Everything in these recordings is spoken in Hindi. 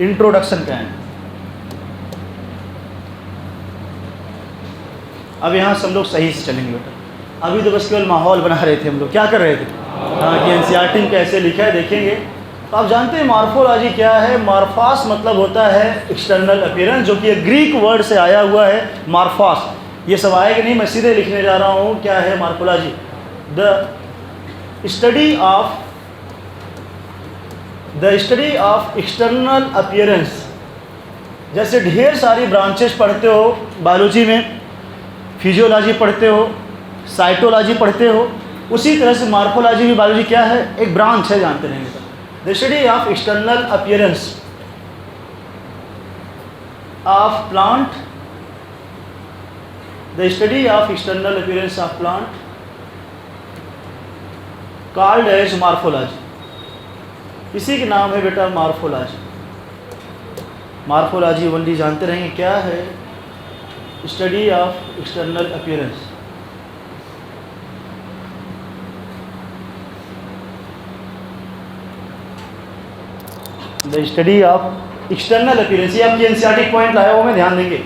इंट्रोडक्शन क्या है। अब यहाँ से हम लोग सही से चलेंगे बेटा। अभी तो बस केवल माहौल बना रहे थे हम लोग, क्या कर रहे थे, हाँ कि एनसीईआरटी में कैसे लिखा है देखेंगे। तो आप जानते हैं मॉर्फोलॉजी क्या है। मॉर्फॉस मतलब होता है एक्सटर्नल अपीयरेंस, जो कि एक ग्रीक वर्ड से आया हुआ है मॉर्फॉस। ये सब आएगा नहीं, मैं सीधे लिखने जा रहा हूँ। क्या है morphology? The study of external appearance. जैसे ढेर सारी ब्रांचेस पढ़ते हो बायोलॉजी में, फिजियोलॉजी पढ़ते हो, साइटोलॉजी पढ़ते हो, उसी तरह से मॉर्फोलॉजी भी बायोलॉजी क्या है, एक ब्रांच है, जानते रहेंगे। The study of external appearance of plant, the study of external appearance of plant called as morphology. इसी के नाम है बेटा मॉर्फोलॉजी। मॉर्फोलॉजी ओनली जानते रहेंगे क्या है, study of external appearance. The study of external appearance. ये आपकी एनसीईआरटी पॉइंट लाया, वो में ध्यान देंगे।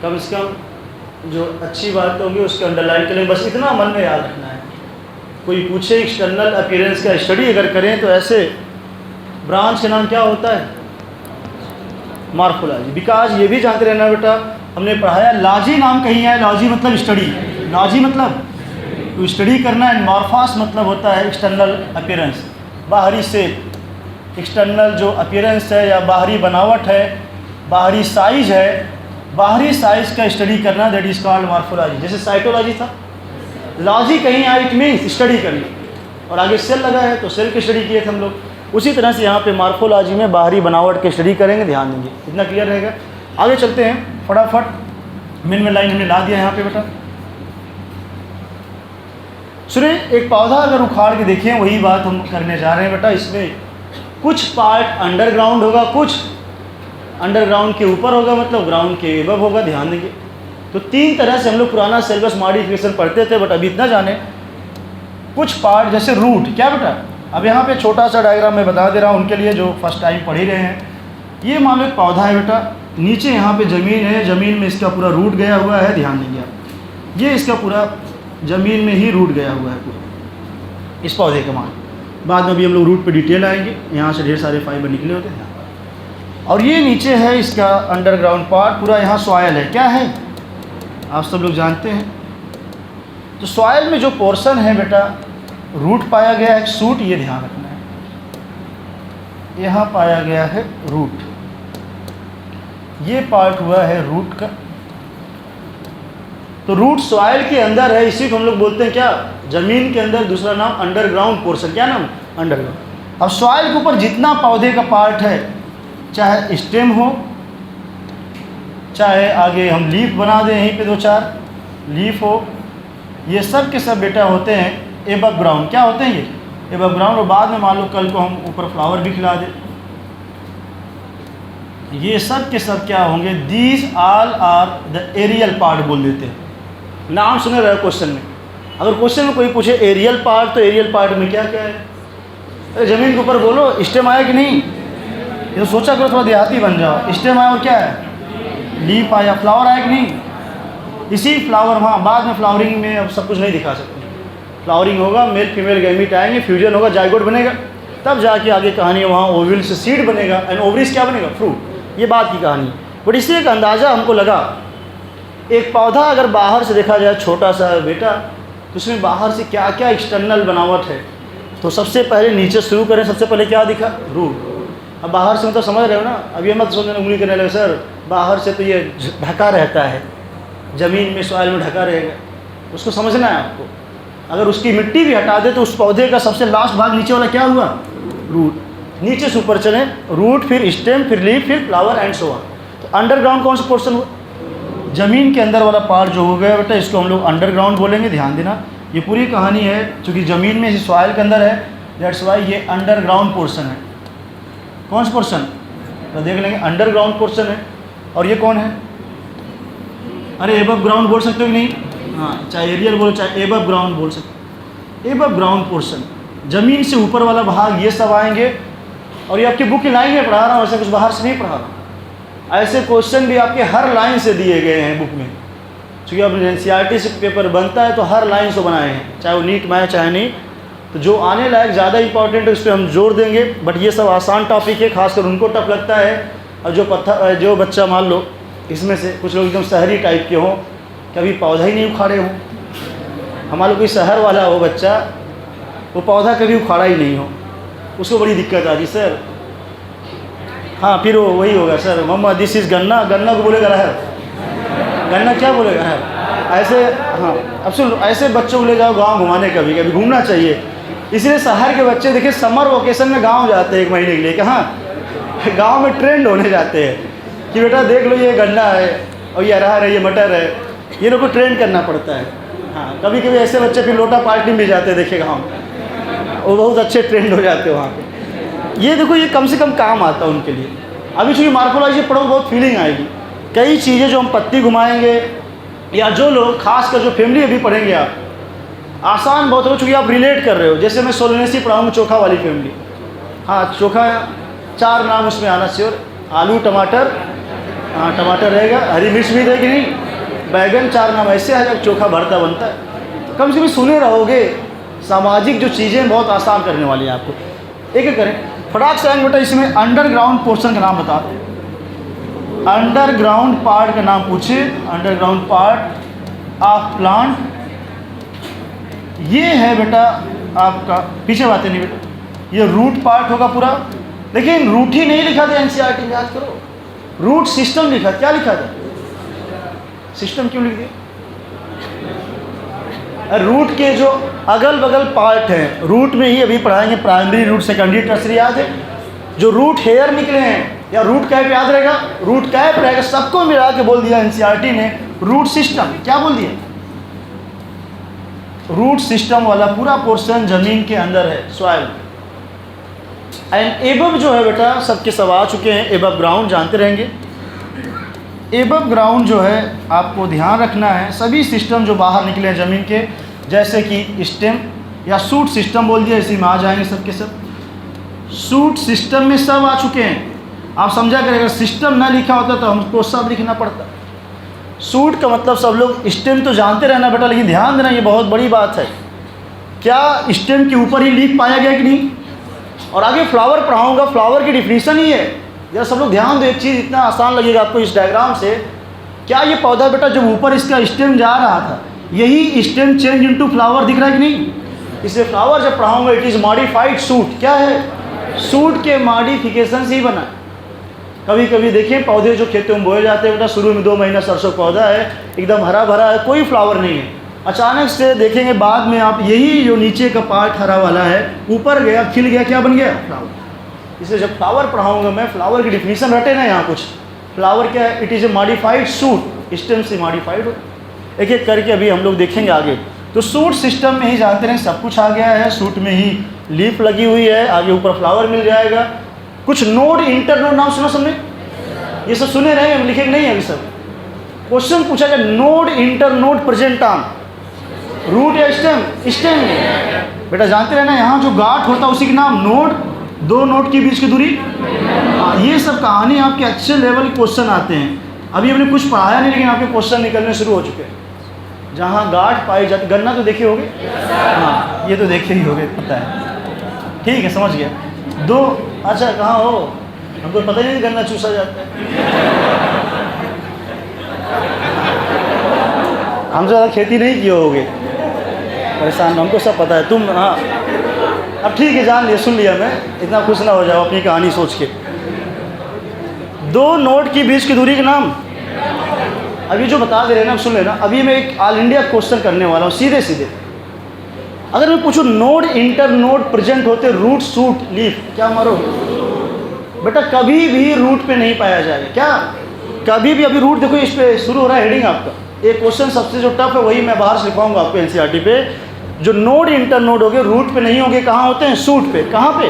कम से कम जो अच्छी बात होगी उसके अंडरलाइन करें, बस इतना मन में याद रखना है। कोई पूछे एक्सटर्नल अपीयरेंस का स्टडी अगर करें तो ऐसे ब्रांच का नाम क्या होता है, मॉर्फोलॉजी। बिकॉज ये भी जानते रहना बेटा, हमने पढ़ाया लॉजी नाम कहीं है, लॉजी मतलब स्टडी, लॉजी मतलब तो स्टडी करना है। मॉर्फॉस मतलब होता है एक्सटर्नल अपीयरेंस, बाहरी से। एक्सटर्नल जो अपीयरेंस है या बाहरी बनावट है, बाहरी साइज है, बाहरी साइज का स्टडी करना, दैट इज कॉल्ड मॉर्फोलॉजी। जैसे साइटोलॉजी था, लॉजी कहीं आया इट मीन्स स्टडी करना, और आगे सेल लगा है तो सेल की स्टडी किए थे हम लोग। उसी तरह से यहाँ पे मॉर्फोलॉजी में बाहरी बनावट की स्टडी करेंगे, ध्यान देंगे। इतना क्लियर रहेगा। आगे चलते हैं फटाफट। मेन लाइन हमने ला दिया यहाँ पे बेटा। सुनिए, एक पौधा अगर उखाड़ के देखें, वही बात हम करने जा रहे हैं बेटा। इसमें कुछ पार्ट अंडरग्राउंड होगा, कुछ अंडरग्राउंड के ऊपर होगा, मतलब ग्राउंड के एबव होगा, ध्यान देंगे। तो तीन तरह से हम लोग पुराना सिलेबस मॉडिफिकेशन पढ़ते थे, बट अभी इतना जाने, कुछ पार्ट जैसे रूट, क्या बेटा, अब यहाँ पे छोटा सा डायग्राम मैं बता दे रहा हूँ उनके लिए जो फर्स्ट टाइम पढ़ ही रहे हैं। ये मान लो एक पौधा है बेटा, नीचे यहाँ पे ज़मीन है, ज़मीन में इसका पूरा रूट गया हुआ है, ध्यान देंगे आप। ये इसका पूरा ज़मीन में ही रूट गया हुआ है पूरा इस पौधे का मान। बाद में भी हम लोग रूट पे डिटेल आएंगे, यहाँ से ढेर सारे फाइबर निकले होते हैं। और ये नीचे है इसका अंडरग्राउंड पार्ट, पूरा यहाँ सॉयल है, क्या है आप सब लोग जानते हैं। तो सॉयल में जो पोर्शन है बेटा, रूट पाया गया है, सूट, ये ध्यान रखना है। यहाँ पाया गया है रूट, ये पार्ट हुआ है रूट का। तो रूट सॉइल के अंदर है, इसी को हम लोग बोलते हैं क्या, जमीन के अंदर। दूसरा नाम अंडरग्राउंड पोर्शन, क्या नाम, अंडरग्राउंड। अब सॉइल के ऊपर जितना पौधे का पार्ट है, चाहे स्टेम हो, चाहे आगे हम लीफ बना दें, यहीं पे दो चार लीफ हो, ये सब के सब बेटा होते हैं एबव ग्राउंड। क्या होते हैं ये, एबव ग्राउंड। और बाद में मान लो कल को हम ऊपर फ्लावर भी खिला दें, ये सब के सब क्या होंगे, these all are the aerial part बोल देते हैं। नाम सुने रहे क्वेश्चन में, अगर क्वेश्चन में कोई पूछे एरियल पार्ट, तो एरियल पार्ट में क्या क्या है, अरे ज़मीन के ऊपर बोलो, स्टेम आया कि नहीं, ये तो सोचा करो, थोड़ा देहाती बन जाओ। स्टेम आया और क्या है, लीफ आया, फ्लावर आया कि नहीं, इसी फ्लावर, वहाँ बाद में फ्लावरिंग में अब सब कुछ नहीं दिखा सकते। फ्लावरिंग होगा, मेल फीमेल गैमीट आएंगे, फ्यूजन होगा, जाइगोट बनेगा, तब जाके आगे कहानी वहाँ ओवल से सीड बनेगा, एंड ओवरी क्या बनेगा, फ्रूट। ये बात की कहानी। बट इससे एक अंदाज़ा हमको लगा, एक पौधा अगर बाहर से देखा जाए छोटा सा बेटा, तो उसमें बाहर से क्या क्या एक्सटर्नल बनावट है। तो सबसे पहले नीचे शुरू करें, सबसे पहले क्या दिखा, रूट। अब बाहर से मतलब समझ रहे हो ना, अब ये मत सोचने उंगली करने लगे सर बाहर से तो ये ढका रहता है, ज़मीन में सॉइल में ढका रहेगा, उसको समझना है आपको। अगर उसकी मिट्टी भी हटा दे तो उस पौधे का सबसे लास्ट भाग नीचे वाला क्या हुआ, रूट। नीचे से ऊपर चलें, रूट, फिर स्टेम, फिर लीफ, फिर फ्लावर एंड सो ऑन। तो अंडरग्राउंड कौन सा पोर्शन हुआ, ज़मीन के अंदर वाला पार्ट जो हो गया बेटा, इसको हम लोग अंडरग्राउंड बोलेंगे, ध्यान देना। ये पूरी कहानी है, चूँकि ज़मीन में सॉइल के अंदर है, दैट्स वाई ये अंडरग्राउंड पोर्शन है। कौन सा पोर्शन, तो देख लेंगे, अंडरग्राउंड पोर्शन है। और ये कौन है, अरे एबव ग्राउंड बोल सकते हो कि नहीं, हाँ, चाहे एरियल बोलो चाहे एबव ग्राउंड बोल सकते। एबव ग्राउंड पोर्शन, ज़मीन से ऊपर वाला भाग, ये सब आएंगे। और ये आपकी बुक की लाइन में पढ़ा रहा हूँ, ऐसे कुछ बाहर से नहीं पढ़ा रहा हूँ। ऐसे क्वेश्चन भी आपके हर लाइन से दिए गए हैं बुक में, क्योंकि अब NCERT से पेपर बनता है तो हर लाइन से बनाए हैं, चाहे वो नीट में आए चाहे नहीं। तो जो आने लायक ज़्यादा इंपॉर्टेंट है उस पर हम जोर देंगे, बट ये सब आसान टॉपिक है, खासकर उनको टफ लगता है। और जो बच्चा मान लो इसमें से कुछ लोग एकदम शहरी टाइप के हों, कभी पौधा ही नहीं उखाड़े हों, हमारा कोई शहर वाला हो बच्चा, वो पौधा कभी उखाड़ा ही नहीं हो, उसको बड़ी दिक्कत आ रही सर। हाँ फिर वो वही होगा सर, मम्मा दिस इज़ गन्ना, गन्ना को बोलेगा रहर, गन्ना क्या बोलेगा रहर। ऐसे हाँ अब सुन, ऐसे बच्चों को ले जाओ गांव घुमाने, कभी कभी घूमना चाहिए। इसलिए शहर के बच्चे देखिए समर वेकेशन में गांव जाते हैं 1 महीने के लिए, कहाँ गांव में ट्रेंड होने जाते हैं कि बेटा देख लो ये गन्ना है और ये अरहर है, ये मटर है, ये लोग को ट्रेंड करना पड़ता है। हाँ कभी कभी ऐसे बच्चे फिर लोटा पार्टी में भी जाते हैं, देखिए गाँव में वो बहुत अच्छे ट्रेंड हो जाते हैं वहाँ पे। ये देखो ये कम से कम काम आता है उनके लिए। अभी चूँकि मार्कोलॉजी पढ़ो बहुत फीलिंग आएगी, कई चीज़ें जो हम पत्ती घुमाएंगे, या जो लोग खासकर जो फैमिली अभी पढ़ेंगे आप, आसान बहुत हो चूँकि आप रिलेट कर रहे हो। जैसे मैं सोलनेसी पढ़ाऊँगा चोखा वाली फैमिली, हाँ चोखा 4 नाम उसमें आना चाहिए, आलू टमाटर, हाँ टमाटर रहेगा, हरी मिर्च भी रहेगी नहीं, बैगन, 4 नाम ऐसे है जब चोखा भरता बनता है। कम से कम सुने रहोगे, सामाजिक जो चीज़ें बहुत आसान करने वाली हैं आपको। एक एक करें फटाक से आएंगे बेटा, इसमें अंडरग्राउंड पोर्शन का नाम बता दो, अंडरग्राउंड पार्ट का नाम पूछे, अंडरग्राउंड पार्ट ऑफ प्लांट। ये है बेटा आपका, पीछे बातें नहीं बेटा, ये रूट पार्ट होगा पूरा, लेकिन रूट ही नहीं लिखा था NCERT में, याद करो रूट सिस्टम लिखा, क्या लिखा था, सिस्टम क्यों लिख दिया। रूट के जो अगल बगल पार्ट हैं, रूट में ही अभी पढ़ाएंगे, प्राइमरी रूट, सेकेंडरी, टर्सरी, याद है। जो रूट हेयर निकले हैं या रूट कैप याद रहेगा, रूट कैप रहेगा, सबको मिला के बोल दिया NCERT ने रूट सिस्टम। क्या बोल दिया, रूट सिस्टम वाला पूरा पोर्शन जमीन के अंदर है, सॉइल। एंड एबव जो है बेटा सबके सब आ चुके हैं, एबव ग्राउंड जानते रहेंगे। एबव ग्राउंड जो है आपको ध्यान रखना है, सभी सिस्टम जो बाहर निकले हैं ज़मीन के, जैसे कि स्टेम या सूट सिस्टम बोल दिया, इसी में आ जाएंगे सबके सब। सूट सिस्टम में सब आ चुके हैं, आप समझा करें, अगर सिस्टम ना लिखा होता तो हमको सब लिखना पड़ता। सूट का मतलब सब लोग स्टेम तो जानते रहना बेटा, लेकिन ध्यान देना ये बहुत बड़ी बात है, क्या स्टेम के ऊपर ही लीफ पाया गया कि नहीं। और आगे फ्लावर पढ़ाऊँगा, फ्लावर की डिफिनीशन ही है, जरा सब लोग ध्यान दो, एक चीज़ इतना आसान लगेगा आपको इस डायग्राम से। क्या ये पौधा बेटा जब ऊपर इसका स्टेम जा रहा था, यही स्टेम चेंज इनटू फ्लावर दिख रहा है कि नहीं। इसलिए फ्लावर जब पढ़ाऊँगा इट इज़ मॉडिफाइड सूट, क्या है, सूट के मॉडिफिकेशन से ही बना। कभी कभी देखें पौधे जो खेतों में बोए जाते हैं बेटा, शुरू में 2 महीना सरसों पौधा है, एकदम हरा भरा है, कोई फ्लावर नहीं है, अचानक से देखेंगे बाद में आप यही जो नीचे का पार्ट हरा वाला है ऊपर गया, खिल गया, क्या बन गया, फ्लावर। इसलिए जब फ्लावर पढ़ाऊँगा मैं, फ्लावर की डिफिनीशन रटे ना यहाँ कुछ, फ्लावर क्या है, it is a modified suit, stem से मॉडिफाइड हो। एक एक करके अभी हम लोग देखेंगे आगे। तो सूट सिस्टम में ही जानते रहें सब कुछ आ गया है, सूट में ही लीफ लगी हुई है, आगे ऊपर फ्लावर मिल जाएगा। कुछ नोड, इंटर नोड नाम सुना सबने, ये सब सुने रहे हैं, लिखे नहीं है अभी सब। क्वेश्चन पूछा जाए node, inter node, present arm, root या स्टेम, स्टेम बेटा जानते रहना, यहाँ जो गांठ होता है उसी के नाम नोड, 2 नोड के बीच की दूरी। ये सब कहानी आपके अच्छे लेवल के क्वेश्चन आते हैं। अभी हमने कुछ पढ़ाया नहीं, लेकिन आपके क्वेश्चन निकलने शुरू हो चुके हैं। जहाँ गांठ पाई जाती, गन्ना तो देखे होगे, हाँ ये तो देखे ही होगे, पता है, ठीक है समझ गया। 2 अच्छा कहाँ हो, हमको पता ही नहीं गन्ना चूसा जाता है। हम ज़्यादा खेती नहीं किए होगे, परेशान, हमको सब पता है। तुम हाँ अब ठीक है, जान लिया, सुन लिया मैं, इतना खुश ना हो जाओ अपनी कहानी सोच के। 2 नोड के बीच की दूरी के नाम अभी जो बता दे रहे हैं ना, सुन लेना। अभी मैं एक ऑल इंडिया क्वेश्चन करने वाला हूँ, सीधे सीधे। अगर मैं पूछूँ नोड, इंटर नोड, प्रेजेंट होते रूट, सूट, लीफ, क्या मारो बेटा, कभी भी रूट पे नहीं पाया जाएगा, क्या कभी भी। अभी रूट देखो, इस पे शुरू हो रहा है हेडिंग आपका, एक क्वेश्चन सबसे जो टफ है वही मैं बाहर से लिखवाऊंगा आपको NCERT पे। जो नोड, इंटर नोड हो गए, रूट पे नहीं होंगे, कहाँ होते हैं, सूट पे। कहाँ पे,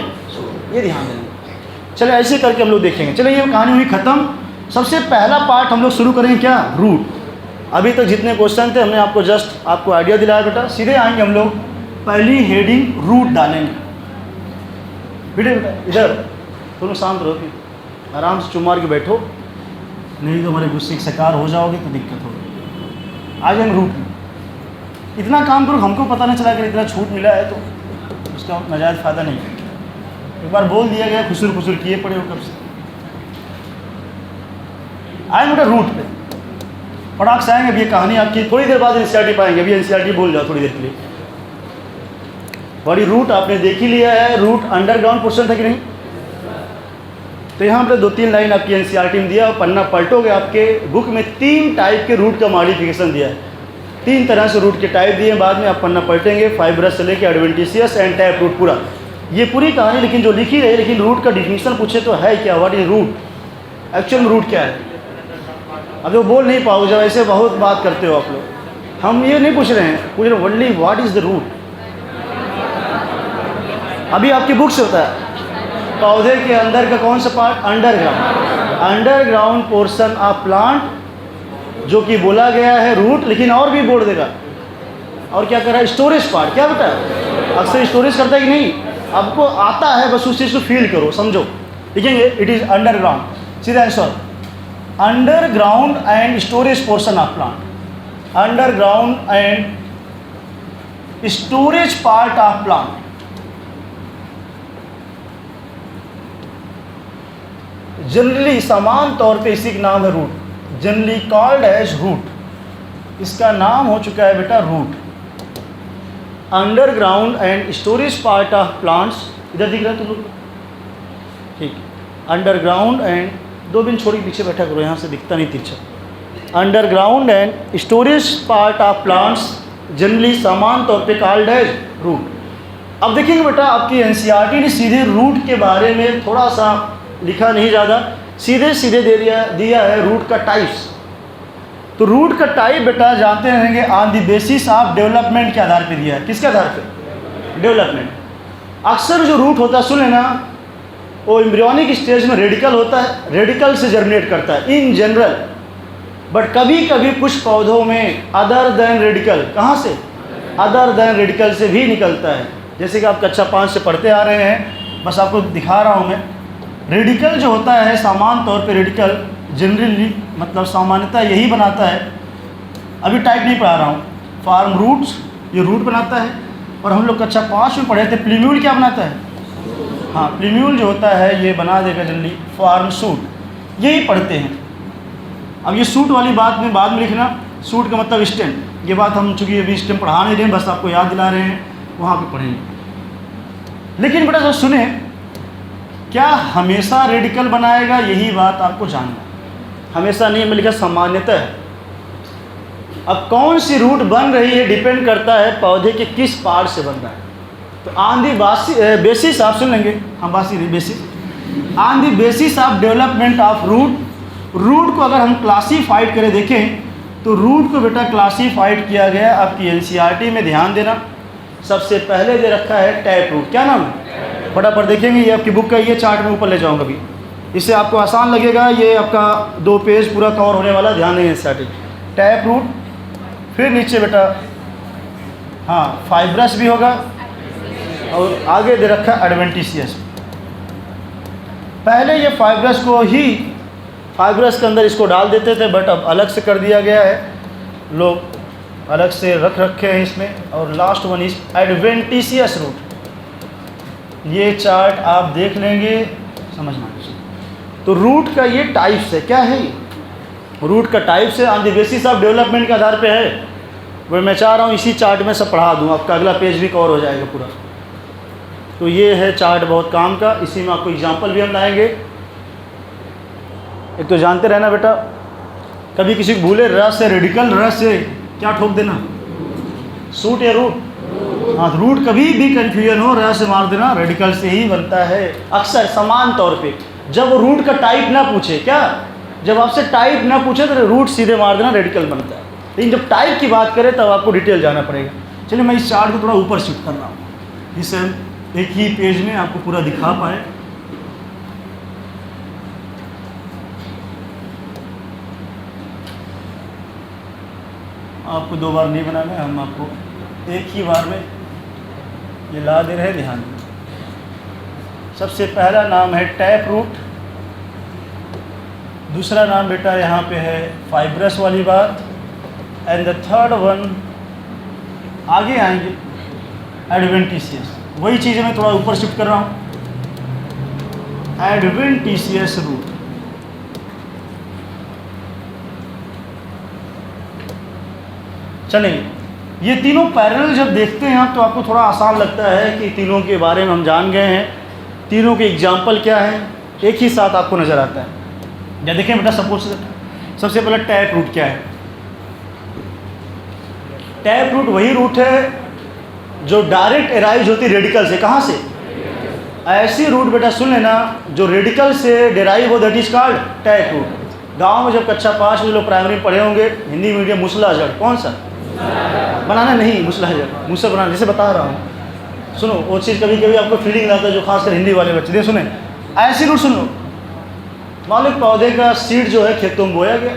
ये ध्यान देना। चले ऐसे करके हम लोग देखेंगे। चले ये कहानी हुई खत्म। सबसे पहला पार्ट हम लोग शुरू करेंगे, क्या, रूट। अभी तक जितने क्वेश्चन थे हमने आपको जस्ट आपको आइडिया दिलाया बेटा। सीधे आएंगे हम लोग, पहली हेडिंग रूट डालेंगे बेटे, इधर थोड़ा शांत रहो, फिर आराम से चुप मार के बैठो, नहीं तो हमारे गुस्से का शिकार हो जाओगे तो दिक्कत होगी। आज हम रूट में इतना काम करो, हमको पता नहीं चला कि इतना छूट मिला है तो उसका नाजायज़ फ़ायदा नहीं है। एक बार बोल दिया गया, खुसुर खुसुर किए पड़े हो कब से। आए बेटा रूट पे, फटाक से आएंगे। अभी ये कहानी आपकी थोड़ी देर बाद एनसीईआरटी पाएंगे, अभी एनसीईआरटी बोल जाओ थोड़ी देर के लिए। बड़ी रूट आपने देख ही लिया है, रूट अंडरग्राउंड पोर्शन था कि नहीं। तो यहाँ पर 2-3 लाइन आपकी एनसीईआरटी में दिया, पन्ना पलटोगे आपके बुक में 3 टाइप के रूट का मॉडिफिकेशन दिया है, 3 तरह से रूट के टाइप दिए। बाद में आप पन्ना पलटेंगे, फाइब्रस से लेके एडवेंटिशियस एंड टैप रूट, पूरा ये पूरी कहानी लेकिन जो लिखी रही। लेकिन रूट का डिफिनीशन पूछे तो है क्या, व्हाट इज रूट, एक्चुअल में रूट क्या है। अब वो बोल नहीं पाओगे, जब ऐसे बहुत बात करते हो आप लोग। हम ये नहीं पूछ रहे हैं, पूछ रहे हैं only what is the root. अभी आपकी बुक से होता है पौधे के अंदर का कौन सा part, underground portion of plant, जो कि बोला गया है रूट, लेकिन और भी बोल देगा। और क्या कर रहा है, स्टोरेज पार्ट। क्या बेटा, अक्सर स्टोरेज करता है कि नहीं, आपको आता है, बस उस चीज़ को फील करो, समझो। लिखेंगे इट इज़ अंडरग्राउंड, सीधा answer, underground and storage portion of plant, underground and storage part of plant. Generally समान तौर पे इसी का नाम है root, generally called as root. इसका नाम हो चुका है बेटा root. Underground and storage part of plants, इधर दिख रहा है तुम लोग, ठीक। अंडरग्राउंड एंड, 2 बिन छोड़ के पीछे बैठा करो, यहाँ से दिखता नहीं तिरछा। Underground and storage part of plants generally समान तौर पे कॉल्ड एज रूट। अब देखेंगे बेटा, आपकी एनसीईआरटी ने सीधे रूट के बारे में थोड़ा सा लिखा नहीं, ज़्यादा सीधे सीधे दिया है रूट का टाइप्स। तो रूट का टाइप बेटा जानते रहेंगे on the basis of development के आधार पे दिया है। किसके आधार पे, डेवलपमेंट। अक्सर जो रूट होता है, सुन लेना, वो एम्ब्रियोनिक स्टेज में रेडिकल होता है, रेडिकल से जर्मिनेट करता है इन जनरल, बट कभी कभी कुछ पौधों में अदर देन रेडिकल, कहाँ से, अदर देन रेडिकल से भी निकलता है। जैसे कि आप कक्षा 5 से पढ़ते आ रहे हैं, बस आपको दिखा रहा हूँ मैं। रेडिकल जो होता है, सामान्य तौर पे रेडिकल जनरली मतलब सामान्यतः यही बनाता है, अभी टाइप नहीं पढ़ा रहा हूँ, फार्म रूट्स, ये रूट बनाता है। और हम लोग कक्षा 5 में पढ़े थे प्लीम्यूल क्या बनाता है, हाँ प्लीम्यूल जो होता है ये बना देगा जनरली फार्म सूट, यही पढ़ते हैं। अब ये सूट वाली बात में बाद में लिखना, सूट का मतलब स्टेम, ये बात हम चूँकि अभी स्टेम पढ़ा नहीं रहे हैं, बस आपको याद दिला रहे हैं, वहाँ पे पढ़ेंगे। लेकिन बेटा जो सुने, क्या हमेशा रेडिकल बनाएगा, यही बात आपको जानना, हमेशा नहीं, मैं लिखा सामान्यतः है। अब कौन सी रूट बन रही है डिपेंड करता है पौधे के किस पार्ट से बन रहा है। तो ऑन दी बेसिस आप सुन लेंगे, हम बासी नहीं, basis, on the basis of development of root. Root को अगर हम क्लासीफाइड करें, देखें तो रूट को बेटा क्लासीफाइड किया गया आपकी एनसीईआरटी में, ध्यान देना। सबसे पहले दे रखा है टैप रूट, क्या नाम है, फटाफट देखेंगे, ये आपकी बुक का ये चार्ट में ऊपर ले जाऊंगा अभी, इससे आपको आसान लगेगा। ये आपका 2 पेज पूरा कवर होने वाला, ध्यान देंगे एनसीईआरटी। टैप रूट, फिर नीचे बेटा हाँ फाइब्रस भी होगा, और आगे दे रखा है एडवेंटिशियस। पहले ये फाइब्रस को ही फाइब्रस के अंदर इसको डाल देते थे, बट अब अलग से कर दिया गया है, लोग अलग से रख रखे हैं इसमें। और last one is adventitious root. ये चार्ट आप देख लेंगे, समझना। तो रूट का ये टाइप्स है, क्या है ये, रूट का टाइप्स है, on the basis of development के आधार पे है। वो मैं चाह रहा हूँ इसी चार्ट में सब पढ़ा दूँ, आपका अगला पेज भी कवर हो जाएगा पूरा। तो ये है चार्ट बहुत काम का, इसी में आपको एग्जाम्पल भी हम लाएंगे। एक तो जानते रहना बेटा, कभी किसी को भूले रस से रेडिकल, रस से क्या ठोक देना, सूट या रूट। हाँ, रूट कभी भी कन्फ्यूजन हो, रस से मार देना, रेडिकल से ही बनता है अक्सर समान तौर पे। जब रूट का टाइप ना पूछे, क्या, जब आपसे टाइप ना पूछे तो रूट सीधे मार देना, रेडिकल बनता है। लेकिन जब टाइप की बात करें तब आपको डिटेल जाना पड़ेगा। चलिए मैं इस चार्ट को थोड़ा ऊपर शिफ्ट कर रहा हूँ, जिससे हम एक ही पेज में आपको पूरा दिखा पाए। आपको 2 बार नहीं बनाना है, हम आपको एक ही बार में ये ला दे रहे हैं, ध्यान दें। सबसे पहला नाम है टैप रूट, दूसरा नाम बेटा यहाँ पे है फाइब्रस वाली बात, एंड द थर्ड वन आगे आएंगे एडवेंटिशियस। वही चीज़ें मैं थोड़ा ऊपर शिफ्ट कर रहा हूँ, एडवेंटिशियस रूट। चलिए, ये तीनों पैरेलल जब देखते हैं आप तो आपको थोड़ा आसान लगता है कि तीनों के बारे में हम जान गए हैं, तीनों के एग्जाम्पल क्या हैं, एक ही साथ आपको नज़र आता है। या देखें बेटा, सपोज सबसे पहले टैप रूट क्या है। टैप रूट वही रूट है जो डायरेक्ट एराइज होती है रेडिकल से। कहाँ से? ऐसी रूट बेटा सुन लेना जो रेडिकल से डेराइव हो, that is called tap root. गांव में जब कक्षा 5 में लोग प्राइमरी पढ़े होंगे, हिंदी मीडियम, मुसला जड़, कौन सा बनाना नहीं, मुसला जड़, मुझसे बनाना, जैसे बता रहा हूँ। सुनो, वो चीज़ कभी कभी आपको फीलिंग लाता है जो खासकर हिंदी वाले बच्चे दे। सुने, ऐसी रूट सुन लो। मान लो पौधे का सीड जो है खेतों में बोया गया,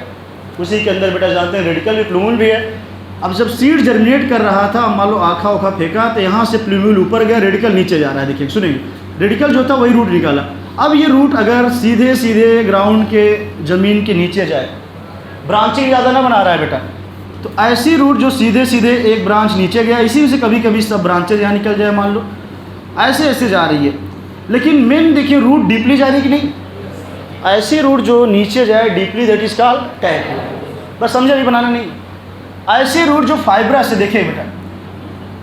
उसी के अंदर बेटा जानते हैं रेडिकल भी प्लूमूल भी है। अब जब सीड जर्मिनेट कर रहा था, मान लो आखा उखा फेंका तो यहाँ से प्लूमूल ऊपर गया, रेडिकल नीचे जा रहा है। देखिए सुनिए, रेडिकल जो था वही रूट निकाला। अब ये रूट अगर सीधे सीधे ग्राउंड के ज़मीन के नीचे जाए, ब्रांचिंग ज़्यादा ना बना रहा है बेटा, तो ऐसी रूट जो सीधे सीधे एक ब्रांच नीचे गया, इसी से कभी कभी सब ब्रांचेज यहाँ निकल जाए, मान लो ऐसे ऐसे जा रही है। लेकिन मेन देखिए, रूट डीपली जा रही कि नहीं? ऐसी रूट जो नीचे जाए deeply, that is called tap root. बस समझे, भी बनाना नहीं। ऐसी रूट जो फाइब्रस से, देखिए बेटा,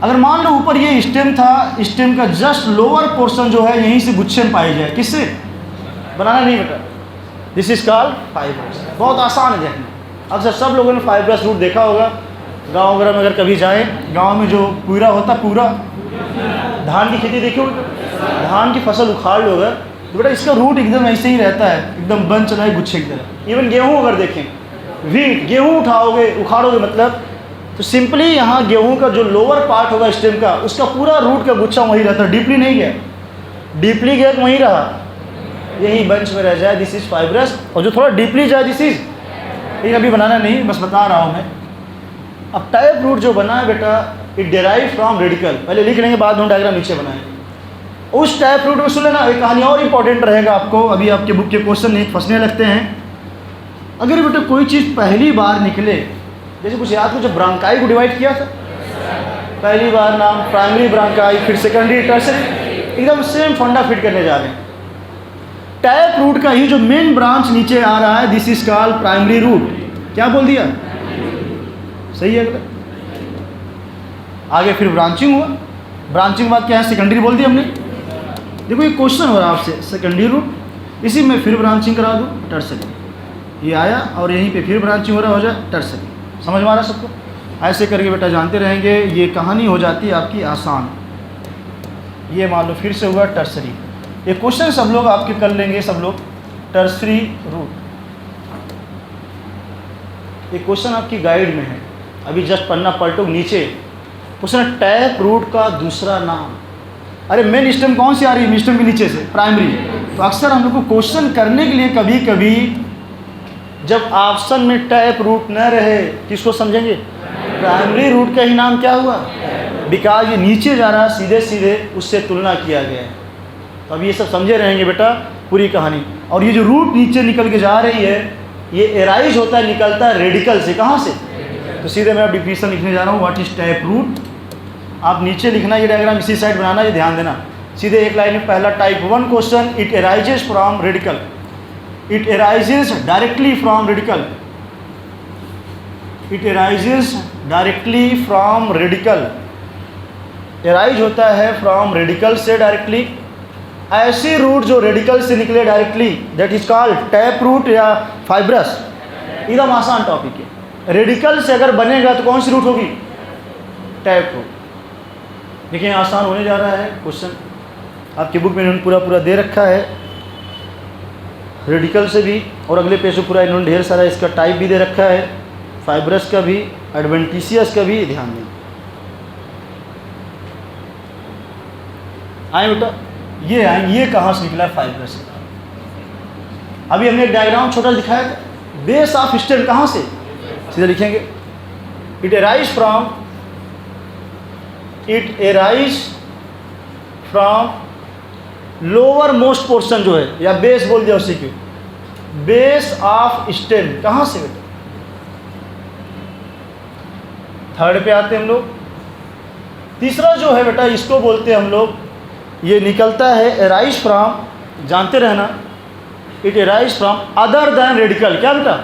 अगर मान लो ऊपर ये स्टेम था, स्टेम का जस्ट लोअर पोर्शन जो है यहीं से गुच्छे में पाई जाए, किससे? बनाना नहीं बेटा, दिस इज कॉल्ड फाइब्रस। बहुत आसान है देखना। अक्सर सब लोगों ने फाइब्रस रूट देखा होगा। गाँव वगैरह में अगर कभी जाएँ, गाँव में जो पूरा होता, पूरा धान की खेती देखिए, धान की फसल उखाड़ लो अगर, तो बेटा इसका रूट एकदम ऐसे ही रहता है, एकदम बन चला है गुच्छे की तरह। इवन गेहूँ अगर देखें, वीट, गेहूँ उठाओगे उखाड़ोगे मतलब, तो सिंपली यहाँ गेहूँ का जो लोअर पार्ट होगा स्टेम का, उसका पूरा रूट का गुच्छा वहीं रहता है, डीपली नहीं गया। डीपली गया तो वहीं रहा, यही बंच में रह जाए, दिस इज फाइब्रस। और जो थोड़ा डीपली जाए, दिस इज, लेकिन अभी बनाना नहीं, बस बता रहा हूँ मैं। अब टैप रूट जो बना है बेटा, इट डेराइव फ्रॉम रेडिकल। पहले लिख लेंगे, बाद में डायग्राम नीचे बनाएंगे। उस टैप रूट में सुन लेना, एक कहानी और इंपॉर्टेंट रहेगा आपको, अभी आपके बुक के क्वेश्चन नहीं फंसने लगते हैं। अगर बेटा कोई चीज़ पहली बार निकले, जैसे कुछ याद हो, जब ब्रांकाई को डिवाइड किया था, पहली बार नाम प्राइमरी ब्रांकाई, फिर सेकेंडरी, टर्सरी, एकदम सेम फंडा फिट करने जा रहे हैं। टैप रूट का ही जो मेन ब्रांच नीचे आ रहा है, this is called primary root. क्या बोल दिया? सही है बेटा। आगे फिर ब्रांचिंग हुआ, ब्रांचिंग बाद क्या है? सेकेंडरी बोल दिया हमने। देखो ये क्वेश्चन हो रहा है आपसे, सेकेंडरी रूट, इसी में फिर ब्रांचिंग करा दूँ, टर्सरी। ये आया और यहीं पे फिर ब्रांचिंग हो रहा, हो जाए टर्सरी। समझ में आ रहा सबको? ऐसे करके बेटा जानते रहेंगे, ये कहानी हो जाती है आपकी आसान। ये मान लो फिर से हुआ टर्सरी। ये क्वेश्चन सब लोग आपके कर लेंगे, सब लोग। टर्सरी रूट, ये क्वेश्चन आपकी गाइड में है, अभी जस्ट पन्ना पलटो नीचे। क्वेश्चन टैप रूट का दूसरा नाम। अरे मेन स्टेम कौन सी आ रही है? स्टेम के नीचे से प्राइमरी। तो अक्सर हम लोग को क्वेश्चन करने के लिए कभी कभी जब ऑप्शन में टैप रूट न रहे, किसको समझेंगे? प्राइमरी रूट का ही नाम क्या हुआ? बिकॉज ये नीचे जा रहा है, सीधे सीधे उससे तुलना किया गया है। तो अब ये सब समझे रहेंगे बेटा पूरी कहानी। और ये जो रूट नीचे निकल के जा रही है, ये एराइज होता है, निकलता है रेडिकल से। कहाँ से? तो सीधे मैं अब डिफिनेशन लिखने जा रहा हूँ, व्हाट इज टैप रूट। आप नीचे लिखना, ये डायग्राम इसी साइड बनाना, ये ध्यान देना। सीधे एक लाइन में पहला type 1 question, it arises from radical. It arises directly from radical. It arises directly from radical. Arise होता है फ्रॉम रेडिकल से डायरेक्टली। ऐसी रूट जो रेडिकल से निकले directly, that is called tap root या फाइब्रस। एकदम आसान टॉपिक है। रेडिकल से अगर बनेगा तो कौन सी रूट होगी? Tap root. देखिए आसान होने जा रहा है क्वेश्चन, आपकी बुक में इन्होंने पूरा दे रखा है, रेडिकल से भी, और अगले पेज में पूरा इन्होंने ढेर सारा इसका टाइप भी दे रखा है, फाइब्रस का भी, एडवेंटिशियस का भी। ध्यान दें, आए बेटा, ये आए, ये कहाँ से निकला? फाइब्रस से। अभी हमने एक डायग्राम छोटा दिखाया था, बेस ऑफ स्टेम कहाँ से? सीधे लिखेंगे, it arise from, it arise from lower most portion जो है, या बेस बोल दिया उसी को, बेस ऑफ स्टेम कहाँ से बेटा? थर्ड पे आते हैं हम लोग। तीसरा जो है बेटा, इसको बोलते हैं हम लोग, ये निकलता है एराइज फ्रॉम, जानते रहना, it arise from other than radical. क्या बेटा?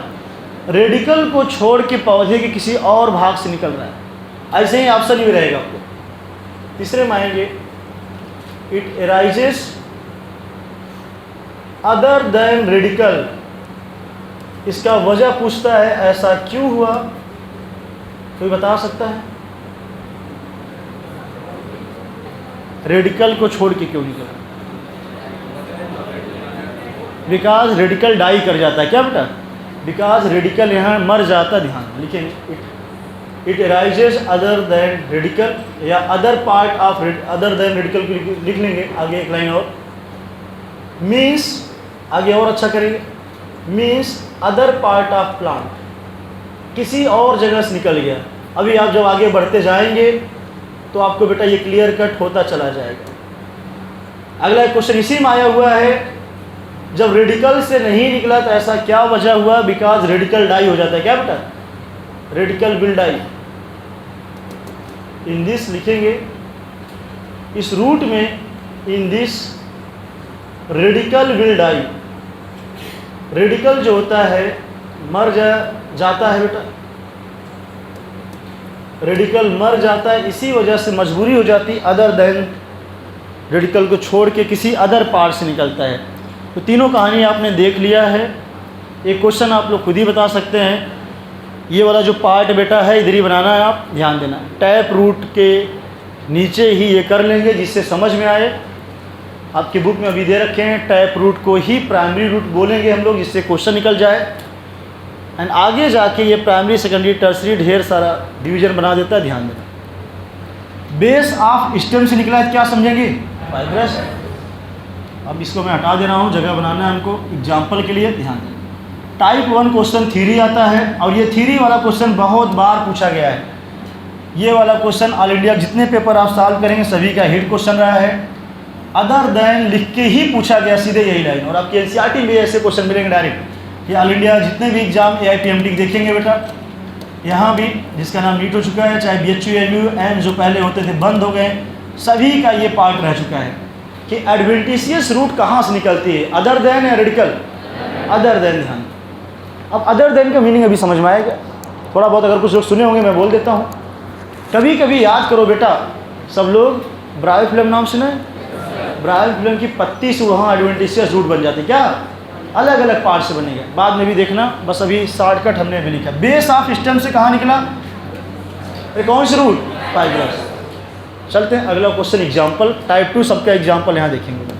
रेडिकल को छोड़ के पौधे के किसी और भाग से निकल रहा है। ऐसे ही ऑप्शन भी रहेगा आपको। तीसरे में आएंगे, it arises other than radical. इसका वजह पूछता है, ऐसा क्यों हुआ? कोई बता सकता है? रेडिकल को छोड़ के क्यों निकला? बिकॉज रेडिकल डाई कर जाता है। क्या बेटा? बिकॉज रेडिकल यहाँ मर जाता। ध्यान लिखेंगे, it arises other than radicle, या other part of other than radicle को लिख लेंगे आगे एक लाइन और। मीन्स आगे और अच्छा करेंगे, means other part of plant, किसी और जगह से निकल गया। अभी आप जब आगे बढ़ते जाएंगे तो आपको बेटा ये क्लियर कट होता चला जाएगा। अगला क्वेश्चन इसी में आया हुआ है, जब रेडिकल से नहीं निकला तो ऐसा क्या वजह हुआ? बिकॉज रेडिकल डाई हो जाता है। क्या बेटा? Radical will die. In this लिखेंगे, इस रूट में, in this radical will die. Radical जो होता है मर जाता है बेटा, रेडिकल मर जाता है, इसी वजह से मजबूरी हो जाती, अदर देन रेडिकल को छोड़ के किसी अदर पार्ट से निकलता है। तो तीनों कहानी आपने देख लिया है। एक क्वेश्चन आप लोग खुद ही बता सकते हैं। ये वाला जो पार्ट बेटा है इधर ही बनाना है, आप ध्यान देना। टैप रूट के नीचे ही ये कर लेंगे जिससे समझ में आए। आपकी बुक में अभी दे रखे हैं, टैप रूट को ही प्राइमरी रूट बोलेंगे हम लोग, जिससे क्वेश्चन निकल जाए। एंड आगे जाके ये प्राइमरी सेकेंडरी टर्सरी ढेर सारा डिवीजन बना देता है। ध्यान देना। बेस ऑफ स्टेम से निकला है, क्या समझेंगे? फाइब्रस। अब इसको मैं हटा दे रहा हूँ, जगह बनाना है हमको एग्जाम्पल के लिए। ध्यान देना। टाइप 1 क्वेश्चन थ्योरी आता है, और ये थ्योरी वाला क्वेश्चन बहुत बार पूछा गया है। ये वाला क्वेश्चन ऑल इंडिया जितने पेपर आप सॉल्व करेंगे सभी का हिट क्वेश्चन रहा है। अदर देन लिख के ही पूछा गया, सीधे यही लाइन। और आपकी एनसीईआरटी में ऐसे क्वेश्चन मिलेंगे डायरेक्ट। ये ऑल इंडिया जितने भी एग्जाम AIPMT देखेंगे बेटा, यहाँ भी जिसका नाम नीट हो चुका है, चाहे BHU LU एम जो पहले होते थे बंद हो गए, सभी का ये पार्ट रह चुका है कि एडवेंटिशियस रूट कहाँ से निकलती है, अदर देन या रेडिकल? Other then. ध्यान। अब अदर देन का मीनिंग अभी समझ में आएगा थोड़ा बहुत, अगर कुछ लोग सुने होंगे मैं बोल देता हूँ। कभी कभी याद करो बेटा, सब लोग ब्रायोफिल्म नाम सुने? ब्रायोफिल्म की पत्ती से वहाँ एडवेंटिशियस रूट बन जाते। क्या? अलग अलग पार्ट से बनेगा, बाद में भी देखना, बस अभी शॉर्टकट हमने भी लिखा। बेस ऑफ स्टेम से कहाँ निकला? कौन से रूट? फाइब्रस। चलते हैं अगला क्वेश्चन, एग्जाम्पल टाइप 2 सबका एग्जाम्पल यहाँ देखेंगे।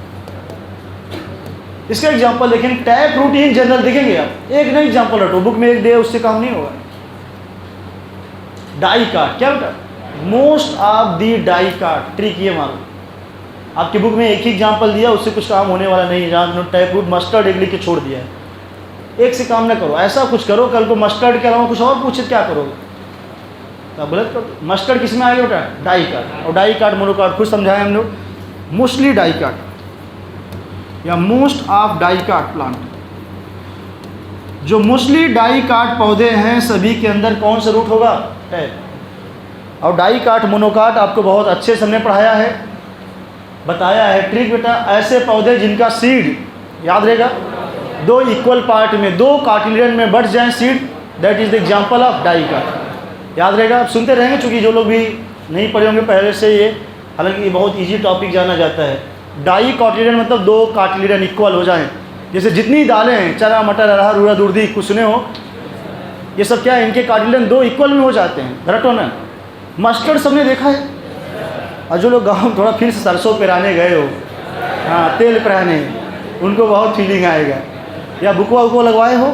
इसका एग्जाम्पल देखेंगे, टैप रूट इन जनरल देखेंगे आप, एक नहीं एग्जाम्पल रटो, बुक में एक दे उससे काम नहीं होगा। डाई काट। क्या बेटा? मोस्ट ऑफ दी डाई काट। ट्रिक ये मारो, आपकी बुक में एक ही एग्जाम्पल दिया, उससे कुछ काम होने वाला नहीं है। जहाँ टैप रूट मस्टर्ड एक लिख के छोड़ दिया है, एक से काम ना करो, ऐसा कुछ करो कल को मस्टर्ड के अलावा कुछ और पूछे क्या करोगे? तो गलत करो। मस्टर्ड किस में आएगा बेटा? डाई काट। और डाई काट मोनोकाट खुद समझाए हम लोग। मोस्टली डाई काट या मोस्ट ऑफ डाई काट प्लांट, जो मोस्टली डाई काट पौधे हैं सभी के अंदर कौन सा रूट होगा? टैप। और डाई काट मोनोकाट आपको बहुत अच्छे से हमने पढ़ाया है, बताया है। ट्रिक बेटा, ऐसे पौधे जिनका सीड याद रहेगा 2 इक्वल पार्ट में, 2 कार्टिलियन में बढ़ जाए seed, that is the example of dicot. याद रहेगा, आप सुनते रहेंगे, चूँकि जो लोग भी नहीं पढ़े होंगे पहले से ये, हालांकि ये बहुत इजी टॉपिक जाना जाता है। डाई कार्टिलियन मतलब 2 कार्टिलियन इक्वल हो जाएं। जैसे जितनी दालें हैं, चना मटर अरहर उड़द उड़दी, कुछ सुने हो, ये सब क्या है, इनके कार्टिलियन 2 इक्वल में हो जाते हैं। रटो ना। मस्टर्ड सबने देखा है, और जो लोग गाँव थोड़ा फिर से सरसों पेराने गए हो, हाँ तेल पेराने, उनको बहुत फीलिंग आएगा। या बुकवा उकवा लगवाए हो?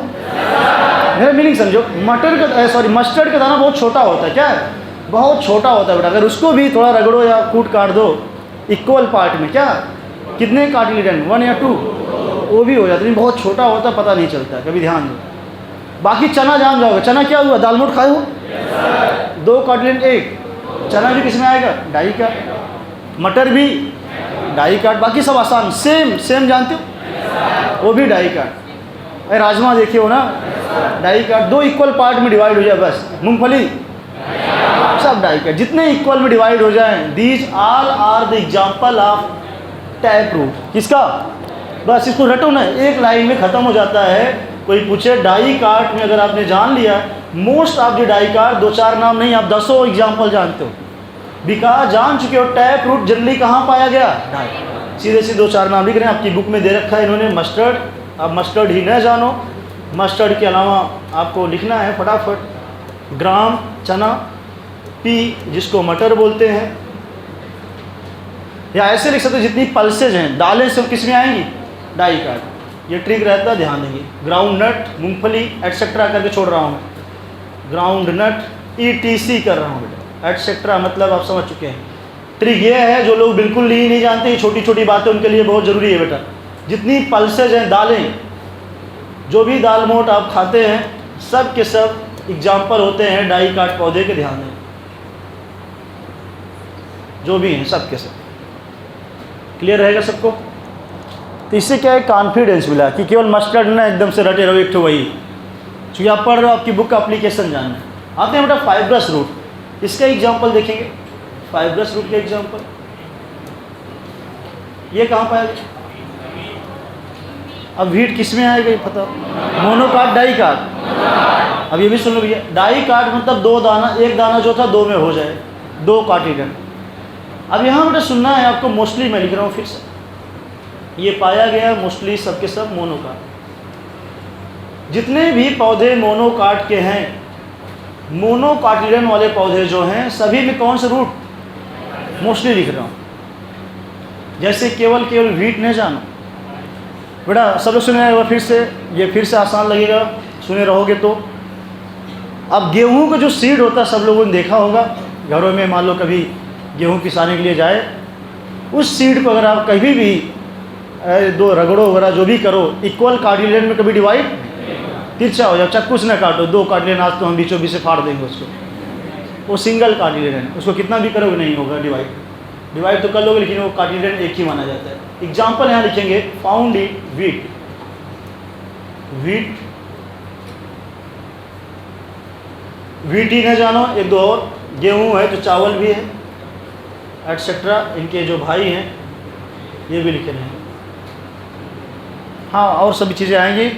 मेरा मीनिंग समझो। मस्टर्ड का दाना बहुत छोटा होता है। क्या है? बहुत छोटा होता है बेटा। अगर उसको भी थोड़ा रगड़ो या कूट काट दो इक्वल पार्ट में, क्या कितने कार्टिलियन, 1 या 2, वो भी हो जाता है। बहुत छोटा होता है, पता नहीं चलता, कभी ध्यान दो। बाकी चना जान जाओगे। चना क्या हुआ? दाल मोट खाए हो? 2 कार्टिलियन 1। चना भी किस में आएगा? डाई का। मटर भी डाई काट, बाकी सब आसान। सेम सेम जानते हो, वो भी डाई काट। अरे राजमा देखे हो ना, डाई काट, 2 इक्वल पार्ट में डिवाइड हो जाए बस। मूंगफली सब डाई काट, जितने इक्वल में डिवाइड हो जाए। These all are the example of tap root. किसका? बस इसको रटो ना, एक लाइन में ख़त्म हो जाता है। कोई पूछे डाई काट में अगर आपने जान लिया मोस्ट ऑफ द डाई काट, 2-4 नाम नहीं, आप 10 एग्जाम्पल जानते हो, बिकॉज जान चुके हो टैप रूट जनरली कहाँ पाया गया, डाई। सीधे सीधे 2-4 नाम लिख रहे हैं, आपकी बुक में दे रखा है इन्होंने। मस्टर्ड, आप मस्टर्ड ही न जानो, मस्टर्ड के अलावा आपको लिखना है फटाफट। ग्राम चना, पी जिसको मटर बोलते हैं, या ऐसे लिख सकते हो जितनी पल्सेज हैं दालें सब किस में आएंगी, डाई काट। ये ट्रिक रहता है, ध्यान देंगे। ग्राउंड नट, मूंगफली एटसेट्रा करके छोड़ रहा हूँ मैं, ग्राउंड नट ETC कर रहा हूँ बेटा, एटसेट्रा मतलब आप समझ चुके हैं। ट्रिक ये है, जो लोग बिल्कुल ही नहीं जानते, ये छोटी छोटी बातें उनके लिए बहुत ज़रूरी है बेटा। जितनी पल्सेज हैं दालें, जो भी दाल मोट आप खाते हैं, सब के सब एग्जाम्पल होते हैं डाई काट पौधे के, ध्यान दें। जो भी हैं सब के सब क्लियर रहेगा सबको। तो इससे क्या है, कॉन्फिडेंस मिला कि केवल मस्टर्ड ना एकदम से रटे रहो एक तो वही, क्योंकि आप पढ़ रहे हो, आपकी बुक का एप्लीकेशन जानना है। आते हैं बेटा फाइब्रस रूट, इसका एग्जाम्पल देखेंगे। फाइब्रस रूट का एग्जाम्पल ये कहाँ पाया गया? अब वीट किस में आएगा ये पता, मोनोकाट डाई काट। अब ये भी सुन लो भैया, डाई काट मतलब 2 दाना, एक दाना जो था 2 में हो जाए, 2 कार्टिलेडन। अब यहाँ बेटा सुनना है आपको, मोस्टली मैं लिख रहा हूँ फिर से, ये पाया गया मोस्टली सबके सब मोनोकाट। जितने भी पौधे मोनोकाट के हैं, मोनोकाटिलिडन वाले पौधे जो हैं, सभी में कौन सा रूट, मोस्टली लिख रहा हूँ। जैसे केवल वीट नहीं जानो बेटा, सब लोग सुने रहेगा फिर से, ये फिर से आसान लगेगा सुने रहोगे तो। अब गेहूं का जो सीड होता है, सब लोगों ने देखा होगा घरों में, मान लो कभी गेहूं पिसाने के लिए जाए, उस सीड को अगर आप कभी भी 2 रगड़ो वगैरह जो भी करो, इक्वल कार्टिलेडन में कभी डिवाइड तिरछा हो जाए, चाकू से ना काटो, 2 कार्टिलेडन आज तो हम बीचों बीच से फाड़ देंगे उसको, वो सिंगल कार्टिलेडन, उसको कितना भी करोगे नहीं होगा डिवाइड तो कर लोगे, लेकिन वो कार्टिलेडन एक ही माना जाता है। एग्जाम्पल यहाँ लिखेंगे, फाउंड इन वीट, वीट ही न जानो, 1-2 और, गेहूँ है तो चावल भी है एटसेट्रा, इनके जो भाई हैं ये भी लिखे हैं। हाँ, और सभी चीज़ें आएंगी।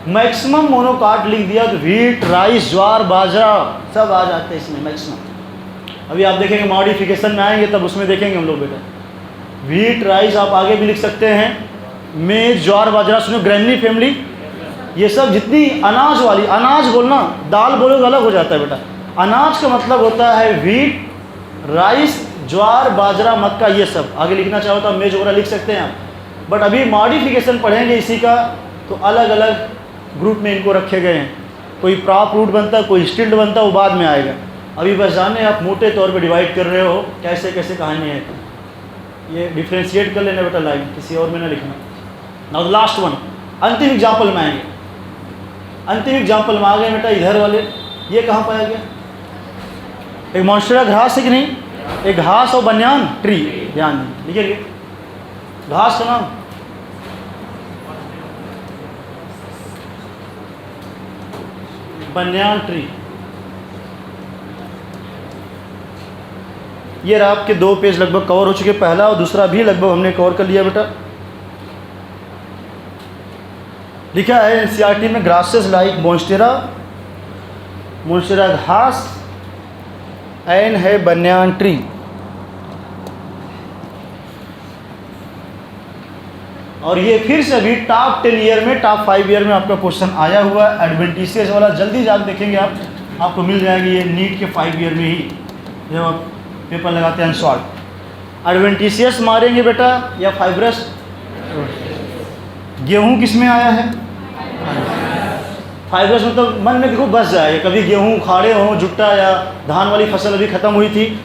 मैक्सिमम मोनोकाट लिख दिया तो वीट, राइस, ज्वार, बाजरा सब आ जाते हैं इसमें मैक्सिमम। अभी आप देखेंगे मॉडिफिकेशन में आएंगे तब उसमें देखेंगे हम लोग बेटा। वीट, राइस आप आगे भी लिख सकते हैं, मेज, ज्वार, बाजरा, सुनो ग्रैनी फैमिली, ये सब जितनी अनाज वाली, अनाज बोलना, दाल बोलोगे अलग हो जाता है बेटा। अनाज का मतलब होता है वीट, राइस, ज्वार, बाजरा, मक्का, ये सब। आगे लिखना चाहो तो मेज वगैरह लिख सकते हैं आप, बट अभी मॉडिफिकेशन पढ़ेंगे इसी का, तो अलग अलग ग्रुप में इनको रखे गए हैं। कोई प्रॉप रूट बनता है, कोई स्टिल्ड बनता है, वो बाद में आएगा। अभी बस जाने आप मोटे तौर पे डिवाइड कर रहे हो कैसे कैसे कहानी है, ये डिफ्रेंशिएट कर लेना बेटा लाइन, किसी और में ना लिखना। नाउ लास्ट वन, अंतिम एग्जाम्पल में आएंगे। अंतिम एग्जाम्पल में आ गए बेटा इधर वाले, ये कहाँ पाया गया? एक मॉन्स्टेरा घास है कि नहीं, एक घास और बनियान ट्री, ध्यान दें लिखिए घास का नाम बनियान ट्री। ये रहा आपके 2 पेज लगभग कवर हो चुके, पहला और दूसरा भी लगभग हमने कवर कर लिया बेटा। लिखा है एनसीईआरटी में, ग्रासेस लाइक मोन्स्टेरा घास एंड है बनियान ट्री। और ये फिर से अभी टॉप 10 ईयर में, टॉप 5 ईयर में आपका क्वेश्चन आया हुआ है, एडवेंटिशियस वाला। जल्दी जाकर देखेंगे आप, आपको मिल जाएगी ये नीट के 5 ईयर में ही, जब आप पेपर लगाते हैं अनसॉल्व। एडवेंटिशियस मारेंगे बेटा या फाइब्रस? गेहूं किस में आया है? फाइब्रस मतलब मन में देखो बस जाए, कभी गेहूं उखाड़े हों, जुट्टा या धान वाली फसल अभी ख़त्म हुई थी,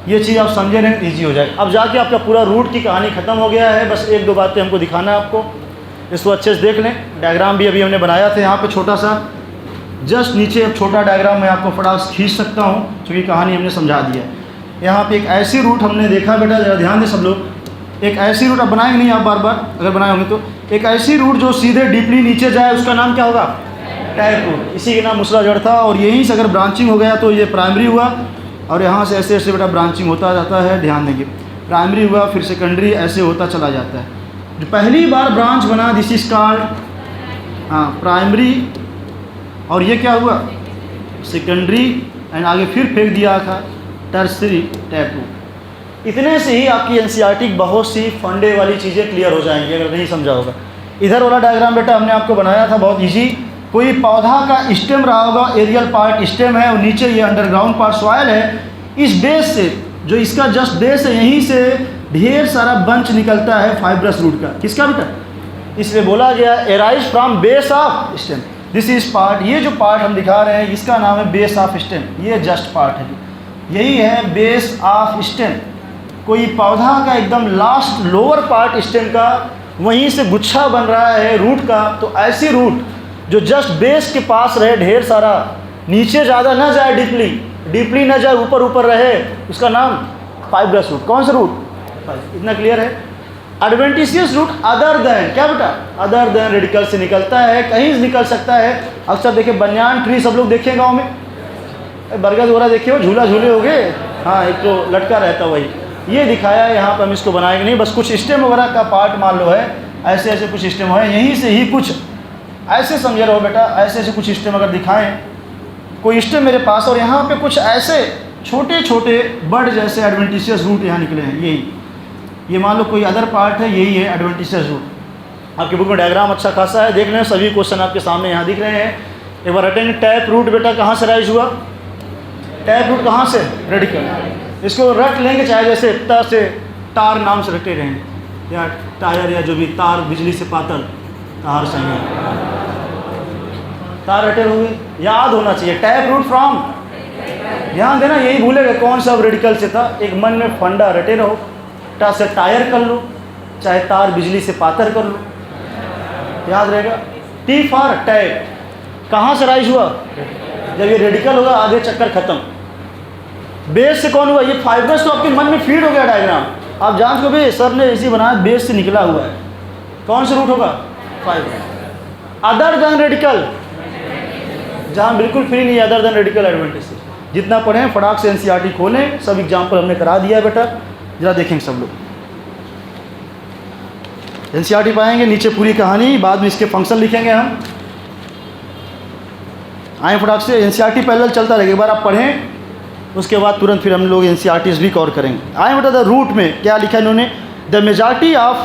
ये चीज़ आप समझे नहीं, ईजी हो जाए। अब जाके आपका पूरा रूट की कहानी ख़त्म हो गया है, बस 1-2 बातें हमको दिखाना है आपको, इसको अच्छे से देख लें। डायग्राम भी अभी हमने बनाया था यहाँ पे छोटा सा, जस्ट नीचे एक छोटा डायग्राम मैं आपको फटाफट खींच सकता हूँ, क्योंकि कहानी हमने समझा दी है। यहाँ पे एक ऐसी रूट हमने देखा बेटा, ज़रा ध्यान दें सब लोग, एक ऐसी रूट आप बनाएंगे नहीं, आप बार बार अगर बनाए होंगे तो, एक ऐसी रूट जो सीधे डीपली नीचे जाए उसका नाम क्या होगा? Tap root. इसी के नाम मूसला जड़ था। और यहीं से अगर ब्रांचिंग हो गया तो ये प्राइमरी हुआ, और यहाँ से ऐसे ऐसे बेटा ब्रांचिंग होता जाता है, ध्यान देंगे। प्राइमरी हुआ, फिर सेकेंडरी, ऐसे होता चला जाता है। जो पहली बार ब्रांच बना दिस इज कॉल्ड प्राइमरी, और ये क्या हुआ? सेकेंडरी, एंड आगे फिर फेंक दिया था टर्सरी टैप रूट। इतने से ही आपकी एनसीईआरटी की बहुत सी फंडे वाली चीज़ें क्लियर हो जाएंगी अगर नहीं समझा होगा। इधर वाला डायग्राम बेटा हमने आपको बनाया था बहुत इजी। कोई पौधा का स्टेम रहा होगा, एरियल पार्ट स्टेम है, और नीचे ये अंडरग्राउंड पार्ट सॉइल है। इस बेस से, जो इसका जस्ट बेस है, यहीं से ढेर सारा बंच निकलता है फाइब्रस रूट का। किसका बेटा? इसलिए बोला गया arise from base of stem. This is part, ये जो पार्ट हम दिखा रहे हैं इसका नाम है बेस ऑफ स्टेम। ये जस्ट पार्ट है, यही है बेस ऑफ स्टेम। कोई पौधा का एकदम लास्ट लोअर पार्ट स्टेम का, वहीं से गुच्छा बन रहा है रूट का। तो ऐसी रूट जो जस्ट बेस के पास रहे, ढेर सारा, नीचे ज़्यादा ना जाए, डीपली ना जाए, ऊपर ऊपर रहे, उसका नाम फाइब्रस रूट। कौन सा रूट? इतना क्लियर है। एडवेंटिशियस रूट अदर देन, क्या बेटा? अदर देन रेडिकल से निकलता है, कहीं से निकल सकता है। अक्सर देखिए बनियान ट्री सब लोग देखे गाँव में, बरगद वगैरह देखिए, झूला झूले हो गए, हाँ, एक तो लटका रहता वही। ये दिखाया है यहाँ पर, हम इसको बनाएंगे नहीं, बस कुछ स्टेम वगैरह का पार्ट मान लो है, ऐसे ऐसे कुछ स्टेम है, यहीं से ही कुछ ऐसे समझे रहो बेटा, ऐसे ऐसे कुछ स्टेम अगर दिखाएं, कोई स्टेम मेरे पास, और यहाँ पे कुछ ऐसे छोटे छोटे बर्ड जैसे एडवेंटिशियस रूट यहाँ निकले हैं, यही, ये मान लो कोई अदर पार्ट है, यही है एडवेंटिशियस रूट। आपकी बुक में डायग्राम अच्छा खासा है, देख लें, सभी क्वेश्चन आपके सामने यहाँ दिख रहे हैं। एक बार रटेंगे। टैप रूट बेटा कहाँ से राइज हुआ? टैप रूट कहाँ से? रेडिकल। इसको रट लेंगे, चाहे जैसे त से तार नाम से रटे रहेंगे, या टायर, या जो भी तार, बिजली से पातल तार सही, तार रटे होंगे, याद होना चाहिए। टैप रूट फ्रॉम, ध्यान देना, यही भूलेगा कौन सा रेडिकल से था। एक मन में फंडा रटे रहो, टा से टायर कर लो, चाहे तार बिजली से पातर कर लो, याद रहेगा। टी फॉर टैप, कहाँ से राइज हुआ? जब ये रेडिकल होगा आगे चक्कर खत्म। बेस से कौन हुआ? ये फाइब्रस। तो आपके मन में फीड हो गया डायग्राम, आप जांच को भी, सर ने इसी बनाया, बेस से निकला हुआ है। कौन सा रूट होगा? फाइब्रस। अदर देन रेडिकल, जहाँ बिल्कुल फ्री नहीं है, अदर देन रेडिकल एडवेंटिशियस। जितना पढ़ें फटाक से एनसीईआरटी खोलें, सब एग्जाम्पल हमने करा दिया है बेटा, जरा देखेंगे सब लोग। एनसीईआरटी पाएंगे, नीचे पूरी कहानी, बाद में इसके फंक्शन लिखेंगे हम। आए फटाक से, एनसीईआरटी पैरेलल चलता रहेगा, एक बार आप पढ़ें, उसके बाद तुरंत फिर हम लोग एनसीईआरटीज भी कवर करेंगे। आए बेटा, द रूट में क्या लिखा है इन्होंने? The majority of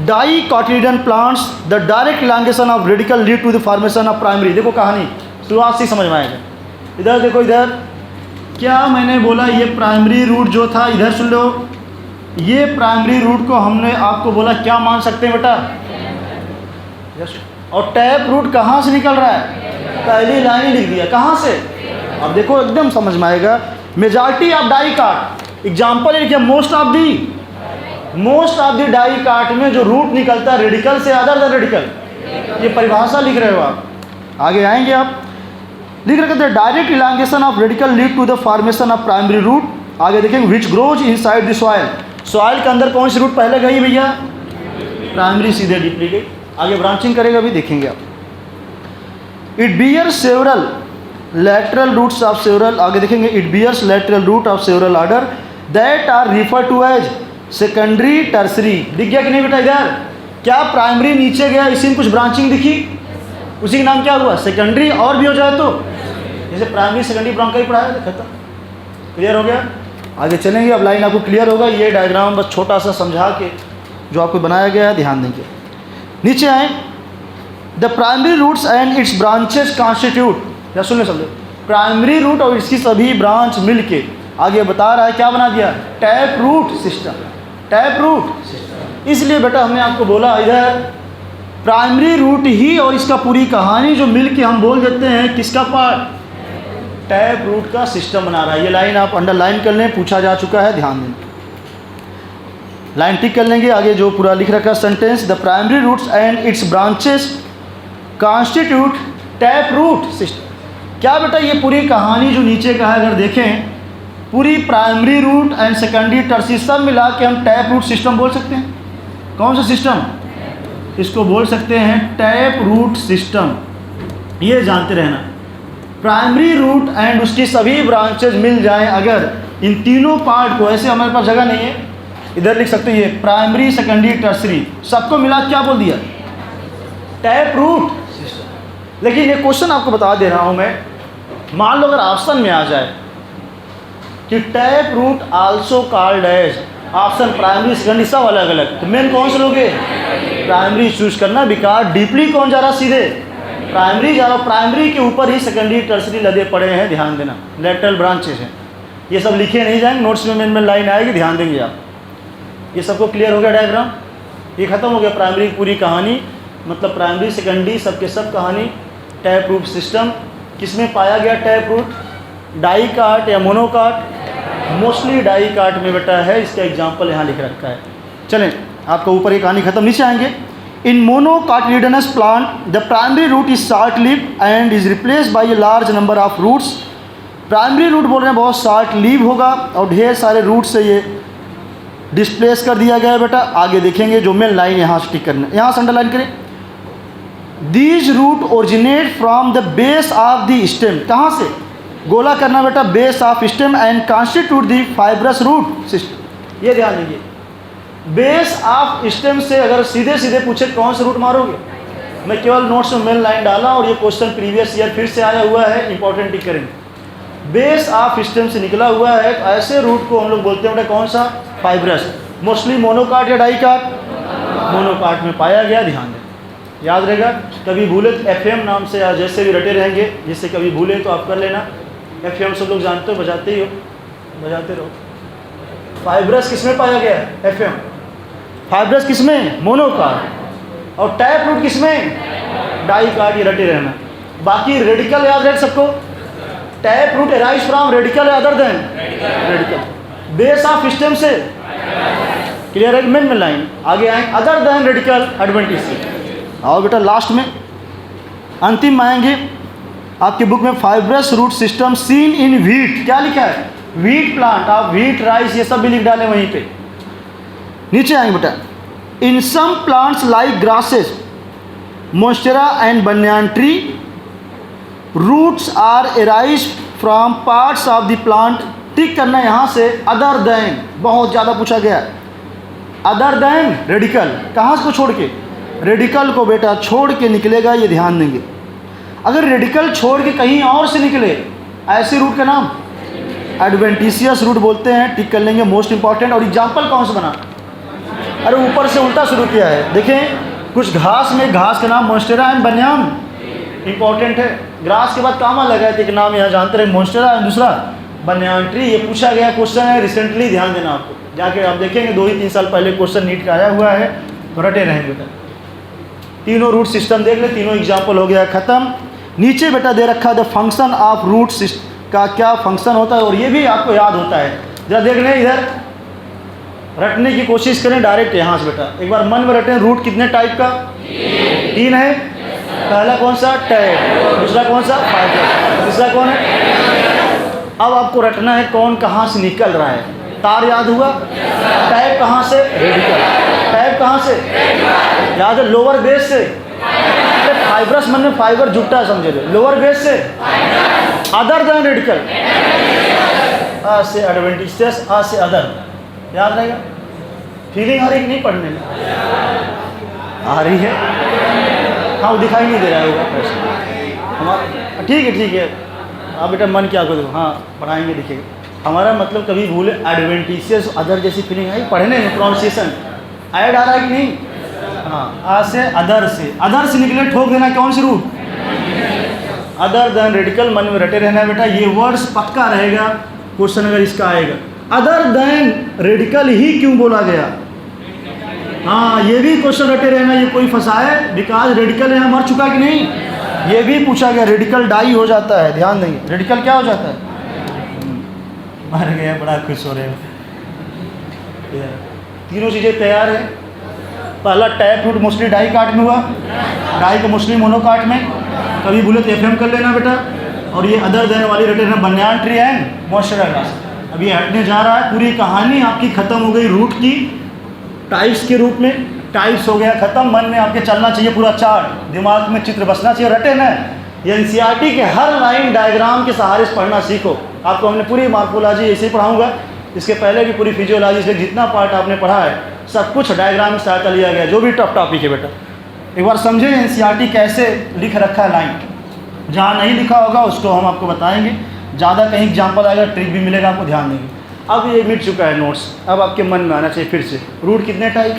dicotyledon plants the direct elongation of radical lead to the formation of primary. देखो कहानी शुरुआत से समझ में आएगा। इधर देखो, इधर क्या मैंने बोला, ये प्राइमरी रूट जो था, इधर सुन लो, ये प्राइमरी रूट को हमने आपको बोला क्या मान सकते हैं बेटा? और टैप रूट कहाँ से निकल रहा है? पहली लाइन लिख दिया, कहाँ से? अब देखो एकदम समझ में आएगा। मेजॉरिटी ऑफ डाई काट, एग्जाम्पल लिखिए, मोस्ट ऑफ दी डाई काट में जो रूट निकलता है रेडिकल से, अदर देन रेडिकल, ये परिभाषा लिख रहे हो आप, आगे आएंगे आप। लिख रहे थे direct elongation of radical lead to the formation of primary root. आगे देखेंगे which grows inside the soil. Soil के अंदर कौन सी रूट पहले गई भैया? प्राइमरी, सीधे डीपली गई, आगे ब्रांचिंग करेगा, अभी देखेंगे आप। It bears several lateral roots of several, आगे देखेंगे, it bears lateral root of several order that are refer to as secondary tertiary. दिख गया कि नहीं बेटा? इधर क्या प्राइमरी नीचे गया, इसी में कुछ ब्रांचिंग दिखी, उसी का नाम क्या हुआ? सेकेंडरी। और भी हो जाए तो, जैसे प्राइमरी सेकेंडरी ब्रांच का ही पढ़ाया, खत्म, क्लियर हो गया। आगे चलेंगे, अब लाइन आपको क्लियर होगा। ये डायग्राम बस छोटा सा समझा के जो आपको बनाया गया है, ध्यान देंगे। नीचे आए, the primary roots and its branches constitute, या सुन ले सब, प्राइमरी रूट और इसकी सभी ब्रांच मिलके, आगे बता रहा है क्या बना दिया? Tap root system. Tap root system, इसलिए बेटा हमने आपको बोला इधर प्राइमरी रूट ही और इसका पूरी कहानी जो मिलके हम बोल देते हैं किसका पार्ट? टैप रूट का सिस्टम बना रहा है। ये लाइन आप अंडरलाइन कर लें, पूछा जा चुका है, ध्यान दें। लाइन टिक कर लेंगे, आगे जो पूरा लिख रखा sentence, the primary roots and its branches constitute tap root system. क्या बेटा ये पूरी कहानी जो नीचे का है अगर देखें पूरी primary root and secondary tertiary सब मिला के हम टैप रूट सिस्टम बोल सकते हैं। कौन सा सिस्टम? इसको बोल सकते हैं टैप रूट सिस्टम। ये जानते रहना, प्राइमरी रूट एंड उसकी सभी ब्रांचेज मिल जाएं अगर इन तीनों पार्ट को, ऐसे हमारे पास जगह नहीं है, इधर लिख सकते हैं ये प्राइमरी सेकेंडरी टर्सरी सबको मिला क्या बोल दिया? Tap root system. लेकिन ये क्वेश्चन आपको बता दे रहा हूँ मैं, मान लो अगर ऑप्शन में आ जाए कि tap root also called as, option primary secondary सब अलग अलग, तो मेन कौन से लोगे? प्राइमरी चूज करना, बिकॉज डीपली कौन जा रहा? सीधे प्राइमरी जा रहा। प्राइमरी के ऊपर ही सेकेंडरी टर्सरी लदे पड़े हैं, ध्यान देना, लेटरल ब्रांचेज हैं। ये सब लिखे नहीं जाएंगे, नोट्स में मेन लाइन आएगी, ध्यान देंगे आप। ये सबको क्लियर हो गया डायग्राम? ये खत्म हो गया प्राइमरी की पूरी कहानी, मतलब प्राइमरी सेकेंडरी सबके सब कहानी। टैप रूट सिस्टम किसमें पाया गया? टैप रूट डाई कार्ट या मोनोकार्ट? मोस्टली डाई कार्ट में बेटा है, इसका एग्जाम्पल यहाँ लिख रखा है। चलें, आपका ऊपर ये कहानी खत्म, नीचे आएंगे। In monocotyledonous plant the primary root is short lived and is replaced by a large number of roots. Primary root बोल रहे हैं बहुत शॉर्ट लिव होगा और ढेर सारे रूट से ये डिस्प्लेस कर दिया गया है बेटा। आगे देखेंगे, जो मेन लाइन यहाँ से टिक करना, यहाँ से अंडरलाइन करें। These root originate from the base of the stem, कहाँ से? गोला करना बेटा, base of stem and constitute the fibrous root system. ये ध्यान दीजिए, बेस ऑफ स्टेम से अगर सीधे सीधे पूछे कौन से रूट मारोगे? मैं केवल नोट्स में मेन लाइन डाला और ये क्वेश्चन प्रीवियस ईयर फिर से आया हुआ है, इंपॉर्टेंट टिक करेंगे। बेस ऑफ स्टेम से निकला हुआ है, ऐसे रूट को हम लोग बोलते हैं बेटा कौन सा? फाइब्रस। मोस्टली मोनोकार्ट या डाईकार्ट? मोनोकार्ट में पाया गया, ध्यान दें, याद रहेगा। कभी भूले तो एफएम नाम से या जैसे भी रटे रहेंगे, जिससे कभी भूले तो आप कर लेना। एफएम सब लोग जानते हो, बजाते ही हो, बजाते रहो। फाइब्रस किसमें पाया गया? एफएम। फाइब्रस किसमें? मोनोकार्ट। और टैप रूट किसमें? डाईकार्ट। ये रटे रहना। बाकी रेडिकल याद रख सबको, tap root arise from radical other than radical. Base of stem से क्लियर है, मेन में लाइन। आगे आए अदर देन रेडिकल एडवेंटिस। और बेटा लास्ट में अंतिम में आएंगे आपकी बुक में fibrous root system seen in wheat. क्या लिखा है? Wheat plant. आप व्हीट, राइस ये सब भी लिख डालें वहीं पे। नीचे आएंगे बेटा, in some plants like grasses, monstera and banyan tree, roots are arise from parts of the plant. Tick करना यहाँ से अदर देन, बहुत ज़्यादा पूछा गया। अदर देन रेडिकल, कहाँ को छोड़ के? रेडिकल को बेटा छोड़ के निकलेगा, ये ध्यान देंगे। अगर रेडिकल छोड़ के कहीं और से निकले, ऐसे रूट का नाम एडवेंटिशियस रूट बोलते हैं। टिक कर लेंगे, मोस्ट इंपॉर्टेंट। और एग्जाम्पल कौन से बना? अरे ऊपर से उल्टा शुरू किया है, देखें कुछ घास में, घास का नाम मोस्टेरा एंड बनियान, इंपॉर्टेंट है। ग्रास के बाद कामा लगा है, एक नाम यहाँ जानते रहे, मोस्टेरा एंड दूसरा बनियान ट्री। ये पूछा गया क्वेश्चन है रिसेंटली, ध्यान देना आपको। जाके आप देखेंगे 2 ही 3 साल पहले क्वेश्चन नीट का आया हुआ है, तो रटे रहेंगे बेटा। तीनों रूट सिस्टम देख ले, तीनों एग्जाम्पल हो गया खत्म। नीचे बेटा दे रखा द फंक्शन ऑफ रूट का क्या फंक्शन होता है, और ये भी आपको याद होता है। जरा देख लें, इधर रटने की कोशिश करें डायरेक्ट यहाँ से बेटा। एक बार मन में रटें, रूट कितने टाइप का? 3 है। पहला कौन सा? टैप। दूसरा कौन सा? फाइब्रस। तीसरा कौन है? अब आपको रटना है कौन कहाँ से निकल रहा है। तार याद हुआ? टैप कहाँ से? रेडिकल। टैप कहाँ से? याद है, लोअर बेस से। फाइब्रस मन में फाइबर जुटता समझे लो, लोअर बेस से। अदर देन रेडिकल, आ से एडवेंटिशियस, आ से अदर, याद रहेगा। फीलिंग आ रही कि नहीं पढ़ने में? आ रही है। हाँ, वो दिखाई नहीं दे रहा होगा हमारा। ठीक है। आप बेटा मन क्या करो, हाँ पढ़ाएंगे, दिखेगा। हमारा मतलब कभी भूले एडवेंटिशियस अदर जैसी फीलिंग आई पढ़ने में, प्रोनाउंसिएशन ऐड आ रहा है कि नहीं? हाँ, आ से अदर से, अदर से निकले ठोक देना कौन सी रूट? Other than radical. मन में रटे रहना बेटा, ये वर्ड्स पक्का रहेगा क्वेश्चन अगर इसका आएगा। अदर देन रेडिकल ही क्यों बोला गया? हाँ, ये भी क्वेश्चन रटे रहना, ये कोई फंसाए, बिकॉज रेडिकल यहाँ मर चुका कि नहीं, ये भी पूछा गया। रेडिकल डाई हो जाता है, ध्यान देंगे। रेडिकल क्या हो जाता है? मर गया। बड़ा खुश हो रहे हो। तीनों चीज़ें तैयार है। पहला टैप रूट मोस्टली डाई काट में हुआ, डाई को मोस्टली मोनोकाट में। कभी बोले तो एफएम कर लेना बेटा। और ये अदर देने वाली रटे रहना बनियान ट्री एंड मोस्टेरा ग्रास। अब ये हटने जा रहा है, पूरी कहानी आपकी ख़त्म हो गई रूट की टाइप्स के रूप में। टाइप्स हो गया ख़त्म, मन में आपके चलना चाहिए पूरा चार्ट, दिमाग में चित्र बसना चाहिए, रटे ना। ये एनसीईआरटी के हर लाइन डायग्राम के सहारे से पढ़ना सीखो। आपको हमने पूरी मार्फोलॉजी ऐसे ही पढ़ाऊँगा, इसके पहले भी पूरी फिजियोलॉजी से जितना पार्ट आपने पढ़ा है सब कुछ डायग्राम की सहायता लिया गया, जो भी टफ टॉपिक है बेटा। एक बार समझे एनसीईआरटी कैसे लिख रखा है लाइन, जहाँ नहीं लिखा होगा उसको हम आपको बताएंगे, ज़्यादा कहीं एग्जाम्पल आएगा, ट्रिक भी मिलेगा, आपको ध्यान देंगे। अब ये मिट चुका है नोट्स, अब आपके मन में आना चाहिए फिर से। रूट कितने टाइप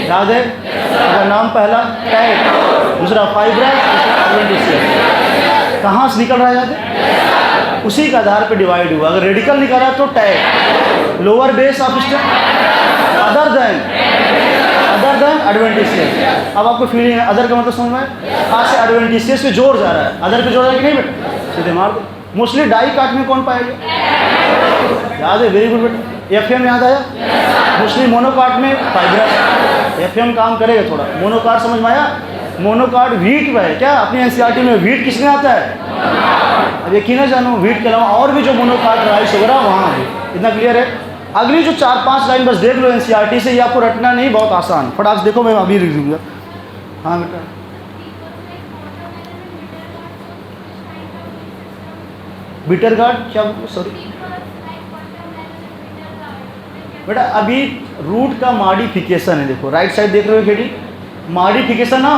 याद है? अगर नाम पहला टाइप, दूसरा फाइब्रस, कहाँ से निकल रहा है याद है? उसी के आधार पर डिवाइड हुआ। अगर रेडिकल निकला तो type, lower base of stem, other than adventitious. अब आपको फीलिंग है अदर का मतलब समझ में? आज से एडवेंटिशियस पे जोर जा रहा है, अदर पे जोर जा रहा है कि नहीं बेटा? सीधे मार दो। मोस्टली डाई काट में कौन पाएगा? याद है? वेरी गुड बेटा। एफएम याद आया? मोस्टली मोनोकार्ड में फाइब्रस। एफएम काम करेगा थोड़ा। मोनोकार्ड समझ में आया? मोनोकार्ड वीट में है क्या? अपनी एनसीईआरटी में वीट किसमें आता है? अब यकीन है जानो, वीट के अलावा और भी जो मोनोकार्ड राइस वगैरह वहाँ भी। इतना क्लियर है? अगली जो 4-5 लाइन बस देख लो एनसीईआरटी से, ये आपको रटना नहीं, बहुत आसान। फटाक देखो, मैं अभी लिख दूँगा। हाँ बेटा, बीटर गार्ड क्या? सॉरी बेटा, अभी रूट का मॉडिफिकेशन है। देखो राइट साइड देख रहे हो खेड़ी, मॉडिफिकेशन ना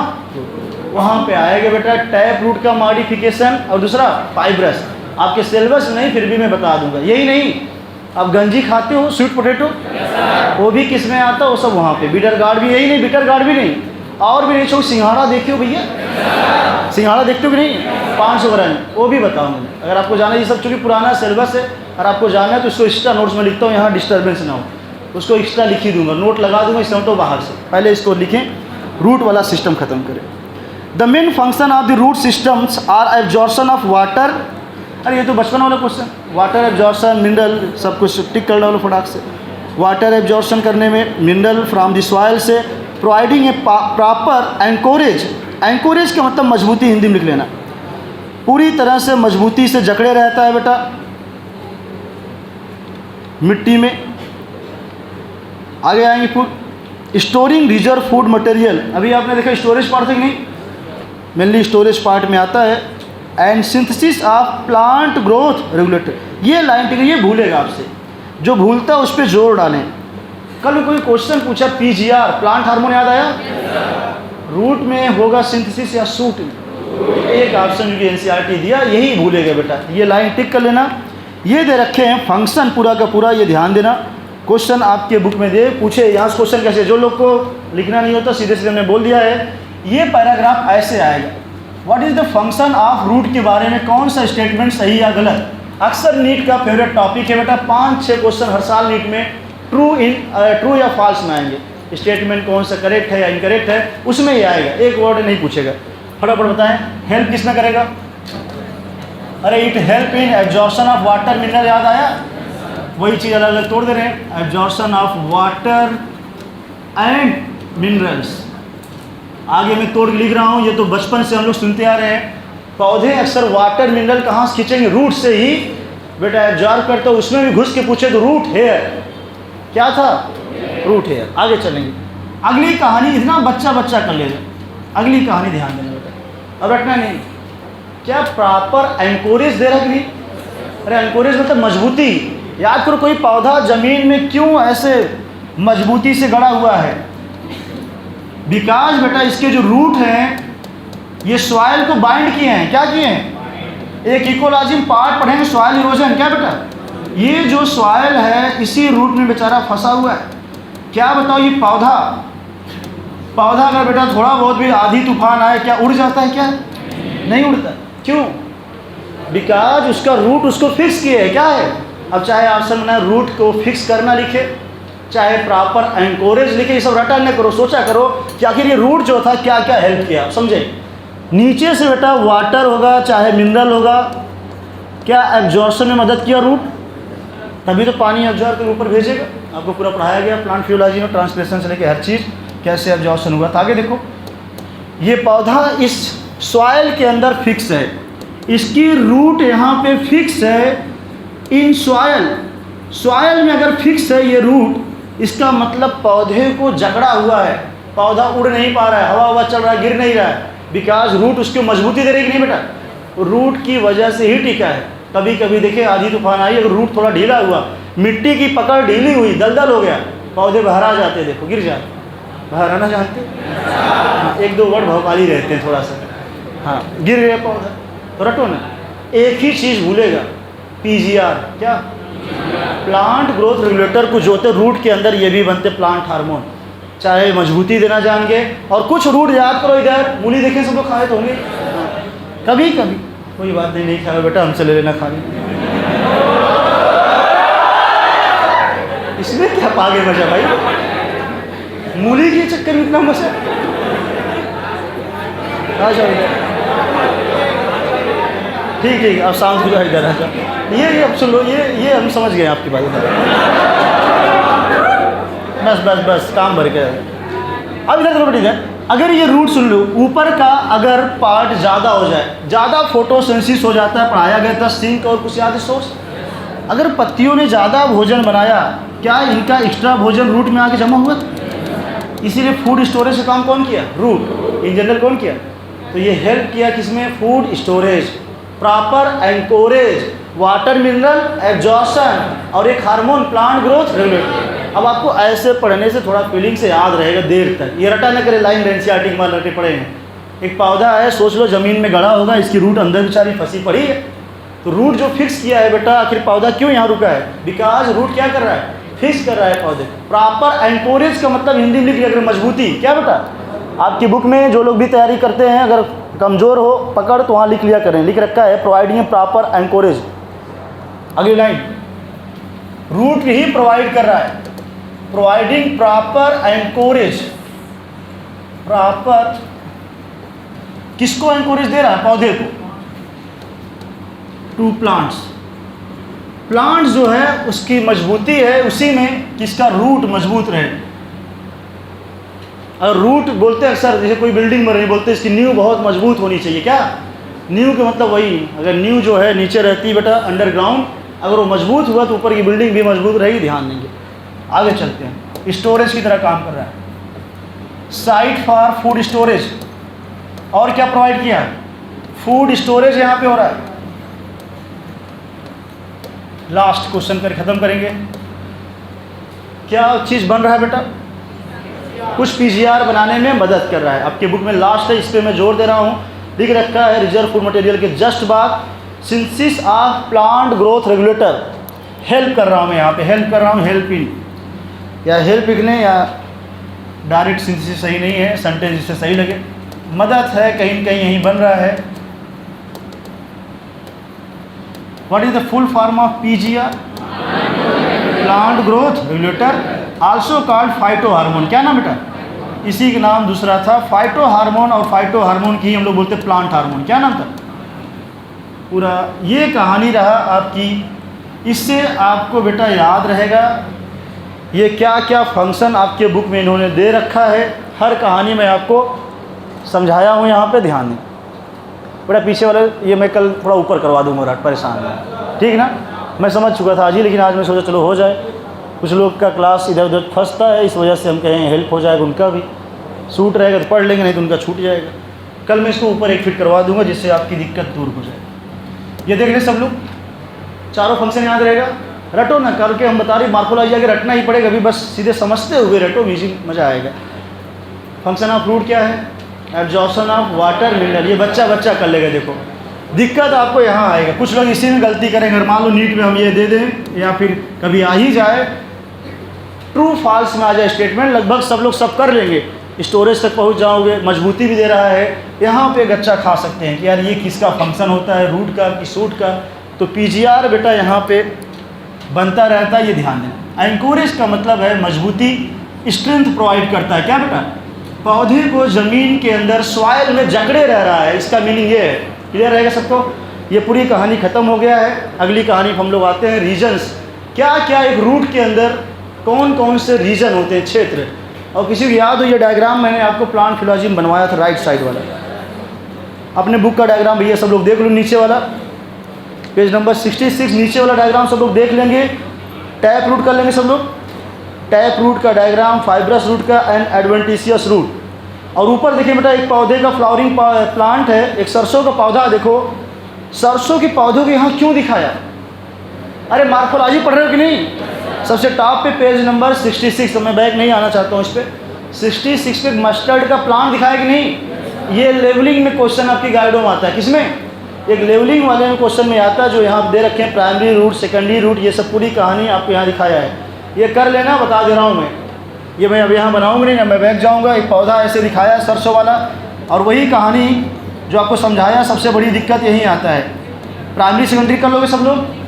वहाँ पे आएगा बेटा। टैप रूट का मॉडिफिकेशन और दूसरा फाइब्रस। आपके सिलेबस नहीं, फिर भी मैं बता दूंगा। यही नहीं, आप गंजी खाते हो, स्वीट पोटैटो, वो भी किस में आता है? वो सब वहाँ पे। बीटर गार्ड भी यही नहीं, बीटर गार्ड भी नहीं, और भी नहीं। छोड़, सिंघाड़ा देखते हो भैया? सिंघाड़ा देखते हो कि नहीं? 500 ग्राम, वो भी बताऊँगा। अगर आपको जाना है, ये सब चूँकि पुराना सिलेबस है, और आपको जाना है तो इसको एक्स्ट्रा नोट्स में लिखता हूँ, यहाँ डिस्टर्बेंस ना हो, उसको एक्स्ट्रा लिख ही दूंगा, नोट लगा दूंगा इस तो बाहर से। पहले इसको लिखें, रूट वाला सिस्टम खत्म करें। The main function of the root systems are absorption of water. अरे ये तो बचपन वाला क्वेश्चन, वाटर एब्जॉर्प्शन, मिनरल, सब कुछ टिक कर डालो फटाक से। वाटर एब्जॉर्प्शन करने में मिनरल फ्रॉम द सॉइल से, प्रोवाइडिंग ए प्रॉपर एंकोरेज। एंकोरेज का मतलब मजबूती, हिंदी में लिख लेना। पूरी तरह से मजबूती से जकड़े रहता है बेटा मिट्टी में। आगे आएंगे food, storing reserve food material. अभी आपने देखा स्टोरेज पार्ट था कि नहीं? मेनली स्टोरेज पार्ट में आता है। And synthesis of plant growth regulator. ये लाइन ठीक है, ये भूलेगा आपसे, जो भूलता है उस पर जोर डालें। कल कोई क्वेश्चन पूछा पीजीआर, प्लांट हार्मोन याद आया? रूट में होगा सिंथेसिस या सूट में? एक ऑप्शन जो एनसीईआरटी दिया, यही भूलेगा बेटा। ये लाइन टिक कर लेना। ये दे रखे हैं फंक्शन पूरा का पूरा, ये ध्यान देना। क्वेश्चन आपके बुक में दे पूछे, यहाँ से क्वेश्चन कैसे, जो लोग को लिखना नहीं होता सीधे सीधे हमने बोल दिया है। ये पैराग्राफ ऐसे आएगा, what is the function of root के बारे में कौन सा स्टेटमेंट सही या गलत। अक्सर नीट का फेवरेट टॉपिक है बेटा। 5-6 क्वेश्चन हर साल नीट में ट्रू या फॉल्स में आएंगे। स्टेटमेंट कौन सा करेक्ट है या इनकरेक्ट है, उसमें ये आएगा। एक वर्ड नहीं पूछेगा। फटाफट बताएं, हेल्प किसमें करेगा? अरे it help in absorption of water mineral, याद आया? वही चीज़ अलग अलग तोड़ दे रहे हैं। Absorption of water and minerals. आगे मैं तोड़ के लिख रहा हूँ, ये तो बचपन से हम लोग सुनते आ रहे हैं। पौधे अक्सर वाटर मिनरल कहाँ से खींचेंगे? रूट से ही बेटा एब्जॉर्ब करते हो। उसमें भी घुस के पूछे तो रूट हेयर, क्या था? Root hair. आगे चलेंगे, अगली कहानी इतना बच्चा कर लेगा। अगली कहानी ध्यान देना बेटा, अब रखना नहीं। क्या प्रॉपर एंकोरेज दे रहा कि नहीं? अरे एंकोरेज मतलब मजबूती। याद करो, कोई पौधा जमीन में क्यों ऐसे मजबूती से गड़ा हुआ है? बिकॉज बेटा इसके जो रूट हैं ये सॉइल को बाइंड किए हैं। क्या किए हैं? एक इकोलॉजी में पार्ट पढ़ेंगे, सॉइल इरोजन। क्या बेटा? ये जो सॉइल है इसी रूट में बेचारा फंसा हुआ है। क्या बताओ, ये पौधा अगर बेटा थोड़ा बहुत भी आधी तूफान आए, क्या उड़ जाता है? क्या नहीं उड़ता। क्यों? बिकॉज उसका रूट उसको फिक्स किए है। क्या है? अब चाहे ऑप्शन में रूट को फिक्स करना लिखे, चाहे प्रॉपर एंकोरेज लिखे, ये सब रटा न करो, सोचा करो कि आखिर ये रूट जो था क्या क्या हेल्प किया। समझे? नीचे से बेटा वाटर होगा चाहे मिनरल होगा, क्या एब्जॉर्प्शन में मदद किया रूट? तभी तो पानी एब्जॉर्ब कर ऊपर भेजेगा। आपको पूरा पढ़ाया गया प्लांट फिजियोलॉजी में, ट्रांसपिरेशन से लेकर हर चीज़ कैसे एब्जॉर्प्शन हुआ था। आगे देखो, ये पौधा इस सॉइल के अंदर फिक्स है, इसकी रूट यहाँ पे फिक्स है इन सॉइल। सॉयल में अगर फिक्स है ये रूट, इसका मतलब पौधे को जकड़ा हुआ है, पौधा उड़ नहीं पा रहा है, हवा चल रहा है, गिर नहीं रहा है, बिकॉज रूट उसको मजबूती दे रही कि नहीं बेटा, रूट की वजह से ही टिका है। कभी कभी देखिए आधी तूफान आई, अगर रूट थोड़ा ढीला हुआ, मिट्टी की पकड़ ढीली हुई, दलदल हो गया, पौधे बहरा जाते, देखो गिर जाते। बहराना जानते? हाँ, एक दो वर्ड भौकाली रहते हैं थोड़ा सा। हाँ, गिर गया पौधा तो रटो ना। एक ही चीज़ भूलेगा, पीजीआर, क्या? प्लांट ग्रोथ रेगुलेटर कुछ होते हैं रूट के अंदर, ये भी बनते प्लांट हार्मोन, चाहे मजबूती देना जान के। और कुछ रूट याद करो, इधर मूली देखें सब लोग खाए तो होंगे, कभी कभी कोई बात नहीं खाया बेटा, हमसे ले लेना खाने, इसमें क्या पागे मजा भाई, मूली के चक्कर में इतना मजा। आ जाओ इधर, ठीक ठीक, अब शांत हो जाओ, इधर आ जाओ। ये अब सुन लो, ये हम समझ गए आपकी बात। बस बस बस काम भर के। अब इधर देखो बेटा, अगर ये रूट सुन लो, ऊपर का अगर पार्ट ज़्यादा हो जाए, ज़्यादा फोटोसिंथेसिस हो जाता है, पढ़ाया गया था सिंक और कुछ याद सोर्स, अगर पत्तियों ने ज़्यादा भोजन बनाया, क्या इनका एक्स्ट्रा भोजन रूट में आके जमा हुआ? इसीलिए फूड स्टोरेज का काम कौन किया? रूट इन जनरल कौन किया? तो ये हेल्प किया किसमें? Food storage, proper anchorage, water mineral absorption और एक हार्मोन प्लांट ग्रोथ रेगुलेटर। अब आपको ऐसे पढ़ने से थोड़ा फीलिंग से याद रहेगा देर तक, ये रटा न करे लाइन एनसीईआरटी में रटे पड़े हैं। एक पौधा है, सोच लो ज़मीन में गड़ा होगा, इसकी रूट अंदर बेचारी फंसी पड़ी है, तो रूट जो फिक्स किया है बेटा, आखिर पौधा क्यों यहाँ रुका है? बिकॉज रूट क्या कर रहा है? फिक्स कर रहा है पौधे। प्रॉपर एंकोरेज का मतलब हिंदी में लिख लिया अगर मजबूती, क्या बेटा? आपकी बुक में जो लोग भी तैयारी करते हैं, अगर कमज़ोर हो पकड़ तो वहाँ लिख लिया करें, लिख रखा है प्रोवाइडिंग प्रॉपर एंकोरेज। अगली लाइन, रूट ही प्रोवाइड कर रहा है, प्रोवाइडिंग प्रॉपर एंकोरेज। प्रॉपर किसको एंकोरेज दे रहा है? पौधे को, टू प्लांट्स। प्लांट जो है उसकी मजबूती है उसी में किसका? रूट मजबूत रहे। और रूट बोलते हैं अक्सर, जैसे कोई बिल्डिंग बन रही, बोलते हैं इसकी नींव बहुत मजबूत होनी चाहिए। क्या नींव के मतलब? वही, अगर नींव जो है नीचे रहती है बेटा अंडरग्राउंड, अगर वो मजबूत हुआ तो ऊपर की बिल्डिंग भी मजबूत रहेगी। ध्यान देंगे। आगे चलते हैं, स्टोरेज की तरह काम कर रहा है, साइट फॉर फूड स्टोरेज। और क्या प्रोवाइड किया? फूड स्टोरेज यहाँ पे हो रहा है। लास्ट क्वेश्चन कर खत्म करेंगे। क्या चीज़ बन रहा है बेटा? कुछ पीजीआर बनाने में मदद कर रहा है। आपके बुक में लास्ट है, इस पर मैं जोर दे रहा हूँ, लिख रखा है रिजर्व फूड मटेरियल के जस्ट बाद synthesis of plant growth regulator. Help कर रहा हूँ मैं यहाँ पे, हेल्प कर रहा हूँ, हेल्प इन या हेल्प लिखने या डायरेक्ट सिंथेसिस सही नहीं है, सेंटेंस इससे सही लगे, मदद है कहीं न कहीं यहीं बन रहा है। What is the full form of PGR? Plant growth regulator, also called phyto hormone. क्या नाम बेटा? इसी का नाम दूसरा था फाइटो हार्मोन, और फाइटो हार्मोन की हम लोग बोलते प्लांट हार्मोन। क्या नाम था? पूरा ये कहानी रहा आपकी। इससे आपको बेटा याद रहेगा ये क्या क्या फंक्शन आपके बुक में इन्होंने दे रखा है। हर कहानी में आपको समझाया हूँ, यहाँ पे ध्यान दें बेटा। पीछे वाले ये मैं कल थोड़ा ऊपर करवा दूँगा, रात परेशान है, ठीक ना? मैं समझ चुका था आज ही, लेकिन आज मैं सोचा चलो हो जाए। कुछ लोग का क्लास इधर उधर फंसता है, इस वजह से हम कहें हेल्प हो जाएगा, उनका भी सूट रहेगा तो पढ़ लेंगे, नहीं तो उनका छूट जाएगा। कल मैं इसको ऊपर एक फिट करवा दूँगा जिससे आपकी दिक्कत दूर हो जाए। ये देख लें सब लोग, चारों फंक्शन याद रहेगा। रटो ना, करके हम बता रहे मार्फोलॉजी आगे रटना ही पड़ेगा, अभी बस सीधे समझते हुए रटो, म्यूजिक मज़ा आएगा। फंक्शन ऑफ फ्रूट क्या है? Absorption of water mineral. ये बच्चा बच्चा कर लेगा। देखो दिक्कत आपको यहाँ आएगा, कुछ लोग इसी में गलती करेंगे। अगर मान लो नीट में हम ये दे दें या फिर कभी आ ही जाए, ट्रू फॉल्स में आ जाए स्टेटमेंट, लगभग सब लोग सब कर लेंगे, स्टोरेज तक पहुँच जाओगे, मजबूती भी दे रहा है। यहाँ पे गच्चा खा सकते हैं कि यार ये किसका फंक्शन होता है, रूट का कि सूट का। तो पीजीआर बेटा यहाँ पे बनता रहता है, ये ध्यान दें। एंकोरेज का मतलब है मजबूती, स्ट्रेंथ प्रोवाइड करता है। क्या बेटा? पौधे को ज़मीन के अंदर सॉइल में जकड़े रह रहा है, इसका मीनिंग ये है। क्लियर रहेगा सबको? ये पूरी कहानी ख़त्म हो गया है। अगली कहानी हम लोग आते हैं रीजन्स। क्या क्या एक रूट के अंदर कौन कौन से रीजन होते हैं, क्षेत्र। और किसी को याद हो ये डायग्राम मैंने आपको प्लांट फिलॉजी में बनवाया था, राइट साइड वाला। अपने बुक का डायग्राम भैया सब लोग देख लो, नीचे वाला पेज नंबर 66, नीचे वाला डायग्राम सब लोग देख लेंगे। टैप रूट कर लेंगे सब लोग। टैप रूट का डायग्राम, फाइब्रस रूट का एंड एडवेंटिशियस रूट। और ऊपर देखिए बेटा एक पौधे का फ्लावरिंग प्लांट है, एक सरसों का पौधा। देखो सरसों के पौधों को यहाँ क्यों दिखाया? अरे मार्फोलॉजी पढ़ रहे हो कि नहीं? सबसे टॉप पे पेज नंबर 66, मैं बैक नहीं आना चाहता हूँ इस पर। 66 पे मस्टर्ड का प्लांट दिखाया कि नहीं? ये लेवलिंग में क्वेश्चन आपकी गाइडों में आता है। किसमें? एक लेवलिंग वाले में क्वेश्चन में आता है, जो यहाँ दे रखे हैं प्राइमरी रूट, सेकेंडरी रूट, ये सब पूरी कहानी आपको यहाँ दिखाया है। ये कर लेना, बता दे रहा हूँ मैं। ये मैं अब यहाँ बनाऊँगा नहीं ना, मैं बैठ जाऊँगा। एक पौधा ऐसे दिखाया है सरसों वाला, और वही कहानी जो आपको समझाया। सबसे बड़ी दिक्कत यही आता है। प्राइमरी सेकेंडरी कर लोगे सब लोग।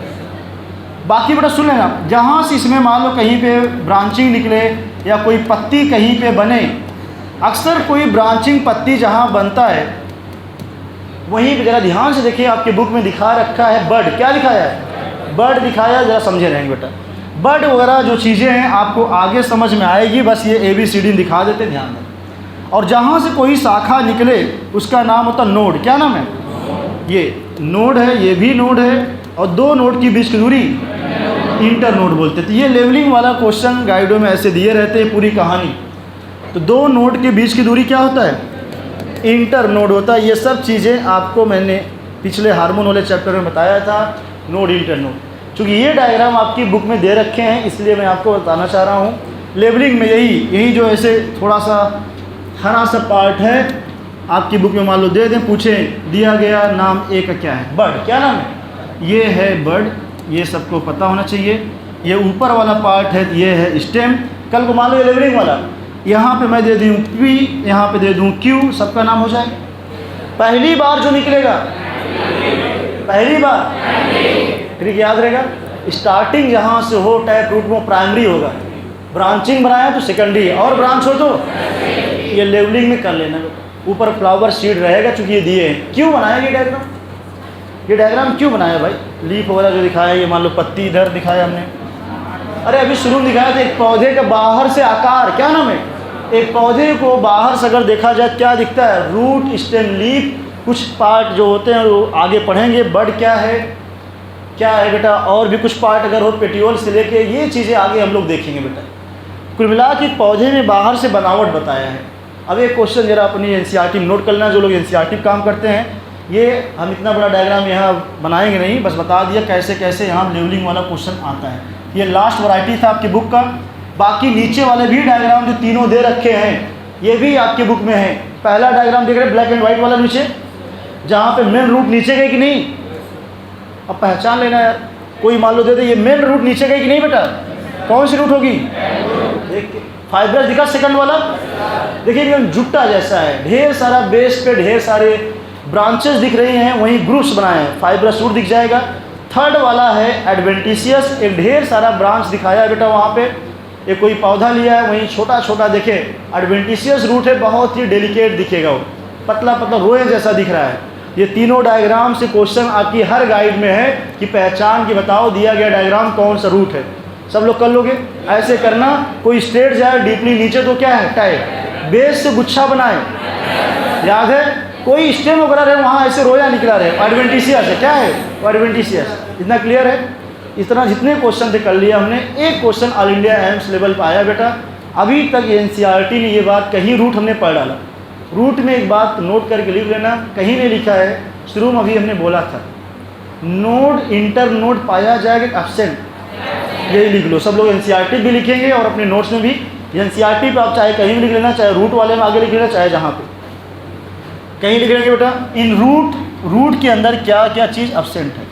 बाकी बेटा सुन लेना, जहाँ से इसमें मान लो कहीं पे ब्रांचिंग निकले या कोई पत्ती कहीं पे बने, अक्सर कोई ब्रांचिंग पत्ती जहाँ बनता है वहीं पे, ज़रा ध्यान से देखिए आपके बुक में दिखा रखा है बर्ड। क्या दिखाया है? बर्ड दिखाया। ज़रा समझे रहेंगे बेटा। बर्ड वगैरह जो चीज़ें हैं आपको आगे समझ में आएगी, बस ये ABCD दिखा देते, ध्यान दें। और जहाँ से कोई शाखा निकले उसका नाम होता नोड। क्या नाम है? ये नोड है, ये भी नोड है, और दो नोड की बीच की दूरी इंटर नोड बोलते थे। ये लेवलिंग वाला क्वेश्चन गाइडों में ऐसे दिए रहते हैं पूरी कहानी। तो दो नोड के बीच की दूरी क्या होता है? इंटर नोड होता है। ये सब चीज़ें आपको मैंने पिछले हार्मोन वाले चैप्टर में बताया था, नोड इंटर नोड। चूँकि ये डायग्राम आपकी बुक में दे रखे हैं इसलिए मैं आपको बताना चाह रहा हूँ। लेवलिंग में यही जो ऐसे थोड़ा सा हरा सा पार्ट है आपकी बुक में मान लो दे दें, पूछें दिया गया नाम ए का क्या है? बर्ड। क्या नाम है? ये है बर्ड, ये सबको पता होना चाहिए। ये ऊपर वाला पार्ट है, ये है स्टेम। कल को मान लो ये लेवलिंग वाला, यहाँ पे मैं दे दूँ P, यहाँ पे दे दूँ Q, सबका नाम हो जाएगा। पहली बार जो निकलेगा, पहली बार ट्रिक याद रहेगा। स्टार्टिंग जहाँ से हो टैप रूट में प्राइमरी होगा, ब्रांचिंग बनाया तो सेकेंडरी, और ब्रांच हो तो ये लेवलिंग में कर लेना। ऊपर फ्लावर सीड रहेगा, चूँकि ये दिए हैं। क्यों बनाया ये डायग्राम? ये डायग्राम क्यों बनाया भाई? लीफ वगैरह जो दिखाया, ये मान लो पत्ती इधर दिखाया हमने। अरे अभी शुरू में दिखाया था एक पौधे का बाहर से आकार। क्या नाम है? एक पौधे को बाहर से अगर देखा जाए क्या दिखता है? रूट, स्टेम, लीफ, कुछ पार्ट जो होते हैं वो आगे पढ़ेंगे। बर्ड क्या है, क्या है बेटा, और भी कुछ पार्ट अगर हो पेटियोल से लेके, ये चीज़ें आगे हम लोग देखेंगे बेटा। कुल मिला के पौधे में बाहर से बनावट बताया है। अब एक क्वेश्चन जरा अपनी NCERT में नोट कर लेना, जो लोग NCERT में काम करते हैं। ये हम इतना बड़ा डायग्राम यहाँ बनाएंगे नहीं, बस बता दिया कैसे कैसे यहाँ लेवलिंग वाला क्वेश्चन आता है। ये लास्ट वैरायटी था आपकी बुक का। बाकी नीचे वाले भी डायग्राम जो तीनों दे रखे हैं ये भी आपकी बुक में है। पहला डायग्राम देख रहे हैं ब्लैक एंड वाइट वाला नीचे, जहाँ पे मेन रूट नीचे गई कि नहीं? अब पहचान लेना यार। कोई मान लो दे दे ये मेन रूट नीचे गई कि नहीं बेटा? कौन सी रूट होगी? देखिए फाइब्रस दिखा सेकंड वाला, देखिए एकदम जुट्टा जैसा है, ढेर सारा बेस पे ढेर सारे ब्रांचेस दिख रही हैं, वहीं ग्रुप्स बनाए हैं। फाइब्रस रूट दिख जाएगा। थर्ड वाला है एडवेंटिशियस, एक ढेर सारा ब्रांच दिखाया है बेटा वहाँ पे। एक कोई पौधा लिया है, वहीं छोटा छोटा देखे एडवेंटिशियस रूट है, बहुत ही डेलिकेट दिखेगा, वो पतला पतला रोए जैसा दिख रहा है। ये तीनों डायग्राम से क्वेश्चन आपकी हर गाइड में है कि पहचान की बताओ दिया गया डायग्राम कौन सा रूट है। सब लोग कर लोगे? ऐसे करना। कोई स्ट्रेट जाए डीपली नीचे तो क्या है? टाइप। बेस से गुच्छा बनाए, याद है? कोई स्टेम वगैरह रहे वहाँ ऐसे रोया निकला रहे, एडवेंटिशियस है। क्या है? एडवेंटिशियस। इतना क्लियर है? इतना जितने क्वेश्चन थे कर लिया हमने। एक question all India AIIMS level पर आया बेटा। अभी तक NCERT ने ये बात कहीं रूट हमने पढ़ डाला। रूट में एक बात नोट करके लिख लेना, कहीं नहीं लिखा है। शुरू में अभी हमने बोला था नोड इंटर नोड पाया जाएगा एब्सेंट, यही लिख लो। सब लोग NCERT भी लिखेंगे और अपने नोट्स में भी NCERT पे आप चाहे कहीं भी लिख लेना, चाहे रूट वाले में आगे लिख लेना, चाहे जहाँ पे कहीं लिख लेंगे बेटा। इन रूट के अंदर क्या क्या चीज़ एब्सेंट है,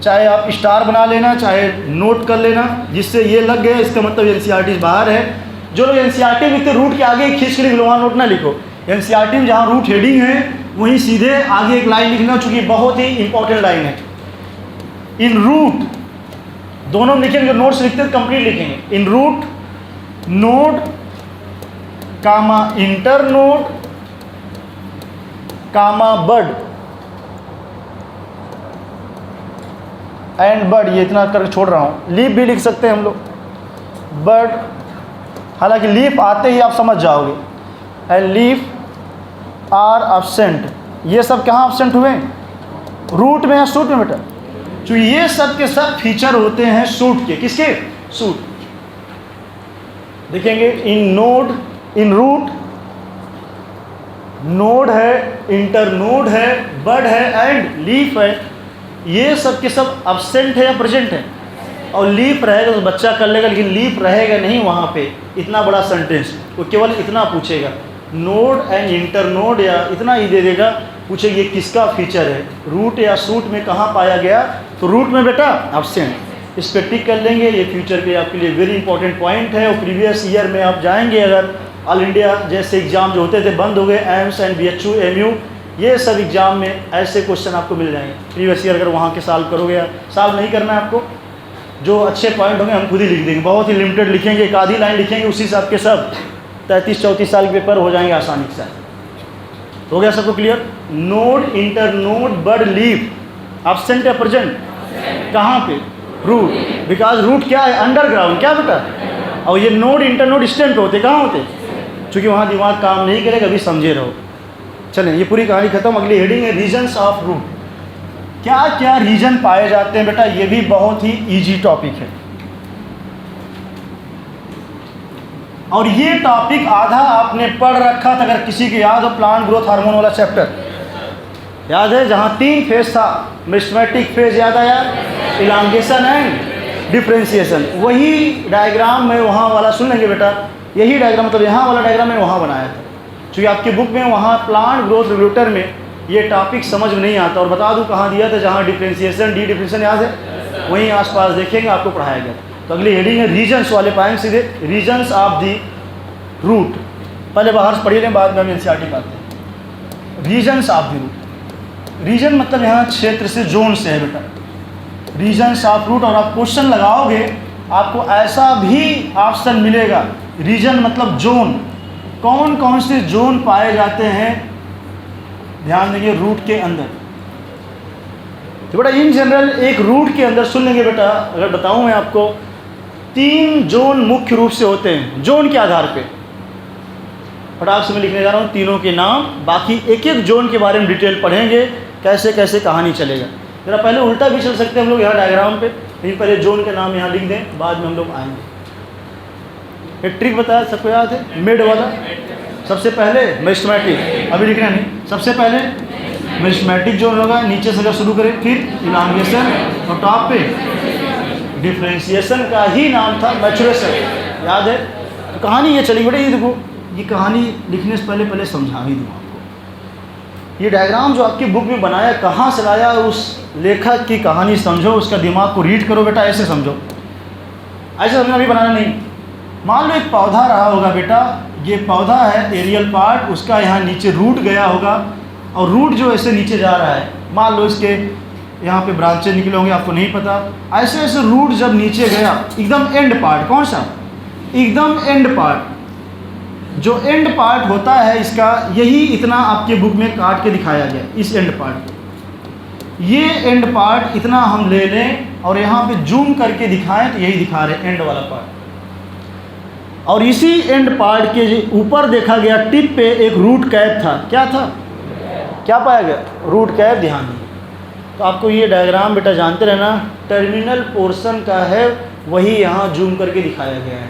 चाहे आप स्टार बना लेना, चाहे नोट कर लेना, जिससे ये लग गया इसका मतलब NCERT बाहर है। जो लोग NCERT में लिखते रूट के आगे खींच के लिख लो, वहाँ नोट ना लिखो। NCERT में जहाँ रूट हेडिंग है वहीं सीधे आगे एक लाइन लिखना, चूँकि बहुत ही इंपॉर्टेंट लाइन है। इन रूट दोनों लिखेंगे, नोट्स लिखते हैं कंप्लीट लिखेंगे। In root node comma internode comma bud and bud, ये इतना करके छोड़ रहा हूँ। लीफ भी लिख सकते हैं हम लोग, बर्ड, हालांकि लीफ आते ही आप समझ जाओगे। एंड लीफ आर एब्सेंट, ये सब कहाँ एब्सेंट हुए? रूट में या शूट में बेटा? तो ये सब के सब फीचर होते हैं सूट के। किसके? सूट। देखेंगे इन नोड, इन रूट, नोड है, इंटरनोड है, बड है एंड लीफ है। ये सब के सब एब्सेंट है या प्रेजेंट है? और लीफ रहेगा तो बच्चा कर लेगा, लेकिन लीफ रहेगा नहीं वहाँ पे। इतना बड़ा सेंटेंस वो केवल इतना पूछेगा, नोड एंड इंटरनोड, या इतना ही दे देगा। पूछेगा ये किसका फीचर है, रूट या सूट में कहाँ पाया गया? तो रूट में बेटा एब्सेंट। इस पर टिक कर लेंगे। ये फ्यूचर के आपके लिए वेरी इंपॉर्टेंट पॉइंट है। और प्रीवियस ईयर में आप जाएंगे, अगर ऑल इंडिया जैसे एग्ज़ाम जो होते थे बंद हो गए, एम्स एंड BHU MU, ये सब एग्ज़ाम में ऐसे क्वेश्चन आपको मिल जाएंगे प्रीवियस ईयर। अगर वहाँ के सॉल्व करोगे, या सॉल्व नहीं करना है आपको, जो अच्छे पॉइंट होंगे हम खुद ही लिख देंगे, बहुत ही लिमिटेड लिखेंगे, एक आधी लाइन लिखेंगे, उसी से आपके सब 33-34 साल के पेपर हो जाएंगे आसानी से। हो गया सबको क्लियर? नोड, इंटरनोड, बड, लीफ, एब्सेंट या प्रेजेंट? कहाँ पे? रूट। बिकॉज रूट क्या है? अंडरग्राउंड। क्या बेटा? और ये नोड, इंटरनोड स्टेम पे होते, कहाँ होते? चूँकि वहाँ दिमाग काम नहीं करेगा, अभी समझे रहो। चलें, ये पूरी कहानी खत्म। अगली हेडिंग है रीजन्स ऑफ रूट। क्या क्या रीजन पाए जाते हैं बेटा? ये भी बहुत ही इजी टॉपिक है। और ये टॉपिक आधा आपने पढ़ रखा था, अगर किसी को याद हो, प्लांट ग्रोथ हार्मोन वाला चैप्टर याद है, जहाँ 3 फेज था। मेरिस्टेमेटिक फेज याद आया, इलांगेशन एंड डिफरेंशिएशन। वही डायग्राम में वहाँ वाला सुन लेंगे बेटा, यही डायग्राम, मतलब यहाँ वाला डायग्राम में वहाँ बनाया था। क्योंकि आपकी बुक में वहाँ प्लांट ग्रोथ रेगुलेटर में ये टॉपिक समझ में नहीं आता। और बता दूँ कहाँ दिया था, जहाँ डिफरेंशिएशन, डी डिफरेंशिएशन याद है, वहीं आसपास देखेंगे आपको पढ़ाया गया। तो अगली हेडिंग है रीजन्स वाले, पाएंगे सीधे रीजन्स ऑफ दी रूट। पहले बाहर से पढ़िए, बाद में हम NCERT पाते हैं। Regions of the root, region मतलब यहाँ क्षेत्र से, जोन से है बेटा, रीजन्स ऑफ रूट। और आप क्वेश्चन लगाओगे आपको ऐसा भी ऑप्शन मिलेगा, रीजन मतलब जोन। कौन कौन से जोन पाए जाते हैं, ध्यान देंगे, रूट के अंदर। तो बेटा इन जनरल एक रूट के अंदर सुन लेंगे बेटा, अगर बताऊं मैं आपको, 3 जोन मुख्य रूप से होते हैं। जोन के आधार पे फटाक से मैं लिखने जा रहा हूँ तीनों के नाम, बाकी एक एक जोन के बारे में डिटेल पढ़ेंगे, कैसे कैसे कहानी चलेगा। जरा पहले उल्टा भी चल सकते हैं हम लोग यहाँ डायग्राम पे, लेकिन पहले जोन के नाम यहाँ लिख दें, बाद में हम लोग आएंगे। एक ट्रिक बताया, सबको याद है, मिड वाला। सबसे पहले मेरिस्टेमेटिक, अभी लिखना नहीं, सबसे पहले मेरिस्टेमेटिक जोन होगा, नीचे से अगर शुरू करें, फिर इलांगेशन, और टॉप पे डिफरेंशिएशन का ही नाम था मैचुरेशन, याद है। तो कहानी ये चली बेटा, ये देखो, ये कहानी लिखने से पहले समझा ही दूँ आपको। ये डायग्राम जो आपकी बुक में बनाया, कहाँ से लाया, उस लेखक की कहानी समझो, उसका दिमाग को रीड करो बेटा, ऐसे समझो, ऐसे समझना भी बनाना नहीं। मान लो एक पौधा रहा होगा बेटा, ये पौधा है एरियल पार्ट, उसका यहाँ नीचे रूट गया होगा, और रूट जो ऐसे नीचे जा रहा है, मान लो इसके यहाँ पे ब्रांचें निकले होंगे, आपको नहीं पता। ऐसे ऐसे रूट जब नीचे गया, एकदम एंड पार्ट, कौन सा? एकदम एंड पार्ट। जो एंड पार्ट होता है इसका, यही इतना आपके बुक में काट के दिखाया गया, इस एंड पार्ट को। ये एंड पार्ट इतना हम ले लें और यहाँ पे जूम करके दिखाएं, तो यही दिखा रहे एंड वाला पार्ट। और इसी एंड पार्ट के ऊपर देखा गया टिप पे एक रूट कैप था। क्या था? क्या पाया गया? Root cap. ध्यान दें, तो आपको ये डायग्राम बेटा जानते रहना, टर्मिनल पोर्शन का है, वही यहाँ जूम करके दिखाया गया है।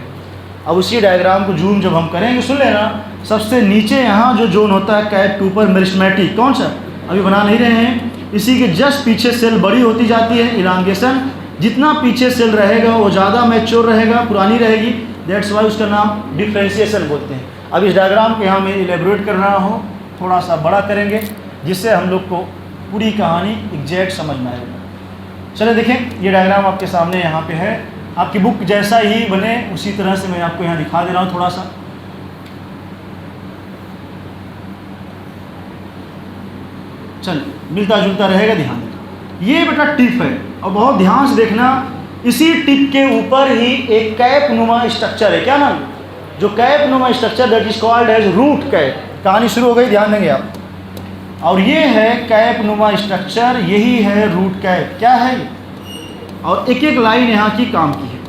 अब उसी डायग्राम को जूम जब हम करेंगे, सुन लेना, सबसे नीचे यहाँ जो जोन होता है कैप के ऊपर, मेरिस्टेमेटिक, कौन सा? अभी बना नहीं रहे हैं, इसी के जस्ट पीछे सेल बड़ी होती जाती है, इलांगेशन। जितना पीछे सेल रहेगा वो ज़्यादा मैच्योर रहेगा, पुरानी रहेगी, दैट्स वाई उसका नाम डिफरेंशिएशन बोलते हैं। अब इस डायग्राम को यहाँ मैं इलेबोरेट कर रहा हूँ, थोड़ा सा बड़ा करेंगे, जिससे हम लोग को पूरी कहानी एग्जैक्ट समझ में आएगा। चलिए देखें, ये डायग्राम आपके सामने यहाँ पे है, आपकी बुक जैसा ही बने उसी तरह से मैं आपको यहाँ दिखा दे रहा हूँ थोड़ा सा। चल मिलता जुलता रहेगा, ध्यान देना। ये बेटा टिप है, और बहुत ध्यान से देखना, इसी टिप के ऊपर ही एक कैप नुमा स्ट्रक्चर है। क्या नाम? जो कैप नुमा structure, that is called as root cap. कहानी शुरू हो गई, ध्यान देंगे आप। और ये है कैप नुमा स्ट्रक्चर, यही है रूट कैप। क्या है? और एक एक लाइन यहाँ की काम की है।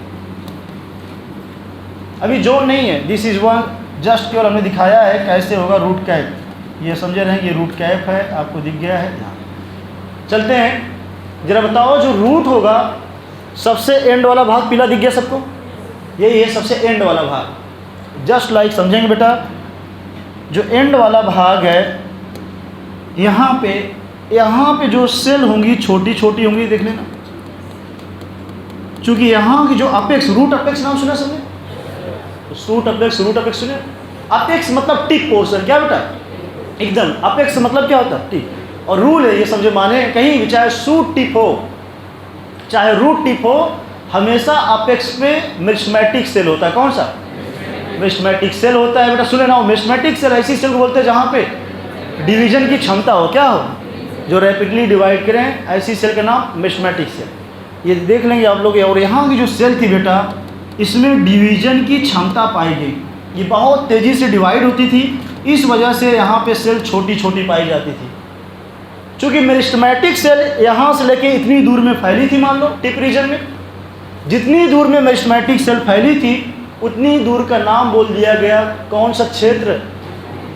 अभी जोन नहीं है, दिस इज वन, जस्ट केवल हमने दिखाया है कैसे होगा रूट कैप। ये समझे रहें, ये रूट कैप है, आपको दिख गया है, ध्यान। चलते हैं जरा बताओ, जो रूट होगा सबसे एंड वाला भाग पीला दिख गया सबको, यही है सबसे एंड वाला भाग। जस्ट लाइक समझेंगे बेटा, जो एंड वाला भाग है यहाँ पे जो सेल होंगी छोटी छोटी होंगी, देख लेना। चूंकि यहाँ की जो अपेक्स, रूट अपेक्स नाम सुना सबने? रूट अपेक्स सुने? अपेक्स मतलब टिप पोर्शन, क्या बेटा? एकदम। अपेक्स मतलब क्या होता है? टिप। और रूल है ये समझे, माने कहीं भी चाहे शूट टिप हो चाहे रूट टिप हो, हमेशा अपेक्स पे मेरिस्टेमेटिक सेल होता है। कौन सा? मेरिस्टेमेटिक सेल होता है बेटा, सुने ना। मेरिस्टेमेटिक सेल ऐसी सेल को बोलते हैं जहाँ पे डिवीजन की क्षमता हो, क्या हो, जो रैपिडली डिवाइड करें, ऐसी सेल का नाम मेरिस्टेमेटिक सेल। ये देख लेंगे आप लोग। और यहाँ की जो सेल थी बेटा, इसमें डिवीजन की क्षमता पाई गई, ये बहुत तेज़ी से डिवाइड होती थी, इस वजह से यहाँ पे सेल छोटी छोटी पाई जाती थी। चूँकि मेरिस्टेमेटिक सेल यहाँ से लेके इतनी दूर में फैली थी, मान लो टिप रीजन में, जितनी दूर में मेरिस्टेमेटिक सेल फैली थी उतनी दूर का नाम बोल दिया गया। कौन सा क्षेत्र?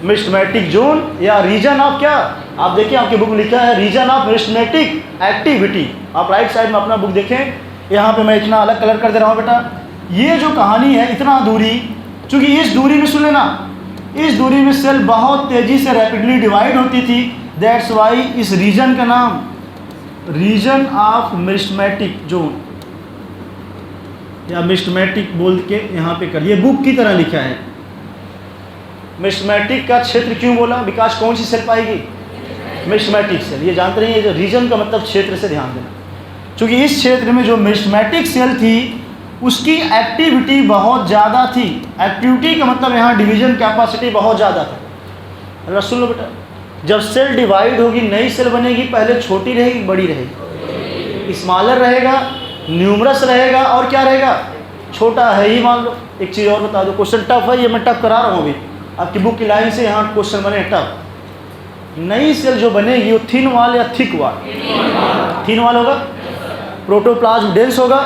मेरिस्टेमेटिक जोन या रीजन ऑफ, क्या आप देखिए आपके बुक में लिखा है रीजन ऑफ मेरिस्टेमेटिक एक्टिविटी। आप राइट साइड में अपना बुक देखें, यहाँ पे मैं इतना अलग कलर कर दे रहा हूँ बेटा। ये जो कहानी है, इतना दूरी, चूँकि इस दूरी में सुन लेना, इस दूरी में सेल बहुत तेज़ी से रैपिडली डिवाइड होती थी। दैट्स वाई इस रीजन का नाम रीजन ऑफ मेरिस्टेमेटिक जोन या मेरिस्टेमेटिक बोल के यहाँ पे करिए, बुक की तरह लिखा है। मेरिस्टेमेटिक का क्षेत्र क्यों बोला? बिकॉज कौन सी सेल पाएगी? Meristematic cell. ये जानते रहिए, जो रीजन का मतलब क्षेत्र से ध्यान देना। क्योंकि इस क्षेत्र में जो मेरिस्टेमेटिक सेल थी उसकी एक्टिविटी बहुत ज़्यादा थी। एक्टिविटी का मतलब यहाँ डिवीजन कैपेसिटी बहुत ज़्यादा था। अरे सुन लो बेटा, जब सेल डिवाइड होगी नई सेल बनेगी, पहले छोटी रहेगी बड़ी रहेगी? स्मॉलर रहेगा, न्यूमरस रहेगा, और क्या रहेगा? छोटा है ही। मान लो एक चीज़ और बता दो, क्वेश्चन टफ है, ये मैं टफ करा रहा हूँ अभी आपकी बुक की लाइन से। यहाँ क्वेश्चन बने टफ। नई सेल जो बनेगी वो थिन वाल या थिक वाल? थिन वाल होगा। प्रोटोप्लाज्म डेंस होगा।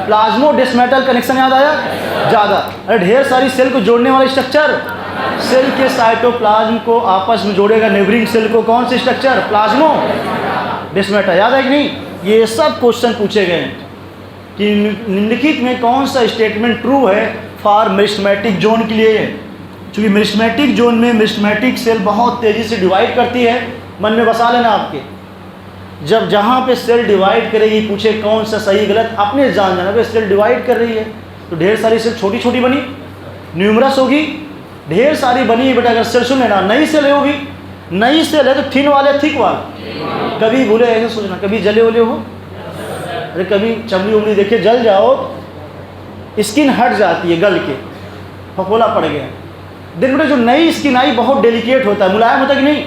प्लाज्मोडेस्मेटल कनेक्शन याद आया? ज़्यादा। अरे ढेर सारी सेल को जोड़ने वाला स्ट्रक्चर, सेल के साइटोप्लाज्म को आपस में जोड़ेगा नेबरिंग सेल को, कौन से स्ट्रक्चर? प्लाज्मोडेस्मेटा। याद है कि नहीं? ये सब क्वेश्चन पूछे गए हैं कि निम्नलिखित में कौन सा स्टेटमेंट ट्रू है फॉर मेरिस्टेमेटिक जोन के लिए। क्योंकि मेरिस्टेमेटिक जोन में मेरिस्टेमेटिक सेल बहुत तेज़ी से डिवाइड करती है। मन में बसा लेना आपके, जब जहाँ पे सेल डिवाइड करेगी, पूछे कौन सा सही गलत, अपने जान जाना पे सेल डिवाइड कर रही है तो ढेर सारी सेल छोटी छोटी बनी, न्यूमरस होगी, ढेर सारी बनी है बेटा। अगर सेल सुन लेना, नई सेल होगी, नई सेल है तो थिन वाल या थिक वाल? कभी भूले ऐसे सोचना, कभी जले वले हो? अरे कभी चमड़ी उमड़ी देखे जल जाओ, स्किन हट जाती है गल के, फफोला पड़ गया। देख बेटा, जो नई स्किन आई बहुत डेलिकेट होता है, मुलायम होता है कि नहीं?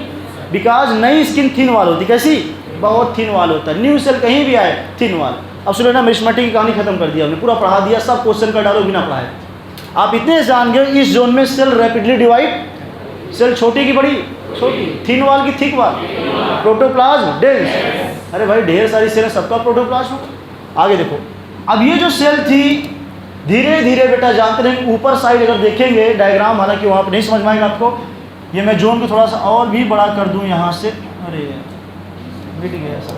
बिकॉज नई स्किन थिन वाल होती है। कैसी? बहुत थिन वाल होता है। न्यू सेल कहीं भी आए थिन वाल। अब सुनो ना, मेरिस्टेमेटिक की कहानी खत्म कर दिया हमने, पूरा पढ़ा दिया, सब क्वेश्चन का डालो बिना पढ़ाए। आप इतने जान गए, इस जोन में सेल रैपिडली डिवाइड, सेल छोटी की बड़ी? छोटी। थिन वाल की थिक वाल? Protoplasm dense. अरे भाई ढेर सारी सेल, सबका प्रोटोप्लाज्म। आगे देखो, अब ये जो सेल थी धीरे धीरे बेटा जानते रहेंगे, ऊपर साइड अगर देखेंगे डायग्राम, हालांकि वहाँ पर नहीं समझ में आएगा आपको, ये मैं जोन को थोड़ा सा और भी बड़ा कर दूँ यहाँ से। अरे मिट गया सर,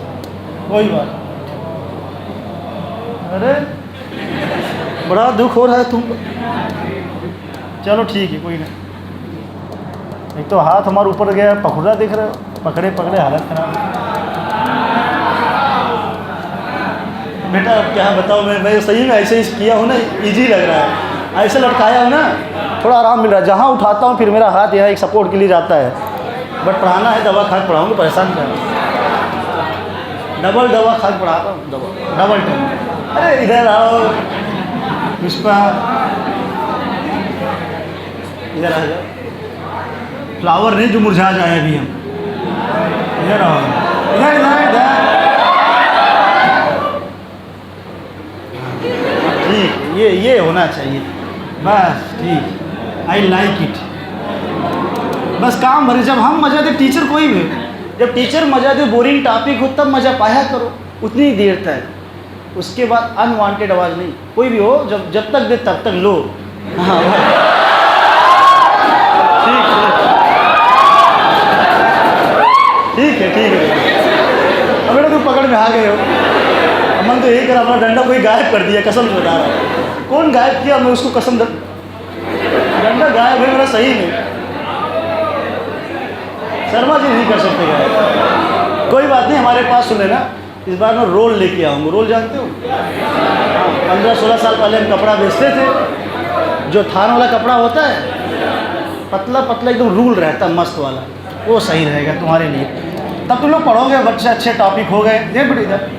कोई बात। अरे बड़ा दुख हो रहा है तुमको। चलो ठीक है, कोई नहीं। एक तो हाथ हमारे ऊपर गया, पकड़ा देख रहे हो, पकड़े पकड़े हालत खराब। बेटा अब क्या बताओ, मैं सही में ऐसे ही किया हूँ ना, इजी लग रहा है, ऐसे लटकाया हूँ ना, थोड़ा आराम मिल रहा है। जहाँ उठाता हूँ फिर मेरा हाथ यहाँ एक सपोर्ट के लिए जाता है। बट पढ़ाना है, दवा खा के पढ़ाऊँगा, परेशान कर। डबल दवा खा के पढ़ाता हूँ, डबल टाइम। अरे इधर आओ पुष्पा, इधर आ जाओ। फ्लावर नहीं जो मुरझा जाए अभी हम। इधर आओ, इधर इधर इधर। ठीक, ये होना चाहिए बस। ठीक, आई लाइक इट। बस काम भरे। जब हम मजा दे, टीचर कोई भी, जब टीचर मजा दे, बोरिंग टॉपिक हो तब मजा पाया करो, उतनी देर तक। उसके बाद अनवांटेड आवाज़ नहीं, कोई भी हो, जब तक दे तब तक लो। हाँ ठीक है। अब बेटा तू पकड़ में आ गए हो। मन तो यही करा, अपना डंडा कोई गायब कर दिया, कसम से बता रहा हूँ। कौन गायब किया? मैं उसको कसम डंडा गायब है मेरा सही में। शर्मा जी नहीं कर सकते गायब। कोई बात नहीं, हमारे पास सुने ना, इस बार मैं रोल लेके आऊँगा। रोल जानते हो? 15-16 साल पहले हम कपड़ा बेचते थे, जो थान वाला कपड़ा होता है, पतला पतला एकदम रूल रहता है मस्त वाला, वो सही रहेगा तुम्हारे लिए। तब तुम लोग पढ़ोगे, बच्चे अच्छे टॉपिक हो गए। देख बेटे इधर,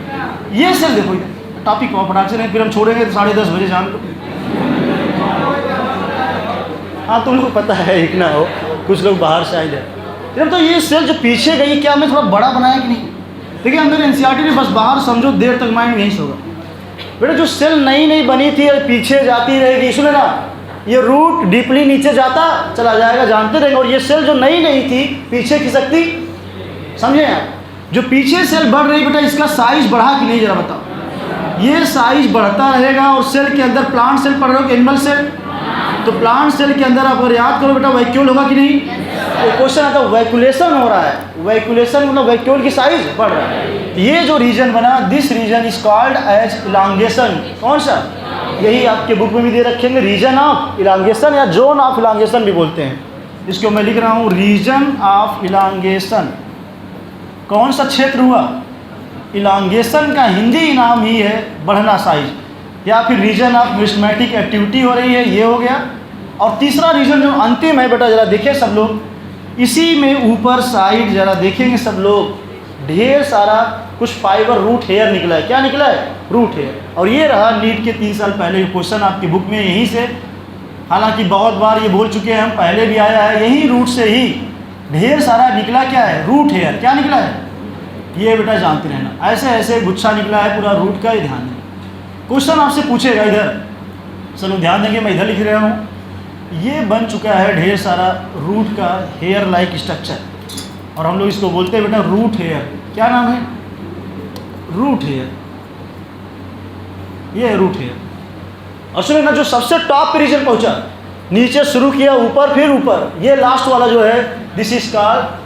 ये सर देखो इधर टॉपिक को पढ़ा से नहीं, फिर हम छोड़ेंगे तो 10:30 बजे जान लो। हाँ तुम लोग पता है एक ना हो, कुछ लोग बाहर से आए जाए। फिर तो ये सेल जो पीछे गई, क्या हमें थोड़ा बड़ा बनाया कि नहीं? देखिए अंदर एनसीईआरटी में बस बाहर समझो, देर तक माइंड यहीं से होगा। बेटा जो सेल नई बनी थी और पीछे जाती रहेगी, सुने ना, ये रूट डीपली नीचे जाता चला जाएगा, जानते रहेंगे। और ये सेल जो नई थी पीछे खिसकती, समझे आप? जो पीछे सेल बढ़ रही बेटा, इसका साइज बढ़ा कि नहीं जरा बताओ। ये साइज बढ़ता रहेगा और सेल के अंदर प्लांट सेल पढ़ रहे हो कि एनिमल सेल? तो प्लांट सेल के अंदर आप अगर याद करो बेटा, वैक्यूल होगा कि नहीं? तो क्वेश्चन आता है वैक्यूलेशन हो रहा है। वैक्यूलेशन मतलब वैक्यूल की साइज बढ़ रहा है। ये जो रीजन बना, this region is called as elongation. कौन सा? यही आपके बुक में भी दे रखेंगे, रीजन ऑफ इलांगेशन या जोन ऑफ इलांगेशन भी बोलते हैं इसको। मैं लिख रहा हूँ रीजन ऑफ इलांगेशन। कौन सा क्षेत्र हुआ? इलांगेशन का हिंदी नाम ही है बढ़ना साइज, या फिर रीजन ऑफ मिस्मेटिक एक्टिविटी हो रही है, ये हो गया। और तीसरा रीजन जो अंतिम है बेटा, जरा देखिए सब लोग, इसी में ऊपर साइड जरा देखेंगे सब लोग, ढेर सारा कुछ फाइबर रूट हेयर निकला है। क्या निकला है? Root hair. और ये रहा नीट के 3 साल पहले क्वेश्चन आपकी बुक में यहीं से। हालांकि बहुत बार ये बोल चुके हैं हम, पहले भी आया है, यही रूट से ही ढेर सारा निकला। क्या है? Root hair. क्या निकला है? ये बेटा जानते रहना, ऐसे ऐसे गुच्छा निकला है पूरा रूट का, ही ध्यान दें। क्वेश्चन आपसे पूछेगा इधर, चलो ध्यान देंगे, मैं इधर लिख रहा हूँ। ये बन चुका है ढेर सारा रूट का हेयर लाइक स्ट्रक्चर, और हम लोग इसको बोलते हैं बेटा रूट हेयर। क्या नाम है? Root hair. ये है रूट हेयर। और सुनिए ना, जो सबसे टॉप पे रीजन पहुंचा, नीचे शुरू किया, ऊपर फिर ऊपर, ये लास्ट वाला जो है, this is called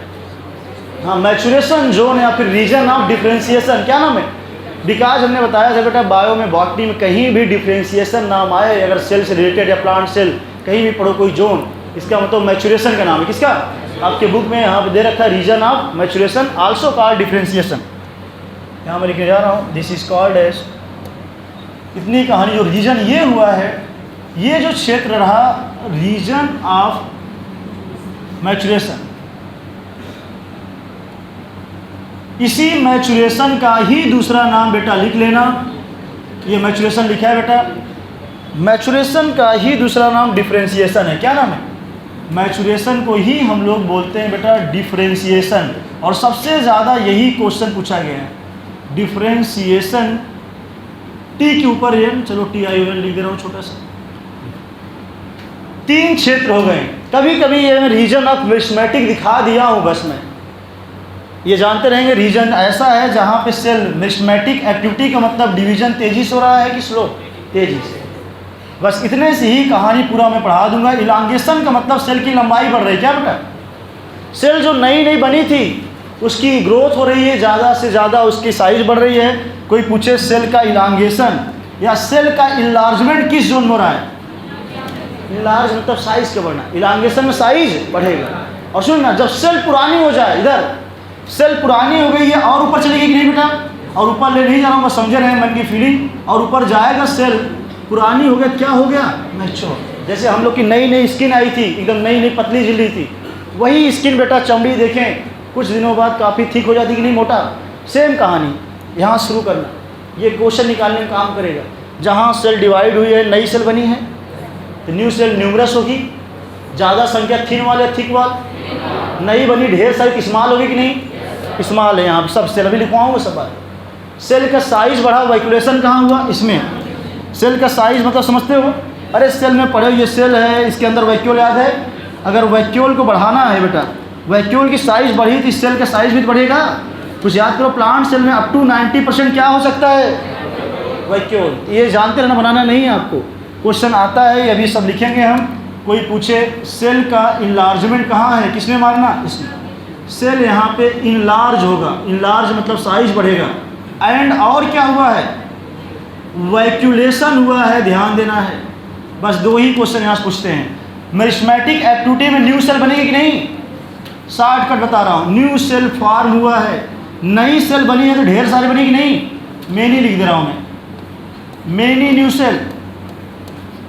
maturation zone या फिर रीजन ऑफ डिफरेंशिएशन। क्या नाम है? बिकॉज हमने बताया था बेटा, बायो में, बॉटनी में कहीं भी डिफरेंशिएशन नाम आए, अगर सेल से रिलेटेड या प्लांट सेल कहीं भी पढ़ो कोई जोन, इसका मतलब मैचुरेशन का नाम है। किसका? आपके बुक में यहाँ पे दे रखा है region of maturation, also called differentiation. यहाँ मैं लिखे जा रहा हूँ, दिस इज कॉल्ड एज। इतनी कहानी, जो रीजन ये हुआ है, ये जो क्षेत्र रहा रीजन ऑफ मैचुरेशन, इसी मैचुरेशन का ही दूसरा नाम बेटा लिख लेना। ये मैचुरेशन लिखा है बेटा, मैचुरेशन का ही दूसरा नाम डिफरेंशिएशन है। क्या नाम है? मैचुरेशन को ही हम लोग बोलते हैं बेटा डिफरेंशिएशन। और सबसे ज़्यादा यही क्वेश्चन पूछा गया है, डिफरेंशिएशन। टी के ऊपर ये, चलो TION लिख दे रहा हूँ छोटा सा। 3 क्षेत्र हो गए। कभी कभी ये मैं रीजन ऑफ मिस्मेटिक दिखा दिया हूँ बस में, ये जानते रहेंगे। रीजन ऐसा है जहाँ पे सेल मिस्मेटिक एक्टिविटी का मतलब डिवीजन तेजी से हो रहा है कि स्लो? तेजी से। बस इतने से ही कहानी पूरा मैं पढ़ा दूंगा। इलांगेशन का मतलब सेल की लंबाई बढ़ रही है। क्या बेटा? सेल जो नई बनी थी उसकी ग्रोथ हो रही है, ज़्यादा से ज़्यादा उसकी साइज बढ़ रही है। कोई पूछे सेल का इलांगेशन या सेल का इलार्जमेंट किस जोन में हो रहा है? इलार्ज मतलब साइज का बढ़ना, इलांगेशन में साइज बढ़ेगा। और सुन ना, जब सेल पुरानी हो जाए, इधर सेल पुरानी हो गई है और ऊपर चलेगी कि नहीं बेटा? और ऊपर ले नहीं जा रहा हूँ, बस समझे रहे मन की फीलिंग। और ऊपर जाएगा, सेल पुरानी हो गया, क्या हो गया? मैच्योर। जैसे हम लोग की नई स्किन आई थी, एकदम नई पतली झिल्ली थी, वही स्किन बेटा चमड़ी देखें कुछ दिनों बाद काफ़ी ठीक हो जाती कि नहीं, मोटा। सेम कहानी यहाँ शुरू करना, ये क्वेश्चन निकालने में काम करेगा। जहाँ सेल डिवाइड हुई है, नई सेल बनी है, तो न्यू सेल न्यूमरस होगी, ज़्यादा संख्या थिन वाले थिक वाल, नई बनी ढेर सारी स्मॉल होगी कि नहीं? स्मॉल है। यहाँ पर सब सेल अभी लिखवाऊँगा सब बात। सेल का साइज बढ़ा, वैक्यूलेशन कहाँ हुआ? इसमें। सेल का साइज मतलब समझते हो? अरे सेल में पढ़े, ये सेल है, इसके अंदर वैक्यूल याद है? अगर वैक्यूल को बढ़ाना है बेटा, वैक्यूल की साइज बढ़ी तो इस सेल का साइज भी बढ़ेगा। कुछ याद करो, प्लांट सेल में अप टू 90% क्या हो सकता है? वैक्यूल। ये जानते रहना, बनाना नहीं है आपको, क्वेश्चन आता है, ये अभी सब लिखेंगे हम। कोई पूछे सेल का इनलार्जमेंट कहाँ है, किसमें मारना? इसमें। सेल यहाँ पे इनलार्ज होगा, इनलार्ज मतलब साइज बढ़ेगा। एंड और क्या हुआ है, वैक्यूलेशन हुआ है, ध्यान देना है। बस 2 ही क्वेश्चन यहाँ से पूछते हैं। मेरिस्मेटिक एक्टिविटी में न्यू सेल बनेगी कि नहीं, शॉर्टकट बता रहा हूँ, न्यू सेल फॉर्म हुआ है, नई सेल बनी है तो ढेर सारी बनेगी नहीं, मेनी लिख दे रहा हूँ मैं, many new cell,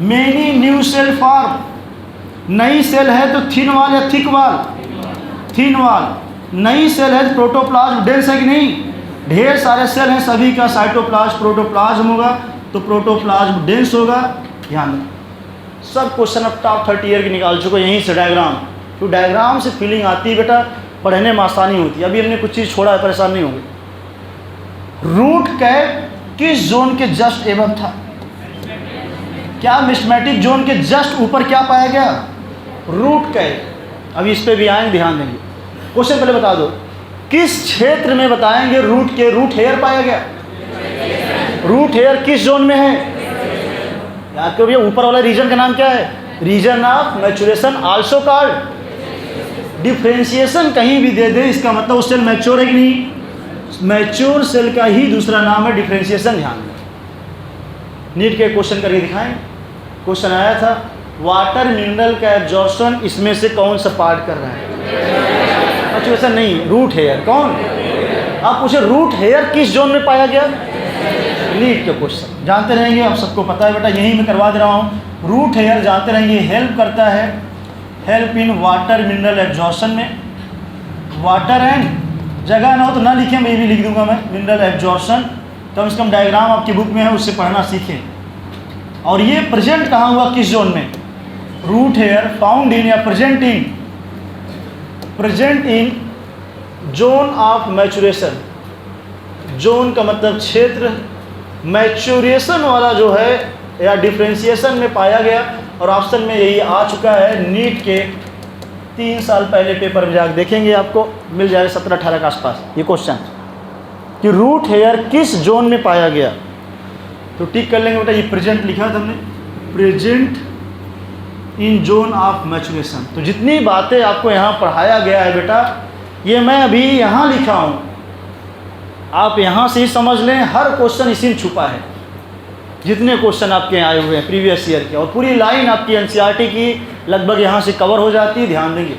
many new cell form. नई सेल है तो थिन वाल या थिक वाल, थिन वाल। नई सेल है तो प्रोटोप्लाज्म डेंस है कि नहीं, ढेर सारे सेल हैं, सभी का साइटोप्लाज्म प्रोटोप्लाज्म होगा तो प्रोटोप्लाज्म डेंस होगा। ध्यान दें, सब क्वेश्चन अब टॉप 30 ईयर के निकाल चुके यहीं से डायग्राम। तो डायग्राम से फीलिंग आती है बेटा, पढ़ने में आसानी होती है। अभी हमने कुछ चीज़ छोड़ा है, परेशान नहीं होंगे। रूट कैप किस जोन के जस्ट एबव था, क्या मिस्मेटिक जोन के जस्ट ऊपर क्या पाया गया, रूट कैप। अभी इस पे भी आएंगे, ध्यान देंगे। क्वेश्चन पहले बता दो, किस क्षेत्र में बताएंगे रूट के रूट हेयर पाया गया, रूट हेयर किस जोन में है, याद करो भैया। ऊपर वाला रीजन का नाम क्या है, region of maturation, also called differentiation. कहीं भी दे दे इसका मतलब उस सेल मैच्योर है कि नहीं, मैच्योर सेल का ही दूसरा नाम है डिफरेंशिएशन। ध्यान दें, नीट के क्वेश्चन करके दिखाएं। क्वेश्चन आया था, वाटर मिनरल का एब्जॉर्प्शन इसमें से कौन सा पार्ट कर रहा है, मैच्योरेशन नहीं, रूट हेयर। कौन, आप पूछे रूट हेयर किस जोन में पाया गया, नीट के क्वेश्चन जानते रहेंगे, आप सबको पता है बेटा, यही मैं करवा दे रहा हूँ। रूट हेयर जानते रहेंगे, हेल्प करता है, help in water mineral absorption में। वाटर एंड जगह ना हो तो ना लिखें, मैं ये भी लिख दूंगा मैं, मिनरल एब्जॉर्प्शन। कम से कम डायग्राम आपकी बुक में है, उससे पढ़ना सीखें। और ये प्रेजेंट कहाँ हुआ, किस जोन में, रूट हेयर फाउंड इन या present in zone of maturation. Zone का मतलब क्षेत्र, मैच्योरेशन वाला जो है या डिफरेंशिएशन में पाया गया। और ऑप्शन में यही आ चुका है, नीट के 3 साल पहले पेपर में जाकर देखेंगे, आपको मिल जाएगा 17-18 के आसपास ये क्वेश्चन, कि रूट हेयर किस जोन में पाया गया। तो टिक कर लेंगे बेटा, ये प्रेजेंट लिखा था हमने, present in zone of maturation. तो जितनी बातें आपको यहाँ पढ़ाया गया है बेटा, ये मैं अभी यहाँ लिखा हूँ, आप यहाँ से ही समझ लें, हर क्वेश्चन इसी में छुपा है। जितने क्वेश्चन आपके आए हुए हैं प्रीवियस ईयर के, और पूरी लाइन आपकी एनसीईआरटी की लगभग यहाँ से कवर हो जाती है, ध्यान देंगे।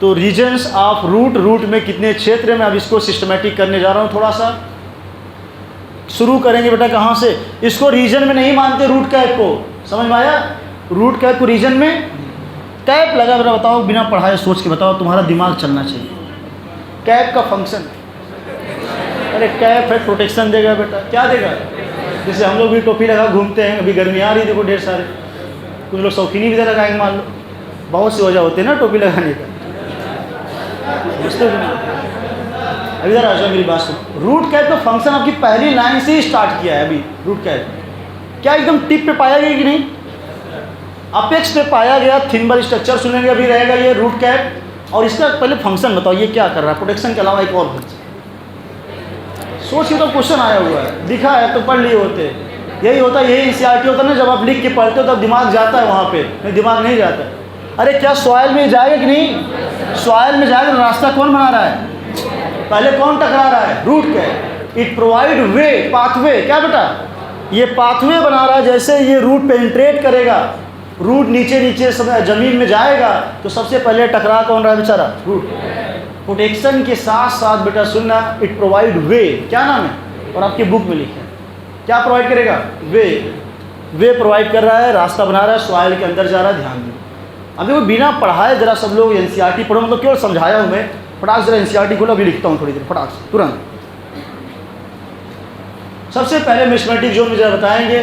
तो रीजन्स ऑफ रूट, रूट में कितने क्षेत्र में, अब इसको सिस्टमेटिक करने जा रहा हूँ। थोड़ा सा शुरू करेंगे बेटा कहाँ से, इसको रीजन में नहीं मानते रूट कैप को, समझ में आया, रूट कैप को रीजन में कैप लगा बेटा। बताओ, बिना पढ़ाए सोच के बताओ, तुम्हारा दिमाग चलना चाहिए। कैप का फंक्शन, अरे कैप है प्रोटेक्शन देगा बेटा, क्या देगा, जैसे हम लोग भी टोपी लगा घूमते हैं, अभी गर्मी आ रही देखो ढेर सारे, कुछ लोग शौकीनी भी लगाएंगे, मान लो बहुत सी वजह होती है ना टोपी लगाने का, समझते हो। अभी इधर आ जाओ, मेरी बात सुनो। रूट कैप का फंक्शन आपकी पहली लाइन से ही स्टार्ट किया है। अभी रूट कैप क्या एकदम टिप पे पाया गया कि नहीं, अपेक्स पे पाया गया, थिनबर स्ट्रक्चर सुनेंगे अभी रहेगा ये रूट कैप। और इसका पहले फंक्शन बताओ, ये क्या कर रहा है, प्रोटेक्शन के अलावा एक और फंक्शन सोच के तो क्वेश्चन आया हुआ है, दिखा है तो पढ़ लिए होते। यही होता है, यही एनसीईआरटी होता है ना, जब आप लिख के पढ़ते हो तब दिमाग जाता है वहाँ पे, नहीं दिमाग नहीं जाता। अरे क्या सॉइल में जाएगा कि नहीं, सॉइल में जाएगा तो रास्ता कौन बना रहा है, पहले कौन टकरा रहा है, root cap. It provide way, pathway, क्या बेटा, ये पाथवे बना रहा है। जैसे ये रूट पेनिट्रेट करेगा, रूट नीचे नीचे जमीन में जाएगा तो सबसे पहले टकरा कौन रहा है बेचारा, रूट। प्रोटेक्शन के साथ साथ बेटा सुनना, इट प्रोवाइड वे, क्या नाम है, और आपकी बुक में लिखा है क्या प्रोवाइड करेगा, वे प्रोवाइड कर रहा है, रास्ता बना रहा है, सॉइल के अंदर जा रहा है। ध्यान दें, अभी वो बिना पढ़ाए जरा सब लोग एनसीईआरटी पढ़ो, मतलब केवल समझाया हूँ मैं, फटाक जरा एनसीईआरटी खोलो, अभी लिखता हूँ थोड़ी देर फटाक से तुरंत। सबसे पहले मैथमेटिक जोन में जरा बताएंगे,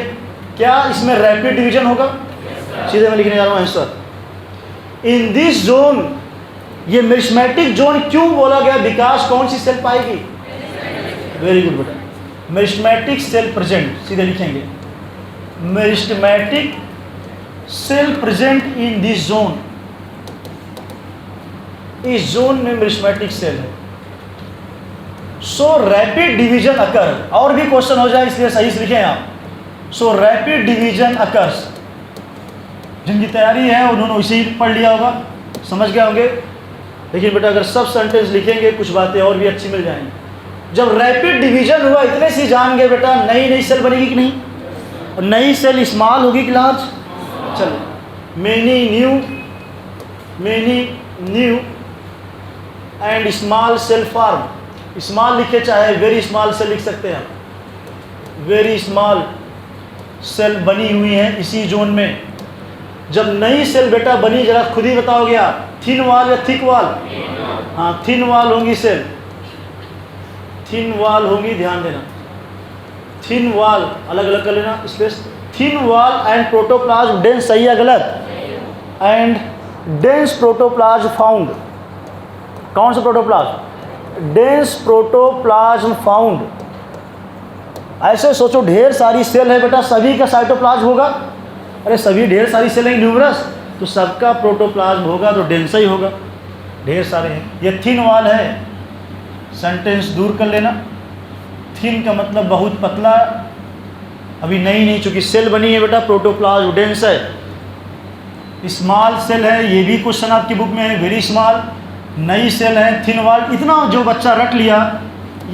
क्या इसमें रैपिड डिवीजन होगा, सीधे मैं लिखने जा रहा हूँ आंसर। इन दिस जोन, ये मेरिस्मेटिक जोन क्यों बोला गया, बिकॉज कौन सी सेल पाएगी, वेरी गुड बेटा, मेरिस्मेटिक सेल प्रेजेंट, सीधे लिखेंगे meristematic cell present in this zone. इस जोन में मेरिस्मेटिक सेल है, सो रैपिड डिवीजन अकर। और भी क्वेश्चन हो जाए इसलिए सही से लिखें आप, सो रैपिड डिवीजन अकर्स। जिनकी तैयारी है उन्होंने इसे ही पढ़ लिया होगा, समझ गए होंगे। लेकिन बेटा अगर सब सेंटेंस लिखेंगे कुछ बातें और भी अच्छी मिल जाएंगी। जब रैपिड डिवीजन हुआ इतने से जान गए बेटा नई नई सेल बनेगी कि नहीं, और नई सेल स्मॉल होगी कि लार्ज। चलो many new and small cell form. Small लिखे चाहे वेरी स्मॉल सेल लिख सकते हैं, वेरी स्मॉल सेल बनी हुई है इसी जोन में। जब नई सेल बेटा बनी, जरा खुद ही बताओगे आप, थिन वाल या थिक वाल? हाँ, थिन वाल होंगी सेल, थिन वाल होंगी, ध्यान देना। थिन वाल अलग अलग कर लेना स्पेस। थिन वाल एंड प्रोटोप्लाज्म डेंस, सही है गलत? And dense protoplasm found. कौन सा प्रोटोप्लाज्म? Dense protoplasm found. ऐसे सोचो ढेर सारी सेल है बेटा, सभी का साइटोप्लाज्म होगा। अरे सभी ढेर सारी सेल है न्यूमरस, तो सबका प्रोटोप्लाज्म होगा तो डेंसा ही होगा। ढेर सारे हैं। ये थिन वाल है, सेंटेंस दूर कर लेना। थिन का मतलब बहुत पतला, अभी नई नहीं, चूँकि सेल बनी है बेटा प्रोटोप्लाज्म डेंस है। स्मॉल सेल है, ये भी क्वेश्चन आपकी बुक में है, वेरी स्मॉल। नई सेल है, थिन वाल। इतना जो बच्चा रट लिया,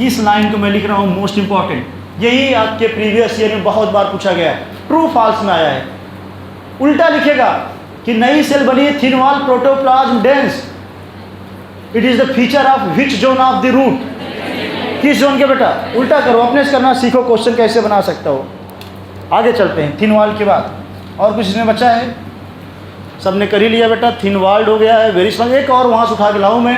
इस लाइन को मैं लिख रहा हूँ मोस्ट इंपॉर्टेंट। यही आपके प्रीवियस ईयर में बहुत बार पूछा गया है, ट्रू फॉल्स में आया है। उल्टा लिखेगा कि नई सेल बनी है, thin wall protoplasm dense. It is the feature of which zone of the root? किस जोन के बेटा? उल्टा करो, अपने से करना सीखो, क्वेश्चन कैसे बना सकता हो। आगे चलते हैं। थिन वाल के बाद और कुछ इसमें बचा है? सबने कर ही लिया बेटा, थिन वाल्ड हो गया है, वेरी स्मॉल। एक और वहाँ से उठा के लाऊँ मैं,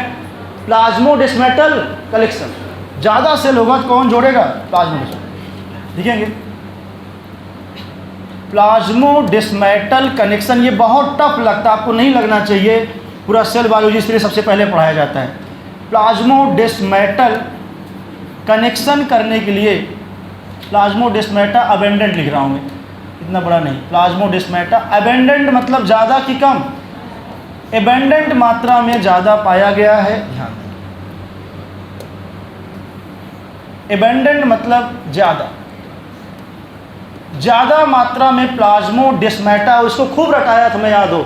प्लाज्मोडेस्मेटल कलेक्शन। ज़्यादा सेल होगा तो कौन जोड़ेगा? प्लाज्मोडेस्मेटल। लिखेंगे प्लाज्मोडेस्मेटल कनेक्शन। ये बहुत टफ लगता है, आपको नहीं लगना चाहिए, पूरा सेल बायोलॉजी इसलिए सबसे पहले पढ़ाया जाता है। प्लाज्मोडेस्मेटल कनेक्शन करने के लिए, प्लाज्मोडेस्मेटा अबेंडेंट लिख रहा हूँ मैं, इतना बड़ा नहीं। प्लाज्मोडेस्मेटा अबेंडेंट मतलब ज़्यादा कि कम? एबेंडेंट मात्रा में ज़्यादा पाया गया है, ध्यान दें। एबेंडेंट मतलब ज़्यादा मात्रा में प्लाज्मोडेस्मेटा, उसको खूब रटाया था मैं, याद हो।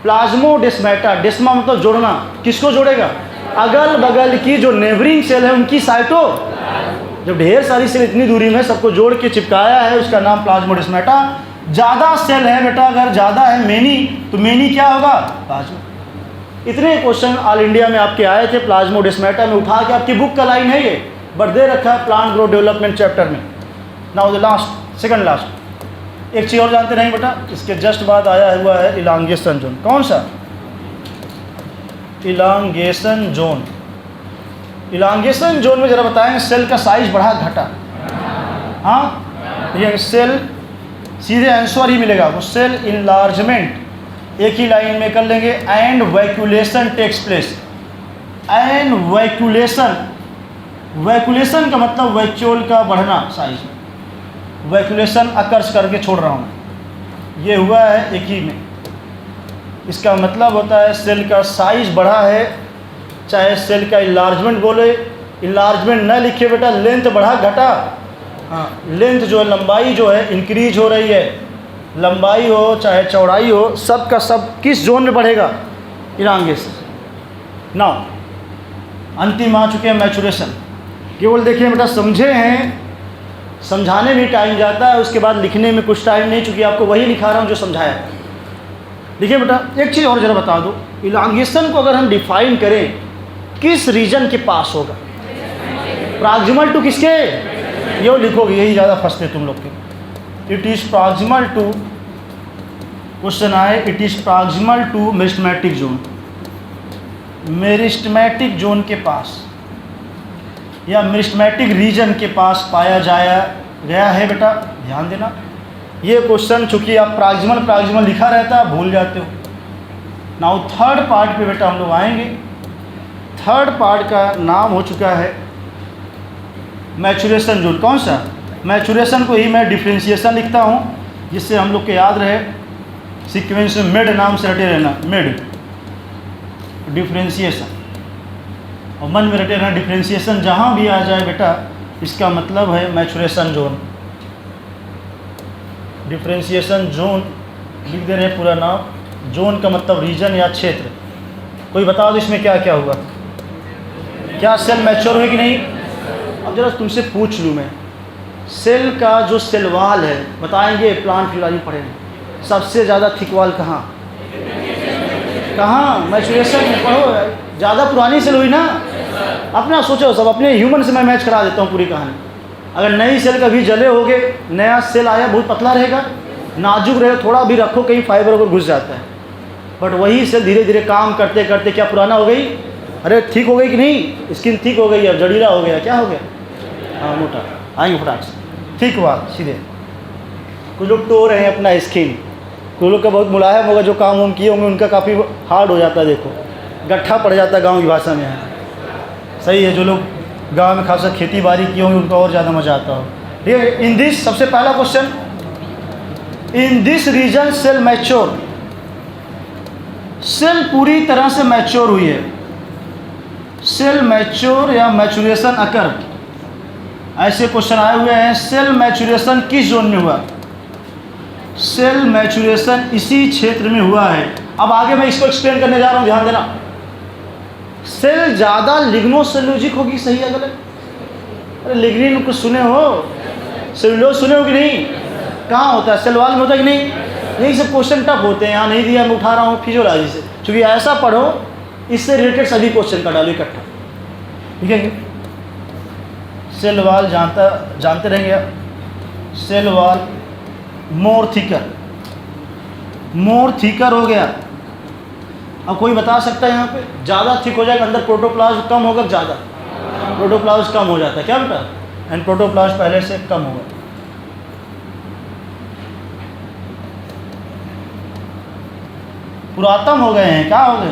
प्लाज्मोडेस्मेटा, डेस्मा मतलब जोड़ना, किसको जोड़ेगा? अगल बगल की जो नेबरिंग सेल है उनकी साइटो। जब ढेर सारी सेल इतनी दूरी में सबको जोड़ के चिपकाया है, उसका नाम प्लाज्मोडेस्मेटा। ज़्यादा सेल है बेटा, अगर ज़्यादा है मेनी, तो मेनी क्या होगा? प्लाज्मो। इतने क्वेश्चन ऑल इंडिया में आपके आए थे प्लाज्मोडेस्मेटा में, उठा के आपकी बुक का लाइन है ये, बट दे रखा है प्लांट ग्रोथ डेवलपमेंट चैप्टर में। Now the last, second last. एक चीज़ और जानते नहीं बेटा, इसके जस्ट बाद आया हुआ है इलांगेशन जोन। कौन सा? Elongation zone. इलांगेशन जोन में ज़रा बताएंगे सेल का साइज बढ़ा घटा? हाँ, ये सेल सीधे आंसर ही मिलेगा वो, सेल इनलार्जमेंट। एक ही लाइन में कर लेंगे। And vacuolation takes place. And vacuolation, vacuolation का मतलब वैक्यूल का बढ़ना साइज में, वैक्यूलेशन अकर्स करके छोड़ रहा हूँ, ये हुआ है एक ही में। इसका मतलब होता है सेल का साइज बढ़ा है, चाहे सेल का इलार्जमेंट बोले, इलार्जमेंट न लिखे बेटा, लेंथ बढ़ा घटा। हाँ, लेंथ जो है, लंबाई जो है इंक्रीज हो रही है, लंबाई हो चाहे चौड़ाई हो, सब का सब किस जोन में बढ़ेगा? इलांगेशन। नाउ अंतिम आ चुके हैं मैचुरेशन। केवल देखिए बेटा, समझे हैं, समझाने में टाइम जाता है, उसके बाद लिखने में कुछ टाइम नहीं, चूँकि आपको वही लिखा रहा हूँ जो समझाया। देखिए बेटा, एक चीज़ और ज़रा बता दो, इलांगेशन को अगर हम डिफाइन करें, किस रीजन के पास होगा? प्रॉक्सिमल टू किसके? ये लिखोगे, यही ज़्यादा फंसते तुम लोग के। It is proximal to, question आए, it is proximal to meristematic zone. Meristematic zone के पास या मेरिस्टेमेटिक रीजन के पास पाया गया है बेटा, ध्यान देना। ये क्वेश्चन चूँकि आप प्रॉक्सिमल लिखा रहता है, भूल जाते हो। नाउ थर्ड पार्ट पे बेटा हम लोग आएंगे। थर्ड पार्ट का नाम हो चुका है मैचुरेशन जोन। कौन सा? मैचुरेशन को ही मैं डिफ्रेंशिएशन लिखता हूँ, जिससे हम लोग को याद रहे, सीक्वेंस में मिड नाम से रटे रहना, मिड डिफ्रेंशिएशन, और मन में रटे रहना डिफ्रेंशिएशन। जहाँ भी आ जाए बेटा, इसका मतलब है मैचुरेशन जोन। डिफ्रेंशिएशन जोन लिख दे रहे हैं पूरा नाम। जोन का मतलब रीजन या क्षेत्र। कोई बता दो इसमें क्या क्या हुआ? क्या सेल मैच्योर हुई कि नहीं? अब जरा तुमसे पूछ लूँ मैं, सेल का जो सेल वाल है, बताएंगे प्लांट फिलॉजी पढ़ेंगे, सबसे ज़्यादा थिक वाल कहाँ मैचुरेशन में पढ़ो, ज़्यादा पुरानी सेल हुई ना। अपना सोचो सब, अपने ह्यूमन से मैं मैच करा देता हूँ पूरी कहानी। अगर नई सेल कभी जले होगे, नया सेल आया बहुत पतला रहेगा, नाजुक रहेगा, थोड़ा भी रखो कहीं फाइबर वगैरह घुस जाता है, बट वही सेल धीरे धीरे काम करते करते क्या पुराना हो गई, अरे ठीक हो गई कि नहीं, स्किन ठीक हो गई, अब जड़ीला हो गया, क्या हो गया, हाँ मोटा, आएंगे फटाक से, ठीक हुआ सीधे। कुछ लोग टो रहे हैं अपना स्किन, कुछ लोग का बहुत मुलायम होगा, जो काम वाम किए होंगे उनका काफ़ी हार्ड हो जाता है, देखो गट्ठा पड़ जाता है गाँव की भाषा में है। सही है, जो लोग गांव में खासा खेती बाड़ी की होंगे उनको और ज़्यादा मज़ा आता हो। ठीक है, इन दिस, सबसे पहला question, in this region cell mature, cell पूरी तरह से मैच्योर हुई है, सेल मैच्योर या मैचुरेशन अकर, ऐसे क्वेश्चन आए हुए हैं। सेल मैचुरेशन किस जोन में हुआ, सेल मैचुरेशन इसी क्षेत्र में हुआ है। अब आगे मैं इसको एक्सप्लेन करने जा रहा हूँ, ध्यान देना। सेल ज़्यादा लिग्नोसेल्यूलोजिक होगी, सही है गलत? अरे लिग्निन कुछ सुने हो, सेलुलोज सुने हो कि नहीं, कहाँ होता है, सेल वॉल में होता है कि नहीं? यही सब क्वेश्चन टफ होते हैं, यहाँ नहीं दिया, मैं उठा रहा हूँ फिजियोलॉजी से, क्योंकि ऐसा पढ़ो इससे रिलेटेड सभी क्वेश्चन का डालो इकट्ठा, ठीक है। सेल वॉल जानते रहेंगे आप, सेल वॉल मोर थिकर हो गया। अब कोई बता सकता है यहाँ पे, ज़्यादा थिक हो जाएगा, अंदर प्रोटोप्लाज्म कम होगा, ज़्यादा प्रोटोप्लाज्म कम हो जाता है, क्या बेटा, एंड प्रोटोप्लाज्म पहले से कम होगा। पुरातन हो गए हैं, क्या हो गए,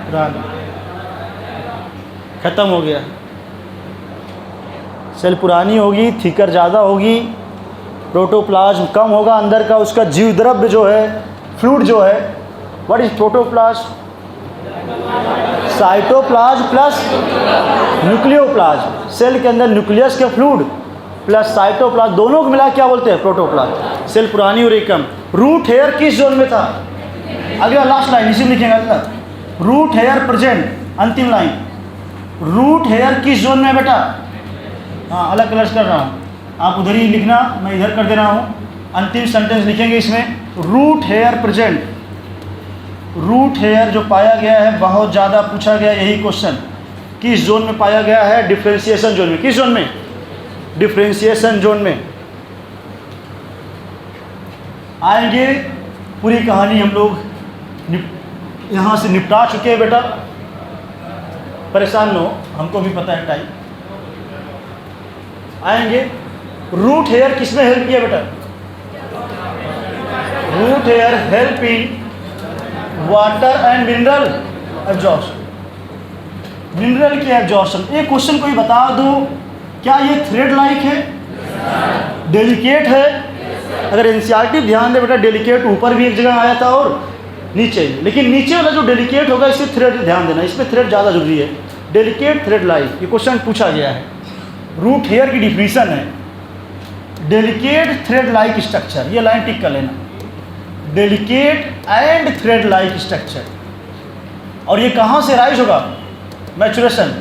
पुराने, खत्म हो गया, सेल पुरानी होगी, थिकर ज़्यादा होगी, प्रोटोप्लाज्म कम होगा, अंदर का उसका जीव द्रव्य जो है, फ्लूइड जो है, what is protoplasm, cytoplasm plus nucleoplasm, cell के अंदर न्यूक्लियस के फ्लूइड प्लस साइटोप्लाज्म दोनों को मिला क्या बोलते हैं, प्रोटोप्लाज्म। सेल पुरानी और कम। रूट हेयर किस जोन में था, अगला लास्ट लाइन इसी में लिखेंगे, रूट हेयर प्रेजेंट, अंतिम लाइन, रूट हेयर किस जोन में बेटा, हाँ अलग कलर्स कर रहा हूँ, आप उधर ही लिखना, मैं इधर कर दे रहा हूँ। अंतिम सेंटेंस लिखेंगे इसमें, root hair present, root hair जो पाया गया है, बहुत ज़्यादा पूछा गया यही क्वेश्चन, किस जोन में पाया गया है, डिफ्रेंशिएशन जोन में। किस जोन में, डिफ्रेंशिएशन जोन में। आएंगे, पूरी कहानी हम लोग यहाँ से निपटा चुके हैं बेटा, परेशान न हो, हमको भी पता है टाइम। आएंगे, रूट हेयर किसमें हेल्प किया बेटा, root hair help in water and mineral absorption, mineral की एब्जॉर्प्शन। एक क्वेश्चन कोई बता दो, क्या ये थ्रेड लाइक है, डेलिकेट है? अगर एनसीईआरटी ध्यान दे बेटा, डेलिकेट ऊपर भी एक जगह आया था और नीचे, लेकिन नीचे वाला जो डेलिकेट होगा इसे थ्रेड ध्यान देना, इसमें थ्रेड ज़्यादा जरूरी है। डेलिकेट थ्रेड लाइक, ये क्वेश्चन पूछा गया है, रूट हेयर की डिफिनीशन है, डेलिकेट थ्रेड लाइक स्ट्रक्चर, ये लाइन टिक कर लेना, delicate and thread like structure. और ये कहाँ से राइज होगा, maturation,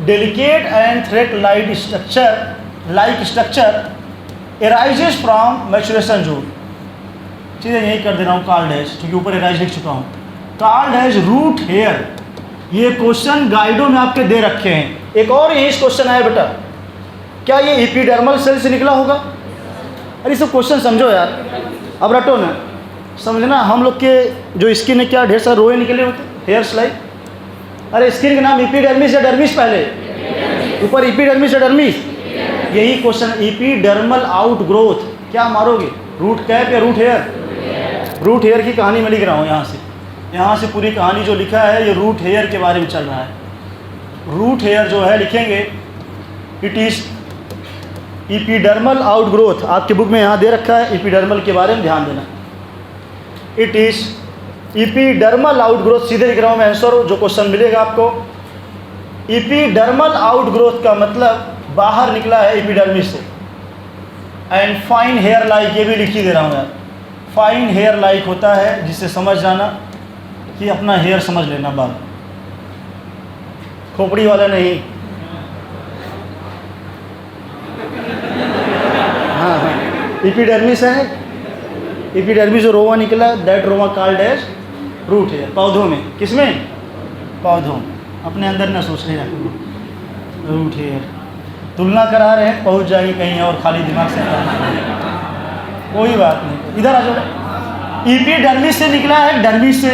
delicate and thread like structure arises from maturation zone. चीज़ें यही कर दे रहा हूँ, कार्ड डैश, क्योंकि ऊपर एराइज लिख चुका हूँ, कार्ड डैश रूट हेयर। ये क्वेश्चन गाइडों में आपके दे रखे हैं। एक और यही क्वेश्चन आया बेटा, क्या ये एपिडर्मल सेल से निकला होगा? अरे सब क्वेश्चन समझो यार, अब रटो ना, समझना। हम लोग के जो स्किन है, क्या ढेर सारे रोए निकले होते, हेयर्स लाइक। अरे स्किन का नाम एपिडर्मिस या डर्मिस, पहले ऊपर एपिडर्मिस या डर्मिस, यही क्वेश्चन। एपिडर्मल आउटग्रोथ, क्या मारोगे, रूट कैप या रूट हेयर? रूट हेयर की कहानी मैं लिख रहा हूँ यहाँ से पूरी कहानी जो लिखा है ये रूट हेयर के बारे में चल रहा है। रूट हेयर जो है लिखेंगे, इट इज़ एपिडर्मल आउटग्रोथ, आपके बुक में यहाँ दे रखा है, एपिडर्मल के बारे में ध्यान देना। इट इज़ एपिडर्मल आउटग्रोथ, सीधे लिख रहा हूँ मैं आंसर, जो क्वेश्चन मिलेगा आपको। एपिडर्मल आउटग्रोथ का मतलब बाहर निकला है एपिडर्मिस से। एंड फाइन हेयर लाइक, ये भी लिख ही दे रहा हूँ यार, फाइन हेयर लाइक होता है, जिससे समझ जाना कि अपना हेयर समझ लेना, बाल खोपड़ी वाला नहीं, एपिडर्मिस है, एपिडर्मिस जो रोवा निकला, दैट रोवा कॉल्ड एज रूट हेयर। पौधों में, किसमें? पौधों। अपने अंदर ना सोच रहे रूट हेयर, तुलना करा रहे हैं, पहुंच जाएंगे कहीं और खाली दिमाग से। कोई बात नहीं, इधर आ जाओ। एपिडर्मिस से निकला है, डर्मिस से।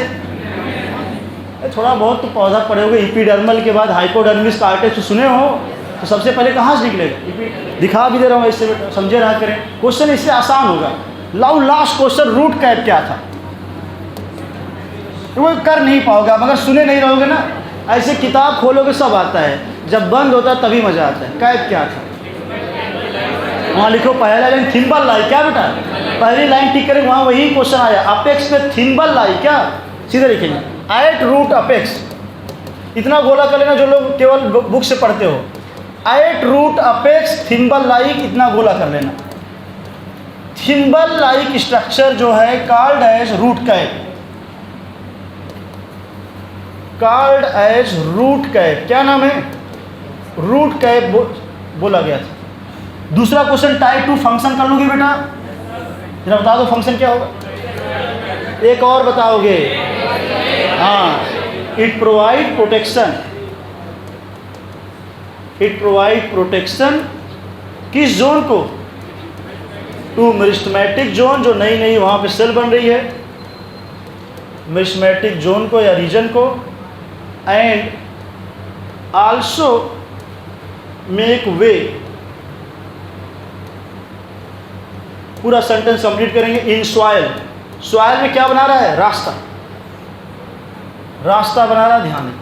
थोड़ा बहुत तो पौधा पढ़े होगे। एपिडर्मल के बाद हाइपोडर्मिस कार्टेक्स तो सुने हो, तो सबसे पहले कहाँ से निकलेगा? दिखा भी दे रहा हूँ इससे, बेटा समझे ना करें। क्वेश्चन इससे आसान होगा। लाओ लास्ट क्वेश्चन, रूट कैप क्या था? तो वो कर नहीं पाओगे मगर सुने नहीं रहोगे ना। ऐसे किताब खोलोगे सब आता है, जब बंद होता है तभी मजा आता है। कैप क्या था? वहाँ लिखो पहला लाइन थिम्बल लाई, क्या बेटा? पहली लाइन टिक करें, वहाँ वही क्वेश्चन आया। अपेक्स में थिम्बल लाई, क्या? सीधे लिखेंगे एट रूट अपेक्स। इतना गोला कर लेना जो लोग केवल बुक से पढ़ते हो। At root apex thimble like, इतना गोला कर लेना। थिम्बल लाइक स्ट्रक्चर जो है called as root cap, called as root cap. क्या नाम है? रूट कैप बोला गया था। दूसरा क्वेश्चन टाइप 2 फंक्शन कर लोगे बेटा? जरा बता दो फंक्शन क्या होगा? एक और बताओगे? हाँ, it provide protection. It provide protection किस जोन को? टू मेरिस्टेमेटिक जोन, जो नई नई वहाँ पे सेल बन रही है, मेरिस्टेमेटिक जोन को या रीजन को। एंड आल्सो मेक वे, पूरा सेंटेंस कंप्लीट करेंगे। इन सॉइल, सॉइल में क्या बना रहा है? रास्ता, रास्ता बना रहा है, ध्यान दें।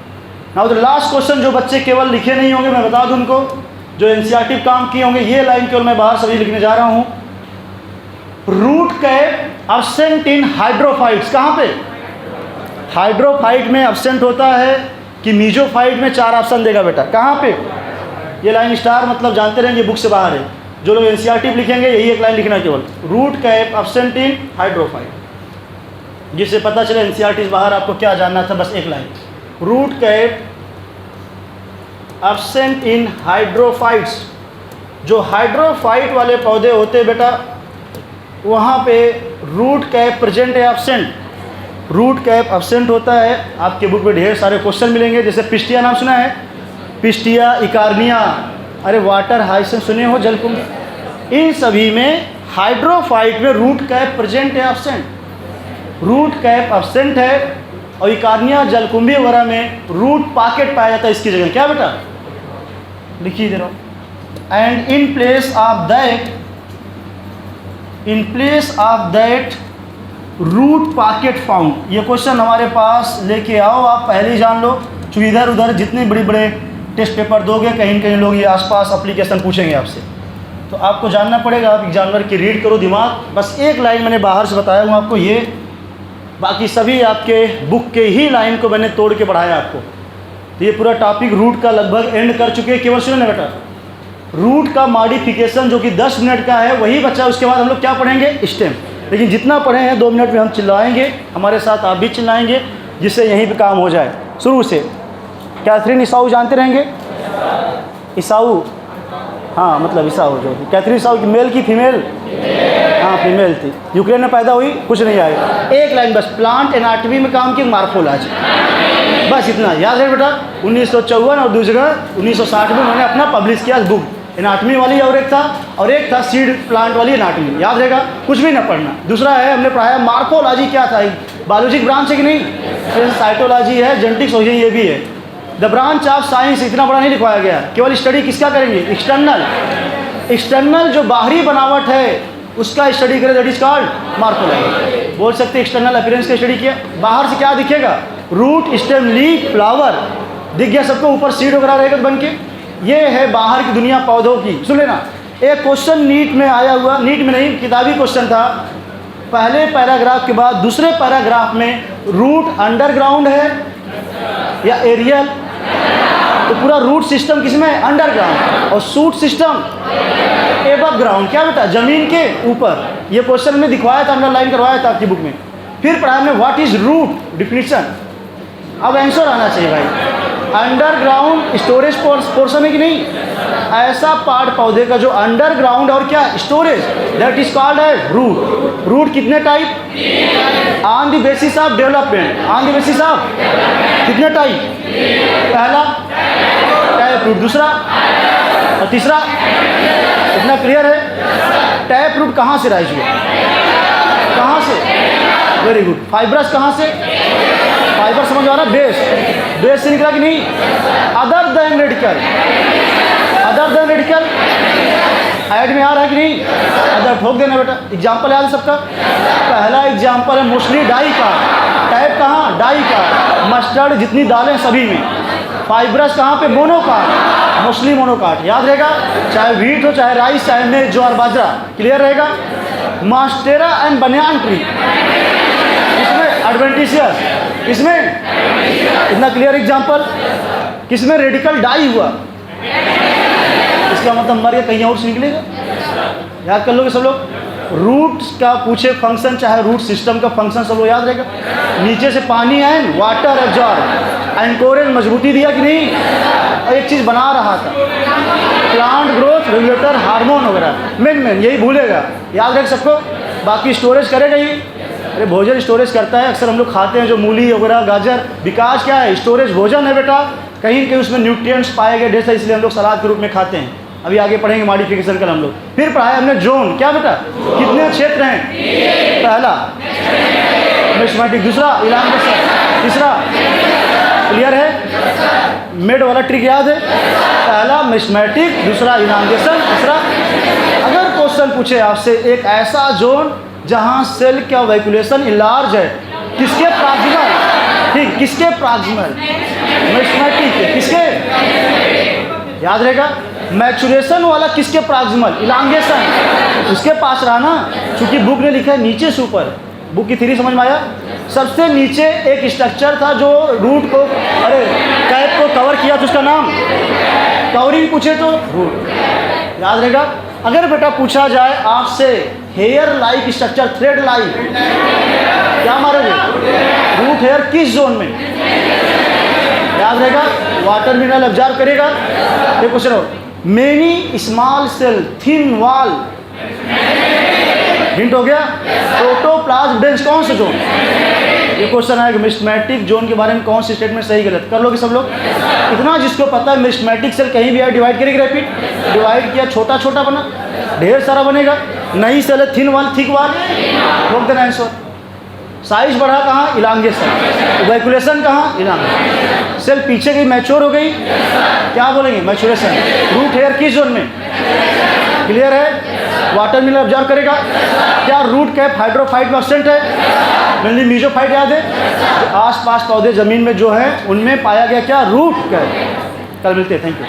नाउ द लास्ट क्वेश्चन, जो बच्चे केवल लिखे नहीं होंगे मैं बता दूं उनको, जो एनसीईआरटी काम किए होंगे, ये लाइन केवल मैं बाहर सभी लिखने जा रहा हूं। Root cap absent in hydrophytes. कहाँ पे? हाइड्रोफाइट में अब्सेंट होता है कि मीजोफाइट में? 4 ऑप्शन देगा बेटा। कहाँ पे? ये लाइन स्टार मतलब जानते रहेंगे, बुक से बाहर है। जो लोग एनसीईआरटी लिखेंगे यही एक लाइन लिखना केवल, root cap absent in hydrophyte, जिससे पता चले एनसीईआरटी से बाहर आपको क्या जानना था। बस एक line, root cap absent in hydrophytes. जो हाइड्रोफाइट वाले पौधे होते बेटा, वहाँ पे रूट कैप प्रेजेंट है, एब्सेंट। रूट कैप एब्सेंट होता है। आपके बुक में ढेर सारे क्वेश्चन मिलेंगे, जैसे पिस्टिया नाम सुना है? पिस्टिया, इकार्निया, अरे वाटर हाइसिंथ सुने हो, जलकुंभी। इन सभी में हाइड्रोफाइट में रूट कैप प्रेजेंट है, एब्सेंट। रूट कैप एब्सेंट है। और इकार्निया, जलकुंभी वगैरह में रूट पॉकेट पाया जाता है इसकी जगह। क्या बेटा? लिखिए दे रहा हूँ। And in place of that, in place of that root pocket found. ये क्वेश्चन हमारे पास लेके आओ, आप पहले ही जान लो, क्योंकि इधर उधर जितने बड़े बड़े टेस्ट पेपर दोगे, कहीं न कहीं लोग ये आसपास एप्लीकेशन पूछेंगे आपसे, तो आपको जानना पड़ेगा। आप एग्जामिनर की रीड करो दिमाग। बस एक लाइन मैंने बाहर से बताया हूँ आपको ये, बाकी सभी आपके बुक के ही लाइन को मैंने तोड़ के बढ़ाया आपको। तो ये पूरा टॉपिक रूट का लगभग एंड कर चुके हैं। केवल सुनो ना बेटा, रूट का मॉडिफिकेशन जो कि 10 मिनट का है वही बचा। उसके बाद हम लोग क्या पढ़ेंगे? स्टेम। लेकिन जितना पढ़े हैं 2 मिनट में हम चिल्लाएंगे, हमारे साथ आप भी चिल्लाएंगे, जिससे यहीं पे काम हो जाए। शुरू से कैथरीन ईसाऊ जानते रहेंगे? ईसाऊ, हाँ मतलब ईसाऊ जो कैथरीन ईसाऊ की मेल की फीमेल? हाँ फीमेल थी, यूक्रेन में पैदा हुई, कुछ नहीं आएगा। एक लाइन बस, प्लांट एनाटॉमी में काम की मार्फोलॉजी, बस इतना याद है बेटा। 1954 और दूसरी जगह 1960 में उन्होंने अपना पब्लिश किया बुक, एनाटॉमी वाली और एक था सीड प्लांट वाली एनाटॉमी। याद रहेगा, कुछ भी ना पढ़ना। दूसरा है हमने पढ़ाया मार्फोलॉजी क्या था, बायोलॉजी ब्रांच है कि नहीं? फिर साइटोलॉजी है, जेनेटिक्स हो, ये भी है। द ब्रांच ऑफ साइंस इतना बड़ा नहीं लिखवाया गया, केवल स्टडी किसका करेंगे? एक्सटर्नल। एक्सटर्नल जो बाहरी बनावट है उसका स्टडी करें, दैट इज कॉल्ड मार्फोलॉजी। बोल सकते एक्सटर्नल अपीयरेंस का स्टडी किया। बाहर से क्या दिखेगा? रूट, स्टेम, लीफ, फ्लावर दिख गया सबको, ऊपर सीड वगैरह रहेगा बन के। ये है बाहर की दुनिया पौधों की। सुन लेना, एक क्वेश्चन नीट में आया हुआ, नीट में नहीं किताबी क्वेश्चन था, पहले पैराग्राफ के बाद दूसरे पैराग्राफ में रूट अंडरग्राउंड है या एरियल? तो पूरा रूट सिस्टम किसमें? अंडरग्राउंड। और शूट सिस्टम एबव ग्राउंड। क्या बेटा? जमीन के ऊपर। ये क्वेश्चन में दिखवाया था, अंडरलाइन करवाया था आपकी बुक में। फिर पढ़ाया हमने व्हाट इज रूट, डिफिनीशन। अब आंसर आना चाहिए भाई। अंडरग्राउंड स्टोरेज पोर्शन है कि नहीं? ऐसा पार्ट पौधे का जो अंडरग्राउंड और क्या storage, that is called as root. Root कितने type? On the basis of development, on the basis of कितने टाइप? पहला टैप रूट, दूसरा और तीसरा। इतना क्लियर है? टैप रूट कहाँ से राइज हुआ? कहाँ से? Very good. फाइब्रस कहाँ से? फाइबर समझ आ रहा? बेस, बेस से निकला कि नहीं? Other than radical, other than radical add में आ रहा है कि नहीं? अदर ठोक देना बेटा। एग्जाम्पल याद है सबका? पहला एग्जाम्पल है मोस्टली डाई का। टैप कहाँ? डाई का। मस्टर्ड जितनी दालें सभी में। फाइब्रस कहाँ पे? Monocot, mostly monocot. याद रहेगा? चाहे व्हीट हो, चाहे राइस, चाहे मेज, ज्वार, बाजरा। क्लियर रहेगा? मास्टेरा एंड बनियान ट्री, इसमें एडवेंटिशियस, इसमें इतना क्लियर एग्जाम्पल। किसमें रेडिकल डाई हुआ? इसका मतलब मर गया, कहीं और से निकलेगा। याद कर लोगे सब लोग? रूट का पूछे फंक्शन, चाहे रूट सिस्टम का फंक्शन सब लोग याद रहेगा। नीचे से पानी एंड वाटर एब्जॉर्ब, एंकोरेज मजबूती दिया कि नहीं? और एक चीज़ बना रहा था, प्लांट ग्रोथ रेगुलेटर, हार्मोन वगैरह। मेन यही भूलेगा, याद रख सबको। बाकी स्टोरेज करेगा ही। अरे भोजन स्टोरेज करता है, अक्सर हम लोग खाते हैं जो मूली वगैरह, गाजर। विकास क्या है? स्टोरेज भोजन है बेटा। कहीं कहीं उसमें न्यूट्रिएंट्स पाए गए ढेर सारे, इसलिए हम लोग सलाद के रूप में खाते हैं। अभी आगे पढ़ेंगे मॉडिफिकेशन कल हम लोग। फिर पढ़ाया हमने जोन, क्या बेटा? कितने क्षेत्र हैं? पहला मेस्मेटिक, दूसरा इलांगेशन, तीसरा क्लियर है? मेड वाला ट्रिक याद है? पहला मेस्मेटिक, दूसरा इलांगेशन, तीसरा। अगर क्वेश्चन पूछे आपसे एक ऐसा जोन जहां सेल का वैक्यूलेशन इलार्ज है, किसके प्रॉक्सिमल? ठीक, किसके प्रॉक्सिमल? मेस्मेटिक। किसके? याद रहेगा? मैचुरेशन वाला किसके प्रॉक्सिमल? इलांगेशन, उसके पास रहा ना। क्योंकि बुक ने लिखा है नीचे से ऊपर। बुक की थ्योरी समझ में आया? सबसे नीचे एक स्ट्रक्चर था जो रूट को, अरे कैप को कवर किया, तो उसका नाम कवरिंग पूछे तो रूट। याद रहेगा? अगर बेटा पूछा जाए आपसे hair like structure, thread like, क्या मारोगे? रूट हेयर किस जोन में? याद रहेगा? वाटर मिनरल एब्जॉर्ब करेगा। ये क्वेश्चन हो, many small cell thin wall, hint हो गया। प्रोटोप्लाज्म डेंस कौन सा जोन? ये क्वेश्चन आएगा मेस्मेटिक जोन के बारे में कौन सी स्टेटमेंट सही गलत कर लोगे सब लोग? इतना जिसको पता है मेस्मेटिक सेल कहीं भी आए डिवाइड करेगी, रैपिड डिवाइड किया, छोटा छोटा बना, ढेर सारा बनेगा। नई सेल है, थिन वॉल, थिक वॉल, रोक देना आंसर। साइज बढ़ा कहाँ? इलांगेशन। वैक्यूलेशन कहाँ? इलांगेशन। सेल पीछे गई, मैच्योर हो गई, क्या बोलेंगे? मैच्योरेशन। रूट हेयर किस जोन में? क्लियर है? वाटर मिनरल ऑब्जर्व करेगा। क्या रूट कैप हाइड्रोफाइट में एब्सेंट है? मेनली मीजोफाइट याद है? आसपास पौधे जमीन में जो है उनमें पाया गया क्या? Root cap. कल मिलते हैं, थैंक यू।